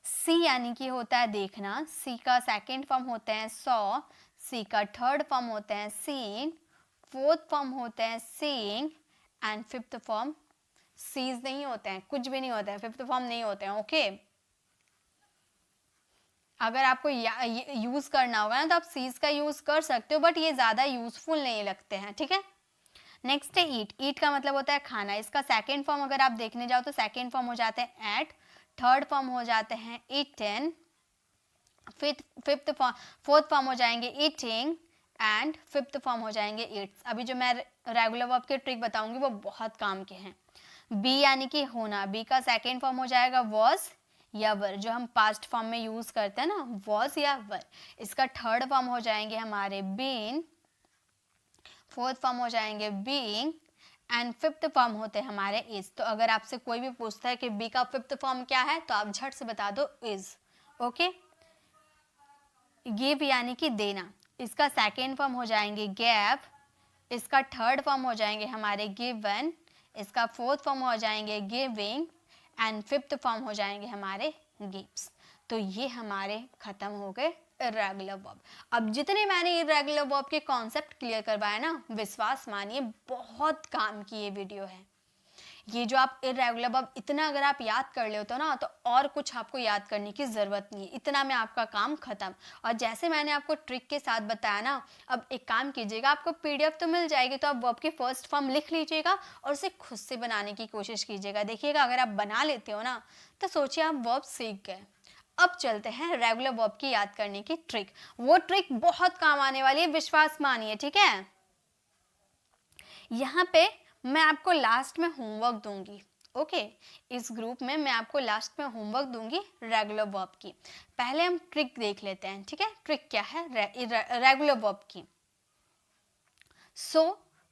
Speaker 2: सी यानी कि होता है देखना, सी का सेकेंड फॉर्म होते हैं सॉ, सी का थर्ड फॉर्म होते हैं सीन, फोर्थ फॉर्म होते हैं seeing and fifth form sees नहीं होते हैं, कुछ भी नहीं होता है, फिफ्थ फॉर्म नहीं होते हैं, ओके। अगर आपको यूज करना होगा ना तो आप सीज का यूज कर सकते हो, बट ये ज्यादा यूजफुल नहीं लगते हैं, ठीक है। नेक्स्ट है ईट, ईट का मतलब होता है खाना, इसका सेकेंड फॉर्म अगर आप देखने जाओ तो सेकेंड फॉर्म हो जाते हैं एट, थर्ड फॉर्म हो जाते हैं eaten, फोर्थ फॉर्म हो जाएंगे eating एंड फिफ्थ फॉर्म हो जाएंगे eats। अभी जो मैं रेगुलर वर्ब के ट्रिक बताऊंगी वो बहुत काम के हैं। बी यानी कि होना, बी का सेकेंड फॉर्म हो जाएगा was या वर, जो हम पास्ट फॉर्म में यूज करते हैं ना, was या वर। इसका थर्ड फॉर्म हो जाएंगे हमारे been, फोर्थ फॉर्म हो जाएंगे being एंड फिफ्थ फॉर्म होते हैं हमारे इज। तो अगर आपसे कोई भी पूछता है कि बी का फिफ्थ फॉर्म क्या है तो आप झट से बता दो इज। ओके। गिव यानी कि देना, इसका सेकेंड फॉर्म हो जाएंगे गैव, इसका थर्ड फॉर्म हो जाएंगे हमारे गिवन, इसका फोर्थ फॉर्म हो जाएंगे गिविंग एंड फिफ्थ फॉर्म हो जाएंगे हमारे गिव्स। तो ये हमारे खत्म हो गए इर्रेगुलर वर्ब। अब जितने मैंने इर्रेगुलर वर्ब के कॉन्सेप्ट क्लियर करवाए ना, विश्वास मानिए बहुत काम की ये वीडियो है। ये जो आप इर्रेगुलर वर्ब इतना अगर आप याद कर लेते हो ना तो और कुछ आपको याद करने की ज़रूरत नहीं है, इतना में आपका काम ख़त्म। और जैसे मैंने आपको ट्रिक के साथ बताया ना, अब एक काम कीजिएगा, आपको पीडीएफ तो मिल जाएगी, तो आप वर्ब की फर्स्ट फॉर्म लिख लीजिएगा और उसे खुद से बनाने की कोशिश कीजिएगा। देखिएगा अगर आप बना लेते हो ना तो सोचिए आप वर्ब सीख गए। अब चलते हैं रेगुलर वर्ब की याद करने की ट्रिक। वो ट्रिक बहुत काम आने वाली है, विश्वास मानिए, ठीक है। यहाँ पे मैं आपको लास्ट में होमवर्क दूंगी। ओके, इस ग्रुप में मैं आपको लास्ट में होमवर्क दूंगी रेगुलर वर्ब की। पहले हम ट्रिक देख लेते हैं, ठीक है। ट्रिक क्या है रेगुलर वर्ब की। सो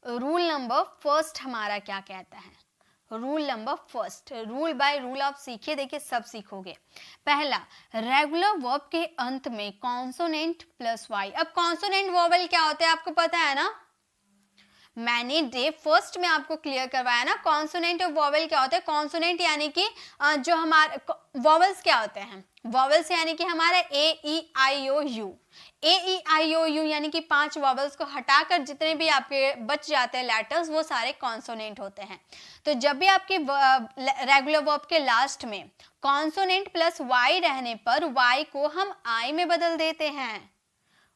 Speaker 2: रूल नंबर फर्स्ट हमारा क्या कहता है, rule number first, rule by rule आप सीखिए, देखिए सब सीखोगे। पहला, रेगुलर वर्ब के अंत में कॉन्सोनेंट प्लस वाई। अब कॉन्सोनेंट वोवेल क्या होते हैं आपको पता है ना, मैंने डे फर्स्ट में आपको क्लियर करवाया ना कॉन्सोनेंट और वोवेल क्या होते हैं। कॉन्सोनेंट यानी कि जो हमारे वोवेल्स क्या होते हैं, वोवेल्स यानी कि हमारे ए ई आई ओ you, A E I O you यानी कि 5 वोवेल्स को हटाकर जितने भी आपके बच जाते हैं लेटर्स वो सारे कॉन्सोनेंट होते हैं। तो जब भी आपके रेगुलर वर्ब के लास्ट में कॉन्सोनेंट प्लस वाई रहने पर वाई को हम आई में बदल देते हैं,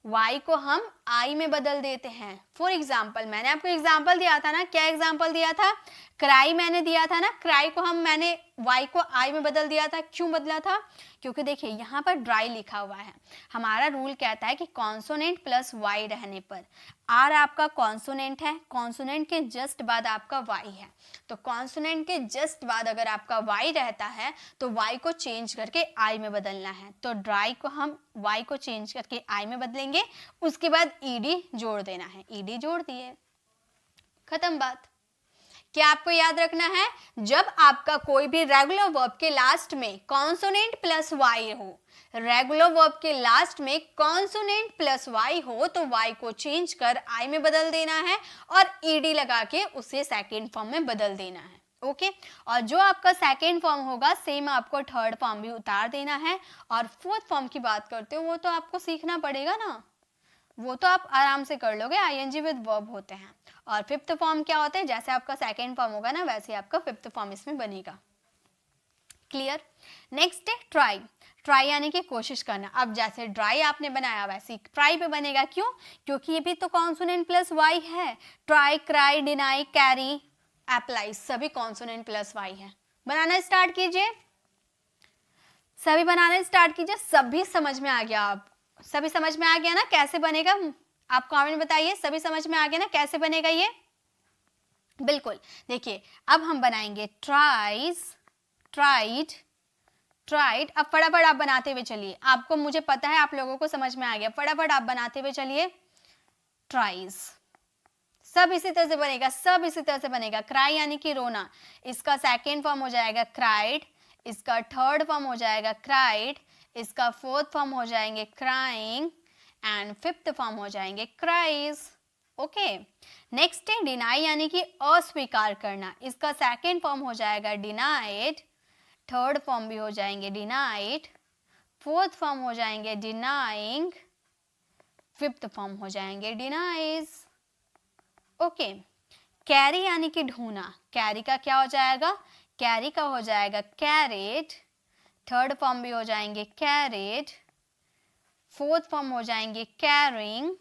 Speaker 2: y को हम i में बदल देते हैं। फॉर एग्जाम्पल मैंने आपको एग्जाम्पल दिया था ना, क्या एग्जाम्पल दिया था, क्राई मैंने दिया था ना, क्राई को मैंने y को i में बदल दिया था। क्यों बदला था, क्योंकि देखिए यहाँ पर ड्राई लिखा हुआ है। हमारा रूल कहता है कि कॉन्सोनेंट प्लस y रहने पर, r आपका कॉन्सोनेंट है, कॉन्सोनेंट के जस्ट बाद आपका y है, तो कॉन्सोनेंट के जस्ट बाद अगर आपका y रहता है तो y को चेंज करके i में बदलना है। तो ड्राई को हम y को चेंज करके i में बदलेंगे, उसके बाद ed जोड़ देना है, ed जोड़ दिए, खत्म बात। क्या आपको याद रखना है, जब आपका कोई भी रेगुलर वर्ब के लास्ट में कॉन्सोनेंट प्लस वाई हो, रेगुलर वर्ब के लास्ट में कॉन्सोनेंट प्लस वाई हो तो वाई को चेंज कर आई में बदल देना है और ईडी लगा के उसे सेकेंड फॉर्म में बदल देना है। ओके, और जो आपका सेकेंड फॉर्म होगा सेम आपको थर्ड फॉर्म भी उतार देना है। और फोर्थ फॉर्म की बात करते हो वो तो आपको सीखना पड़ेगा ना, वो तो आप आराम से कर लोगे, आईएनजी विद वर्ब होते हैं। और फिफ्थ फॉर्म क्या होते हैं, जैसे आपका सेकेंड फॉर्म होगा ना वैसे आपका फिफ्थ फॉर्म इसमें बनेगा। क्लियर। नेक्स्ट है ट्राई, ट्राई यानी कि कोशिश करना। अब जैसे ड्राई आपने बनाया वैसे ट्राई पे बनेगा, क्यों, क्योंकि ये भी तो कॉन्सोनेंट प्लस वाई है। Try, cry, deny, carry, apply सभी कॉन्सोनेंट प्लस वाई है। बनाना स्टार्ट कीजिए, सभी बनाना स्टार्ट कीजिए। सभी समझ में आ गया, आप सभी समझ में आ गया ना कैसे बनेगा, आप कमेंट बताइए, सभी समझ में आ गया ना कैसे बनेगा ये। बिल्कुल, देखिए अब हम बनाएंगे ट्राइज, ट्राइड, ट्राइड। अब फटाफट आप बनाते हुए चलिए, आपको मुझे पता है आप लोगों को समझ में आ गया, फटाफट आप बनाते हुए चलिए। ट्राइज सब इसी तरह से बनेगा, सब इसी तरह से बनेगा। क्राई यानी कि रोना, इसका सेकेंड फॉर्म हो जाएगा क्राइड, इसका थर्ड फॉर्म हो जाएगा क्राइड, इसका फोर्थ फॉर्म हो जाएंगे क्राइंग एंड फिफ्थ फॉर्म हो जाएंगे क्राइज। ओके, नेक्स्ट है डिनाई यानी कि अस्वीकार करना, इसका सेकेंड फॉर्म हो जाएगा डिनाइड, थर्ड फॉर्म भी हो जाएंगे डिनाइड, फोर्थ फॉर्म हो जाएंगे डिनाइंग, फिफ्थ फॉर्म हो जाएंगे डिनाइज। ओके, कैरी यानी कि ढूंढना, कैरी का क्या हो जाएगा, कैरी का हो जाएगा कैरेट, थर्ड फॉर्म भी हो जाएंगे कैरेट, फोर्थ फॉर्म हो जाएंगे कैरिंग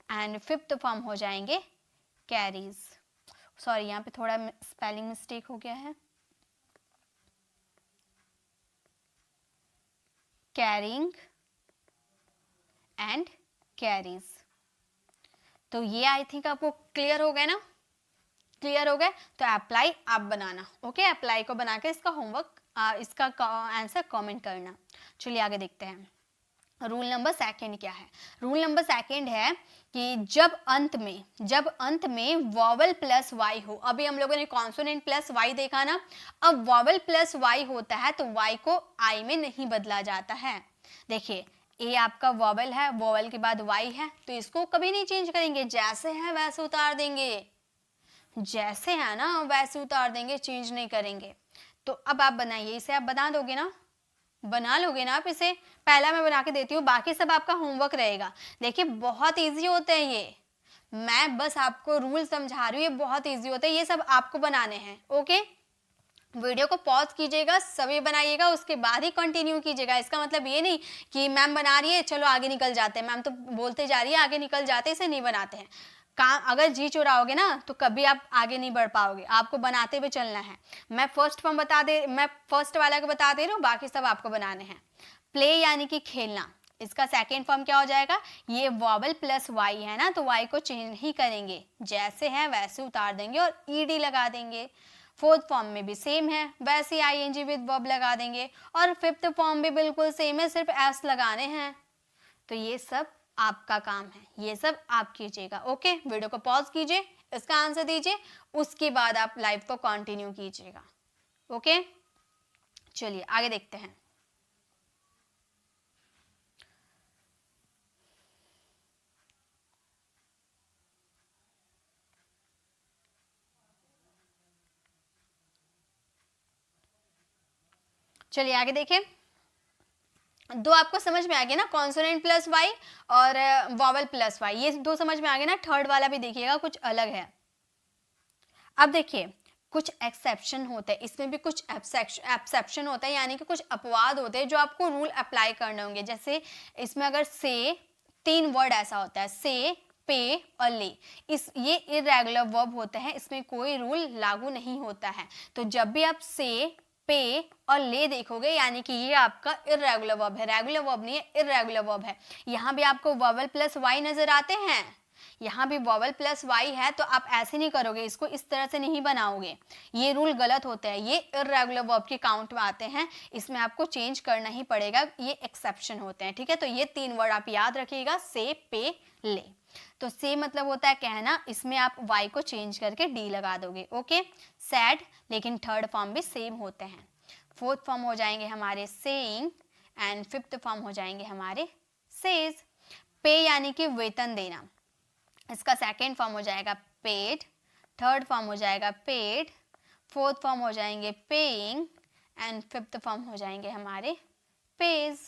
Speaker 2: एंड फिफ्थ फॉर्म हो जाएंगे कैरीज। सॉरी यहाँ पे थोड़ा स्पेलिंग मिस्टेक हो गया है। Carrying and carries. तो ये आई थिंक आपको क्लियर हो गए ना, क्लियर हो गए। तो अप्लाई आप बनाना, ओके, अप्लाई को बना के इसका होमवर्क, इसका आंसर कमेंट करना। चलिए आगे देखते हैं। रूल नंबर सेकंड क्या है? रूल नंबर सेकंड है कि जब अंत में वॉवल प्लस वाई हो। अभी हम लोगों ने कॉन्सोनेंट प्लस वाई देखा ना, अब वॉवल प्लस वाई होता है तो वाई को आई में नहीं बदला जाता है। देखिए ए आपका वॉवल है, वॉवल के बाद वाई है, तो इसको कभी नहीं चेंज करेंगे, जैसे है वैसे उतार देंगे, जैसे है ना वैसे उतार देंगे, चेंज नहीं करेंगे। तो अब आप बनाइए, इसे आप बना दोगे ना, बना लोगे ना आप इसे? पहला मैं बना के देती हूँ, बाकी सब आपका होमवर्क रहेगा। देखिए बहुत इजी होते हैं ये, मैं बस आपको रूल समझा रही हूँ, ये बहुत इजी होते हैं, ये सब आपको बनाने हैं। ओके, वीडियो को पॉज कीजिएगा, सभी बनाइएगा, उसके बाद ही कंटिन्यू कीजिएगा। इसका मतलब ये नहीं कि मैम बना रही है चलो आगे निकल जाते हैं, मैम तो बोलते जा रही है आगे निकल जाते हैं, इसे नहीं बनाते हैं। काम अगर जी चुराओगे ना तो कभी आप आगे नहीं बढ़ पाओगे, आपको बनाते हुए चलना है। मैं फर्स्ट वाला को बता दे रही हूँ, बाकी सब आपको बनाने हैं। प्ले यानी कि खेलना, इसका सेकेंड फॉर्म क्या हो जाएगा? ये वॉवल प्लस वाई है ना, तो वाई को चेंज नहीं करेंगे, जैसे है वैसे उतार देंगे और ईडी लगा देंगे। फोर्थ फॉर्म में भी सेम है, वैसे आईएनजी विद वर्ब लगा देंगे। और फिफ्थ फॉर्म भी बिल्कुल सेम है, सिर्फ एस लगाने हैं। तो ये सब आपका काम है, ये सब आप कीजिएगा। ओके, वीडियो को पॉज कीजिए, इसका आंसर दीजिए, उसके बाद आप लाइव को कंटिन्यू कीजिएगा। ओके, चलिए आगे देखते हैं। चलिए आगे देखिए। दो आपको समझ में आ गया ना, कॉन्सोनेंट प्लस वाई और वॉवल प्लस वाई, ये दो समझ में आ गया ना। थर्ड वाला भी देखिएगा, कुछ अलग है। अब देखिए कुछ एक्सेप्शन होते हैं, इसमें भी कुछ एक्सेप्शन होता है, यानी कि कुछ अपवाद होते हैं जो आपको रूल अप्लाई करने होंगे। जैसे इसमें अगर से, तीन वर्ड ऐसा होता है, से, पे और ले, ये इरेगुलर वर्ब होते हैं, इसमें कोई रूल लागू नहीं होता है। तो जब भी आप से, पे और ले देखोगे, यानी कि ये आपका इरेगुलर वर्ब है, रेगुलर वर्ब नहीं है, इरेगुलर वर्ब है। यहाँ भी आपको वॉवल प्लस वाई नजर आते हैं, यहाँ भी वॉवल प्लस वाई है, तो आप ऐसे नहीं करोगे, इसको इस तरह से नहीं बनाओगे, ये रूल गलत होते हैं, ये इरेगुलर वर्ब के काउंट में आते हैं, इसमें आपको चेंज करना ही पड़ेगा, ये एक्सेप्शन होते हैं। ठीक है, तो ये तीन वर्ड आप याद रखिएगा, से, पे, ले। तो से मतलब होता है कहना, इसमें आप वाई को चेंज करके डी लगा दोगे। ओके, सैड, लेकिन थर्ड फॉर्म भी सेम होते हैं। फोर्थ फॉर्म हो जाएंगे हमारे सेइंग एंड फिफ्थ फॉर्म हो जाएंगे हमारे सेज। पे यानी कि वेतन देना, इसका सेकेंड फॉर्म हो जाएगा पेड, थर्ड फॉर्म हो जाएगा पेड, फोर्थ फॉर्म हो जाएंगे पेइंग एंड फिफ्थ फॉर्म हो जाएंगे हमारे पेज।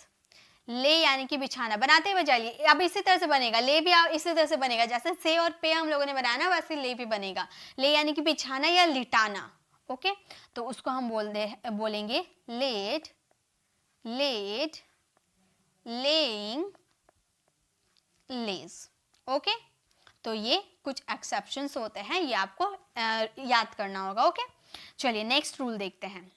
Speaker 2: ले यानी कि बिछाना, बनाते हुए चलिए, अब इसी तरह से बनेगा, ले भी इसी तरह से बनेगा, जैसे से और पे हम लोगों ने बनाया ना, वैसे ले भी बनेगा। ले यानी कि बिछाना या लिटाना। ओके, तो उसको हम बोलेंगे लेट, लेट, लेइंग, लेज। ओके, तो ये कुछ एक्सेप्शंस होते हैं, ये आपको याद करना होगा। ओके, चलिए नेक्स्ट रूल देखते हैं।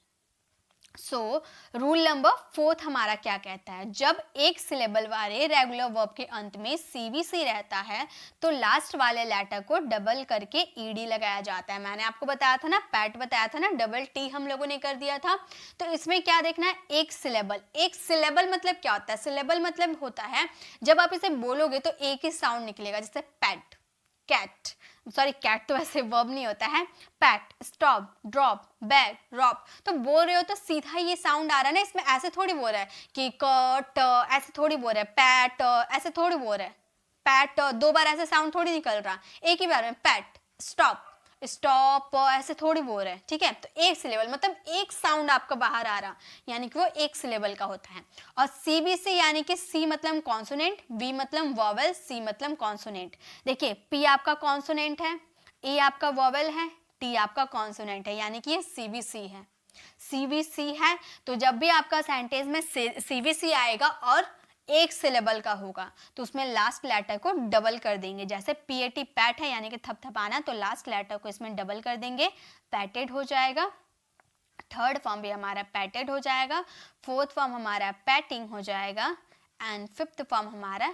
Speaker 2: सो रूल नंबर फोर्थ हमारा क्या कहता है? जब एक सिलेबल वाले रेगुलर वर्ब के अंत में सीवीसी रहता है तो लास्ट वाले लेटर को डबल करके ईडी लगाया जाता है। मैंने आपको बताया था ना, पैट बताया था ना, डबल टी हम लोगों ने कर दिया था। तो इसमें क्या देखना है? एक सिलेबल। एक सिलेबल मतलब क्या होता है? सिलेबल मतलब होता है जब आप इसे बोलोगे तो एक ही साउंड निकलेगा, जैसे पैट, कैट, सॉरी कैट तो वैसे वर्ब नहीं होता है, पैट, स्टॉप, ड्रॉप, बैग, रॉप। तो बोल रहे हो तो सीधा ये साउंड आ रहा है ना, इसमें ऐसे थोड़ी बोल रहा है कि कट, ऐसे थोड़ी बोल रहा है, पैट, ऐसे थोड़ी बोल रहा है, पैट, दो बार ऐसे साउंड थोड़ी निकल रहा, एक ही बार में पैट, स्टॉप, स्टॉप, ऐसे थोड़ी बोल रहे हैं। ठीक है, तो एक सिलेबल मतलब एक साउंड आपका बाहर आ रहा, यानी कि वो एक सिलेबल का होता है। और सीबीसी यानी कि सी मतलब कॉन्सोनेंट, वी मतलब वॉवल, सी मतलब कॉन्सोनेंट। देखिए पी आपका कॉन्सोनेंट है, ए आपका वॉवल है, टी आपका कॉन्सोनेंट है, यानी कि ये सीबीसी है। सीबीसी है तो जब भी आपका सेंटेंस में सीबीसी आएगा और एक सिलेबल का होगा तो उसमें लास्ट लेटर को डबल कर देंगे। जैसे पीएटी पैट है यानी कि थपथपाना, तो लास्ट लेटर को इसमें डबल कर देंगे, पैटेड हो जाएगा। थर्ड फॉर्म भी हमारा पैटेड हो जाएगा, फोर्थ फॉर्म हमारा पैटिंग हो जाएगा एंड फिफ्थ फॉर्म हमारा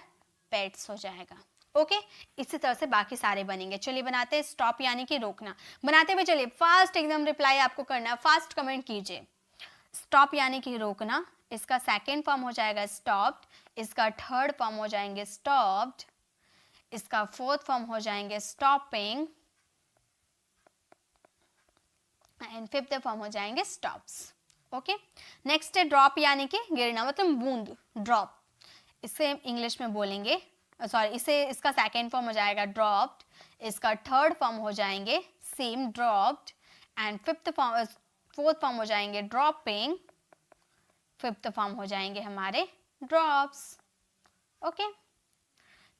Speaker 2: पेट्स हो जाएगा। ओके इसी तरह से बाकी सारे बनेंगे। चलिए बनाते हैं स्टॉप यानी कि रोकना। बनाते हुए चलिए फास्ट एकदम रिप्लाई आपको करना है, फास्ट कमेंट कीजिए। स्टॉप यानी कि रोकना, इसका सेकेंड फॉर्म हो जाएगा स्टॉप्ड, इसका थर्ड फॉर्म हो जाएंगे स्टॉप्ड, इसका फोर्थ फॉर्म हो जाएंगे स्टॉपिंग एंड फिफ्थ फॉर्म हो जाएंगे स्टॉप्स। ओके नेक्स्ट है ड्रॉप यानी कि गिरना, मतलब बूंद, ड्रॉप। इसे इंग्लिश में बोलेंगे, सॉरी इसे, इसका सेकेंड फॉर्म हो जाएगा ड्रॉप्ड, इसका थर्ड फॉर्म हो जाएंगे same dropped and fourth form हो जाएंगे ड्रॉपिंग, फिफ्थ फॉर्म हो जाएंगे हमारे ड्रॉप्स। ओके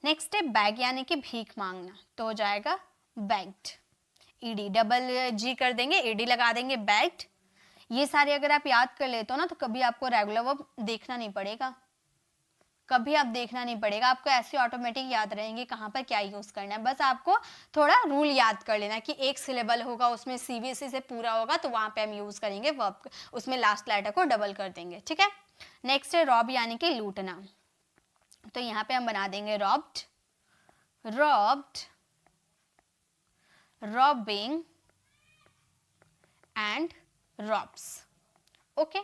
Speaker 2: नेक्स्ट है बैग यानी कि भीख मांगना, तो हो जाएगा बेग्ड, ईडी डबल जी कर देंगे, ईडी लगा देंगे, बेग्ड। ये सारे अगर आप याद कर लेते हो ना तो कभी आपको रेगुलर वर्ब देखना नहीं पड़ेगा, कभी आप देखना नहीं पड़ेगा, आपको ऐसे ऑटोमेटिक याद रहेंगे कहाँ पर क्या यूज करना है। बस आपको थोड़ा रूल याद कर लेना कि एक सिलेबल होगा उसमें सीबीएसई से पूरा होगा तो वहां पे हम यूज करेंगे वर्ब, उसमें लास्ट लेटर को डबल कर देंगे। ठीक है नेक्स्ट है रॉब यानी कि लूटना, तो यहाँ पे हम बना देंगे robbed, robbed, robbing and robes. Okay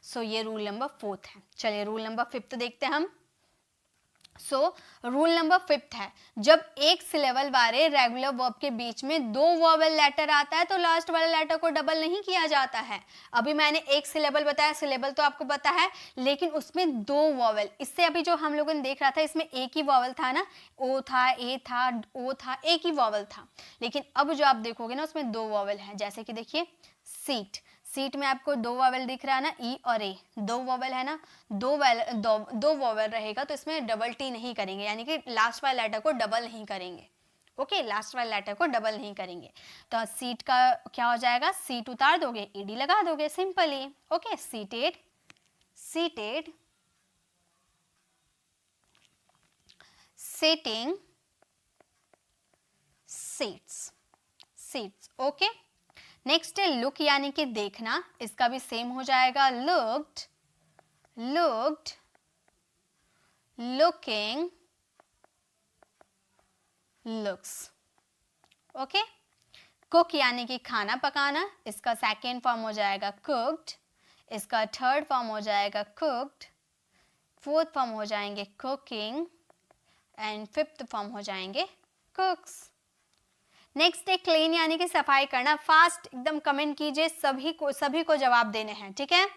Speaker 2: so ये रूल नंबर फोर्थ है। चलिए रूल नंबर फिफ्थ देखते हैं हम। रूल नंबर फिफ्थ है, जब एक सिलेबल वाले रेगुलर वर्ब के बीच में दो वोवेल लेटर आता है तो लास्ट वाले लेटर को डबल नहीं किया जाता है। अभी मैंने एक सिलेबल बताया, सिलेबल तो आपको पता है, लेकिन उसमें दो वोवेल, इससे अभी जो हम लोगों ने देख रहा था इसमें एक ही वोवेल था ना, ओ था, ए था, ओ था, एक ही वोवेल था। लेकिन अब जो आप देखोगे ना उसमें दो वोवेल है, जैसे कि देखिए सीट, सीट में आपको दो वोवेल दिख रहा है ना, ई और ए, दो वोवेल है ना, दो वोवेल रहेगा तो इसमें डबल टी नहीं करेंगे, यानी कि लास्ट वाले लेटर को डबल नहीं करेंगे। ओके लास्ट वाले लेटर को डबल नहीं करेंगे। तो सीट का क्या हो जाएगा, सीट उतार दोगे, ईडी लगा दोगे, simply. Okay seated, seated, sitting, seats, seats. Okay next है लुक यानी कि देखना, इसका भी सेम हो जाएगा looked, looked, looking, looks. Okay cook यानी कि खाना पकाना, इसका सेकेंड फॉर्म हो जाएगा कुक्ड, इसका थर्ड फॉर्म हो जाएगा कुक्ड, फोर्थ फॉर्म हो जाएंगे कुकिंग एंड फिफ्थ फॉर्म हो जाएंगे कुक्स। नेक्स्ट है क्लीन यानी कि सफाई करना, फास्ट एकदम कमेंट कीजिए, सभी को जवाब देने हैं। ठीक है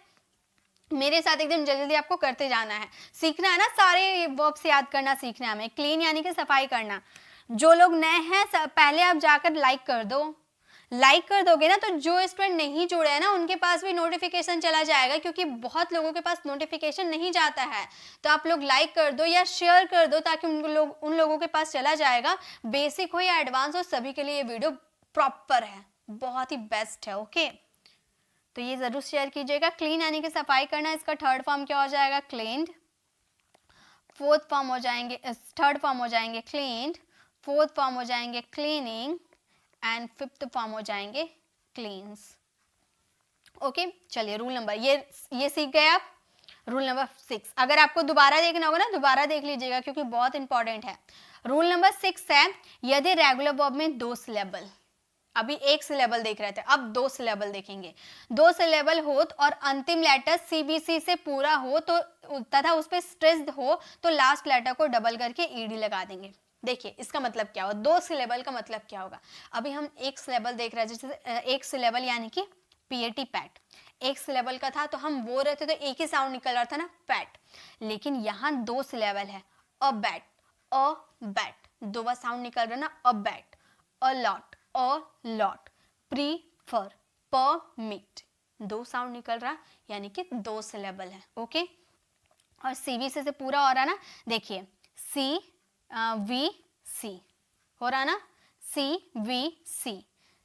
Speaker 2: मेरे साथ एकदम जल्दी जल्दी आपको करते जाना है, सीखना है ना, सारे वर्ब्स याद करना सीखना है हमें। क्लीन यानी कि सफाई करना, जो लोग नए हैं पहले आप जाकर लाइक कर दो, लाइक कर दोगे ना तो जो स्टूडेंट नहीं जुड़े हैं ना उनके पास भी नोटिफिकेशन चला जाएगा, क्योंकि बहुत लोगों के पास नोटिफिकेशन नहीं जाता है। तो आप लोग लाइक कर दो या शेयर कर दो ताकि उन लोगों के पास चला जाएगा। बेसिक हो या एडवांस हो सभी के लिए ये वीडियो प्रॉपर है, बहुत ही बेस्ट है। ओके तो ये जरूर शेयर कीजिएगा। क्लीन यानी कि सफाई करना, इसका थर्ड फॉर्म क्या हो जाएगा, क्लीन्ड, फोर्थ फॉर्म हो जाएंगे, थर्ड फॉर्म हो जाएंगे क्लीन्ड, फोर्थ फॉर्म हो जाएंगे क्लीनिंग एंड फिफ्थ फॉर्म हो जाएंगे क्लींस। ओके चलिए रूल नंबर ये सीख गए आप। रूल नंबर 6 अगर आपको दोबारा देखना होगा ना दोबारा देख लीजिएगा क्योंकि बहुत इंपॉर्टेंट है। रूल नंबर 6 है, यदि रेगुलर वर्ब में दो सिलेबल, अभी एक सिलेबल देख रहे थे अब दो सिलेबल देखेंगे, दो सिलेबल हो और अंतिम लेटर सीबीसी से पूरा हो तो तथा उस पर स्ट्रेस्ड हो तो लास्ट लेटर को डबल करके ईडी लगा देंगे। देखिए इसका मतलब क्या होगा, दो सिलेबल का मतलब क्या होगा। अभी हम एक सिलेबल देख रहे हैं, जैसे एक सिलेबल यानी कि पीएटी पैट, एक सिलेबल का था तो हम बोल रहे थे तो एक ही साउंड निकल रहा था ना पैट, लेकिन यहाँ दो सिलेबल है, अ बैट, अ बैट, दो बार साउंड निकल रहा ना, a bat, a lot, a lot, prefer, permit, दो साउंड निकल रहा यानी कि दो सिलेबल है। ओके और सीबीसी से पूरा हो रहा ना, देखिए सी वी सी हो रहा ना, सी वी सी,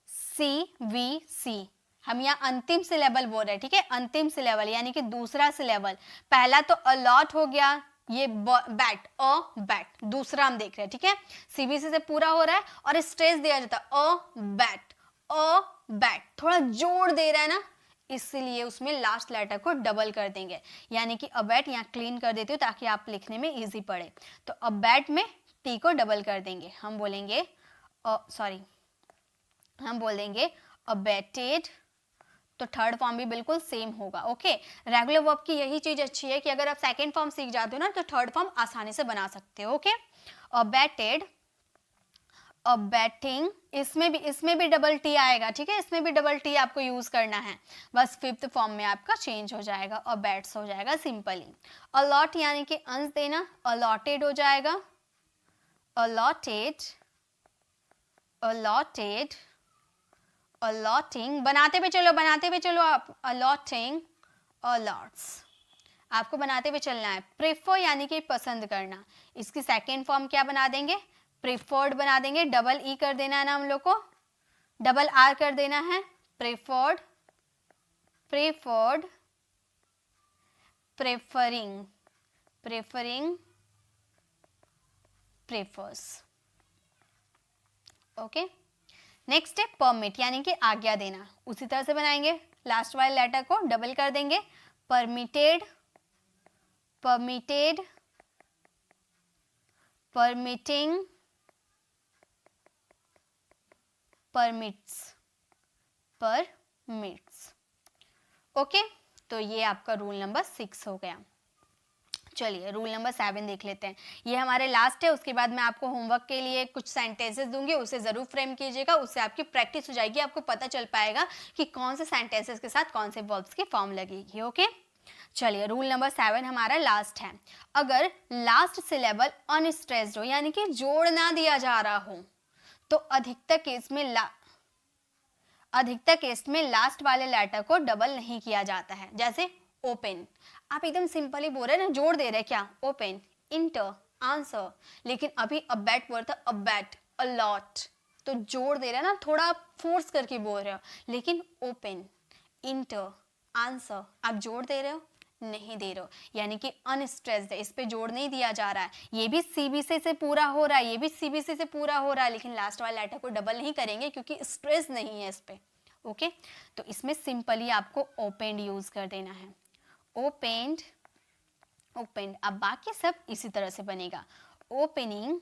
Speaker 2: सी वी सी, हम यहाँ अंतिम सिलेबल बोल रहे हैं। ठीक है अंतिम सिलेबल यानी कि दूसरा सिलेबल, पहला तो अलॉट हो गया, ये बैट, अ बैट, दूसरा हम देख रहे हैं। ठीक है सीबीसी से पूरा हो रहा है और स्ट्रेस दिया जाता है, अ बैट, अ बैट, थोड़ा जोर दे रहा है ना, इसलिए उसमें लास्ट लेटर को डबल कर देंगे, यानी कि अबैट यहाँ क्लीन कर देती हूँ ताकि आप लिखने में इजी पड़े। तो अबैट में टी को डबल कर देंगे, हम बोलेंगे हम बोलेंगे अबैटेड। तो थर्ड फॉर्म भी बिल्कुल सेम होगा। ओके, रेगुलर वर्ब की यही चीज अच्छी है कि अगर आप सेकेंड फॉर्म सीख जाते हो ना तो थर्ड फॉर्म आसानी से बना सकते हो। ओके, अबैटेड, अबैटिंग, इसमें भी डबल टी आएगा, ठीक है, इसमें भी डबल टी आपको यूज करना है, बस फिफ्थ फॉर्म में आपका चेंज हो जाएगा, अबैट्स हो जाएगा सिंपली। अलॉट यानी कि अंश देना, अलॉटेड हो जाएगा, अलॉटेड, अलॉटेड, अलॉटिंग, बनाते हुए चलो आप, अलॉटिंग, अलॉट्स, आपको बनाते हुए चलना है। प्रेफर यानी कि पसंद करना, इसकी सेकेंड फॉर्म क्या बना देंगे, प्रेफर्ड बना देंगे, डबल ई कर देना है ना हम लोग को, डबल आर कर देना है, preferred, preferred, preferring, preferring, prefers. Okay, next है परमिट यानी कि आज्ञा देना, उसी तरह से बनाएंगे, लास्ट वाले लेटर को डबल कर देंगे, permitted, permitted, permitting, permits, permits. Okay, तो ये आपका रूल नंबर 6 हो गया। चलिए रूल नंबर 7 देख लेते हैं, ये हमारे लास्ट है, उसके बाद मैं आपको होमवर्क के लिए कुछ सेंटेंसेस दूंगी, उसे जरूर फ्रेम कीजिएगा, उससे आपकी प्रैक्टिस हो जाएगी, आपको पता चल पाएगा कि कौन से सेंटेंसेस के साथ कौन से वर्ब्स की फॉर्म लगेगी। ओके, चलिए रूल नंबर 7 हमारा लास्ट है, अगर लास्ट सिलेबल अनस्ट्रेस्ड हो यानी कि जोड़ ना दिया जा रहा हो तो अधिकतर केस में लास्ट वाले लेटर को डबल नहीं किया जाता है। जैसे ओपन, आप एकदम सिंपली बोल रहे हैं ना, जोड़ दे रहे क्या, ओपन, इंटर, आंसर, लेकिन अभी अबैट वर्ड था, अबैट, अलॉट, तो जोड़ दे रहे हैं ना, थोड़ा फोर्स करके बोल रहे हो, लेकिन ओपन, इंटर, आंसर आप जोड़ दे रहे हो, नहीं दे रहे हो, यानी कि अनस्ट्रेस्ड है, इस पे जोड़ नहीं दिया जा रहा है, ये भी सीबीसी से पूरा हो रहा है, ये भी सीबीसी से पूरा हो रहा है, लेकिन लास्ट वाले लेटर को डबल नहीं करेंगे क्योंकि स्ट्रेस नहीं है इस पे। ओके, तो इसमें सिंपली आपको ओपेंड यूज कर देना है, ओपेंड, ओपेंड। अब बाकी सब इसी तरह से बनेगा, ओपनिंग,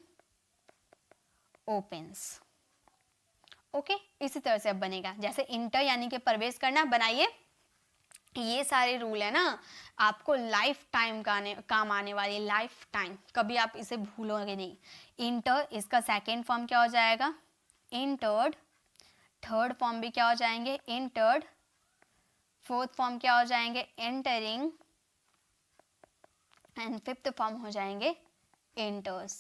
Speaker 2: ओपेंस। ओके, इसी तरह से अब बनेगा, जैसे इंटर यानी कि प्रवेश करना, बनाइए। ये सारे रूल है ना, आपको लाइफ टाइम काम आने वाली, लाइफ टाइम, कभी आप इसे भूलोगे नहीं। इंटर, इसका सेकेंड फॉर्म क्या हो जाएगा, इंटर्ड, थर्ड फॉर्म भी क्या हो जाएंगे, इंटर्ड, फोर्थ फॉर्म क्या हो जाएंगे, एंटरिंग, एंड फिफ्थ फॉर्म हो जाएंगे एंटर्स।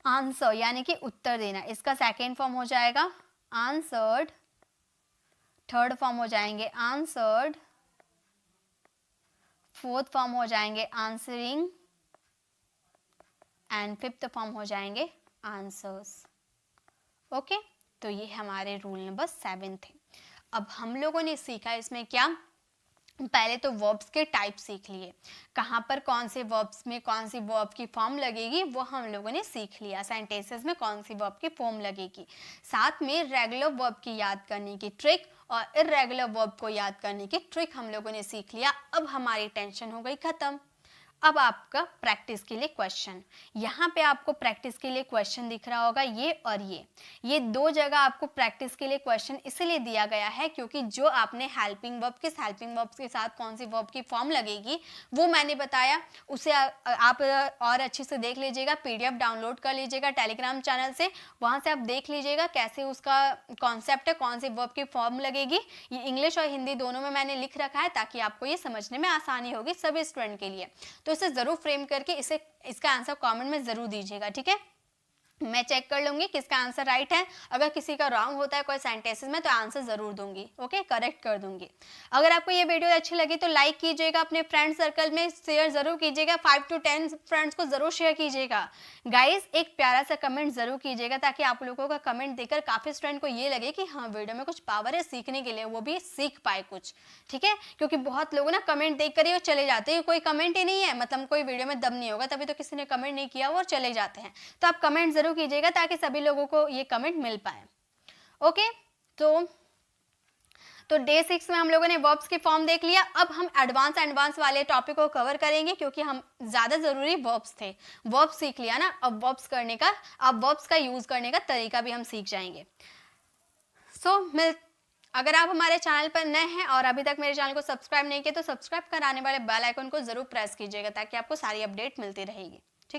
Speaker 2: आंसर यानी कि उत्तर देना, इसका सेकेंड फॉर्म हो जाएगा आंसर्ड, थर्ड फॉर्म हो जाएंगे आंसर्ड, फोर्थ फॉर्म हो जाएंगे आंसरिंग, एंड फिफ्थ फॉर्म हो जाएंगे आंसर्स। ओके, तो ये हमारे रूल नंबर 7 थे। अब हम लोगों ने सीखा इसमें क्या, पहले तो वर्ब्स के टाइप सीख लिए, कहाँ पर कौन से वर्ब्स में कौन सी वर्ब की फॉर्म लगेगी वो हम लोगों ने सीख लिया, सेंटेंसेस में कौन सी वर्ब की फॉर्म लगेगी, साथ में रेगुलर वर्ब की याद करने की ट्रिक और इर्रेगुलर वर्ब को याद करने की ट्रिक हम लोगों ने सीख लिया। अब हमारी टेंशन हो गई खत्म। अब आपका प्रैक्टिस के लिए क्वेश्चन, यहाँ पे आपको प्रैक्टिस के लिए क्वेश्चन दिख रहा होगा, ये और ये दो जगह आपको प्रैक्टिस के लिए क्वेश्चन इसलिए दिया गया है क्योंकि जो आपने हेल्पिंग वर्ब, किस हेल्पिंग वर्ब के साथ कौन सी वर्ब की फॉर्म लगेगी वो मैंने बताया, उसे आप और अच्छे से देख लीजिएगा, पीडीएफ डाउनलोड कर लीजिएगा टेलीग्राम चैनल से, वहाँ से आप देख लीजिएगा कैसे उसका कॉन्सेप्ट है, कौन सी वर्ब की फॉर्म लगेगी। ये इंग्लिश और हिंदी दोनों में मैंने लिख रखा है ताकि आपको ये समझने में आसानी होगी सभी स्टूडेंट के लिए। तो इसे जरूर फ्रेम करके इसका आंसर कमेंट में जरूर दीजिएगा, ठीक है, मैं चेक कर लूंगी किसका आंसर राइट है, अगर किसी का रॉन्ग होता है कोई सेंटेंसेस में तो आंसर जरूर दूंगी, ओके, करेक्ट कर दूंगी। अगर आपको ये वीडियो अच्छी लगी तो लाइक कीजिएगा, अपने फ्रेंड सर्कल में शेयर जरूर कीजिएगा, 5 to 10 फ्रेंड्स को जरूर शेयर कीजिएगा। गाइस एक प्यारा सा कमेंट जरूर कीजिएगा ताकि आप लोगों का कमेंट देखकर काफी स्टूडेंट को ये लगे कि हाँ वीडियो में कुछ पावर है सीखने के लिए, वो भी सीख पाए कुछ, ठीक है, क्योंकि बहुत लोग ना कमेंट देख कर ही चले जाते हैं, कोई कमेंट ही नहीं है, मतलब कोई वीडियो में दम नहीं होगा तभी तो किसी ने कमेंट नहीं किया और चले जाते हैं। तो आप कमेंट जरूर कीजिएगा ताकि सभी लोगों को ये कमेंट मिल पाए। ओके, तो तो डे 6 में हम लोगों ने वर्ब्स की फॉर्म देख लिया। अब हम एडवांस वाले टॉपिक को कवर करेंगे क्योंकि हम ज़्यादा ज़रूरी वर्ब्स थे। वर्ब्स सीख लिया ना, अब वर्ब्स का यूज़ करने का तरीका भी हम सीख जाएंगे। अगर आप हमारे चैनल पर नए हैं और अभी तक मेरे चैनल को सब्सक्राइब नहीं किया तो सब्सक्राइब कराने वाले बेल आइकन को ज़रूर प्रेस कीजिएगा ताकि आपको सारी अपडेट मिलती रहेगी।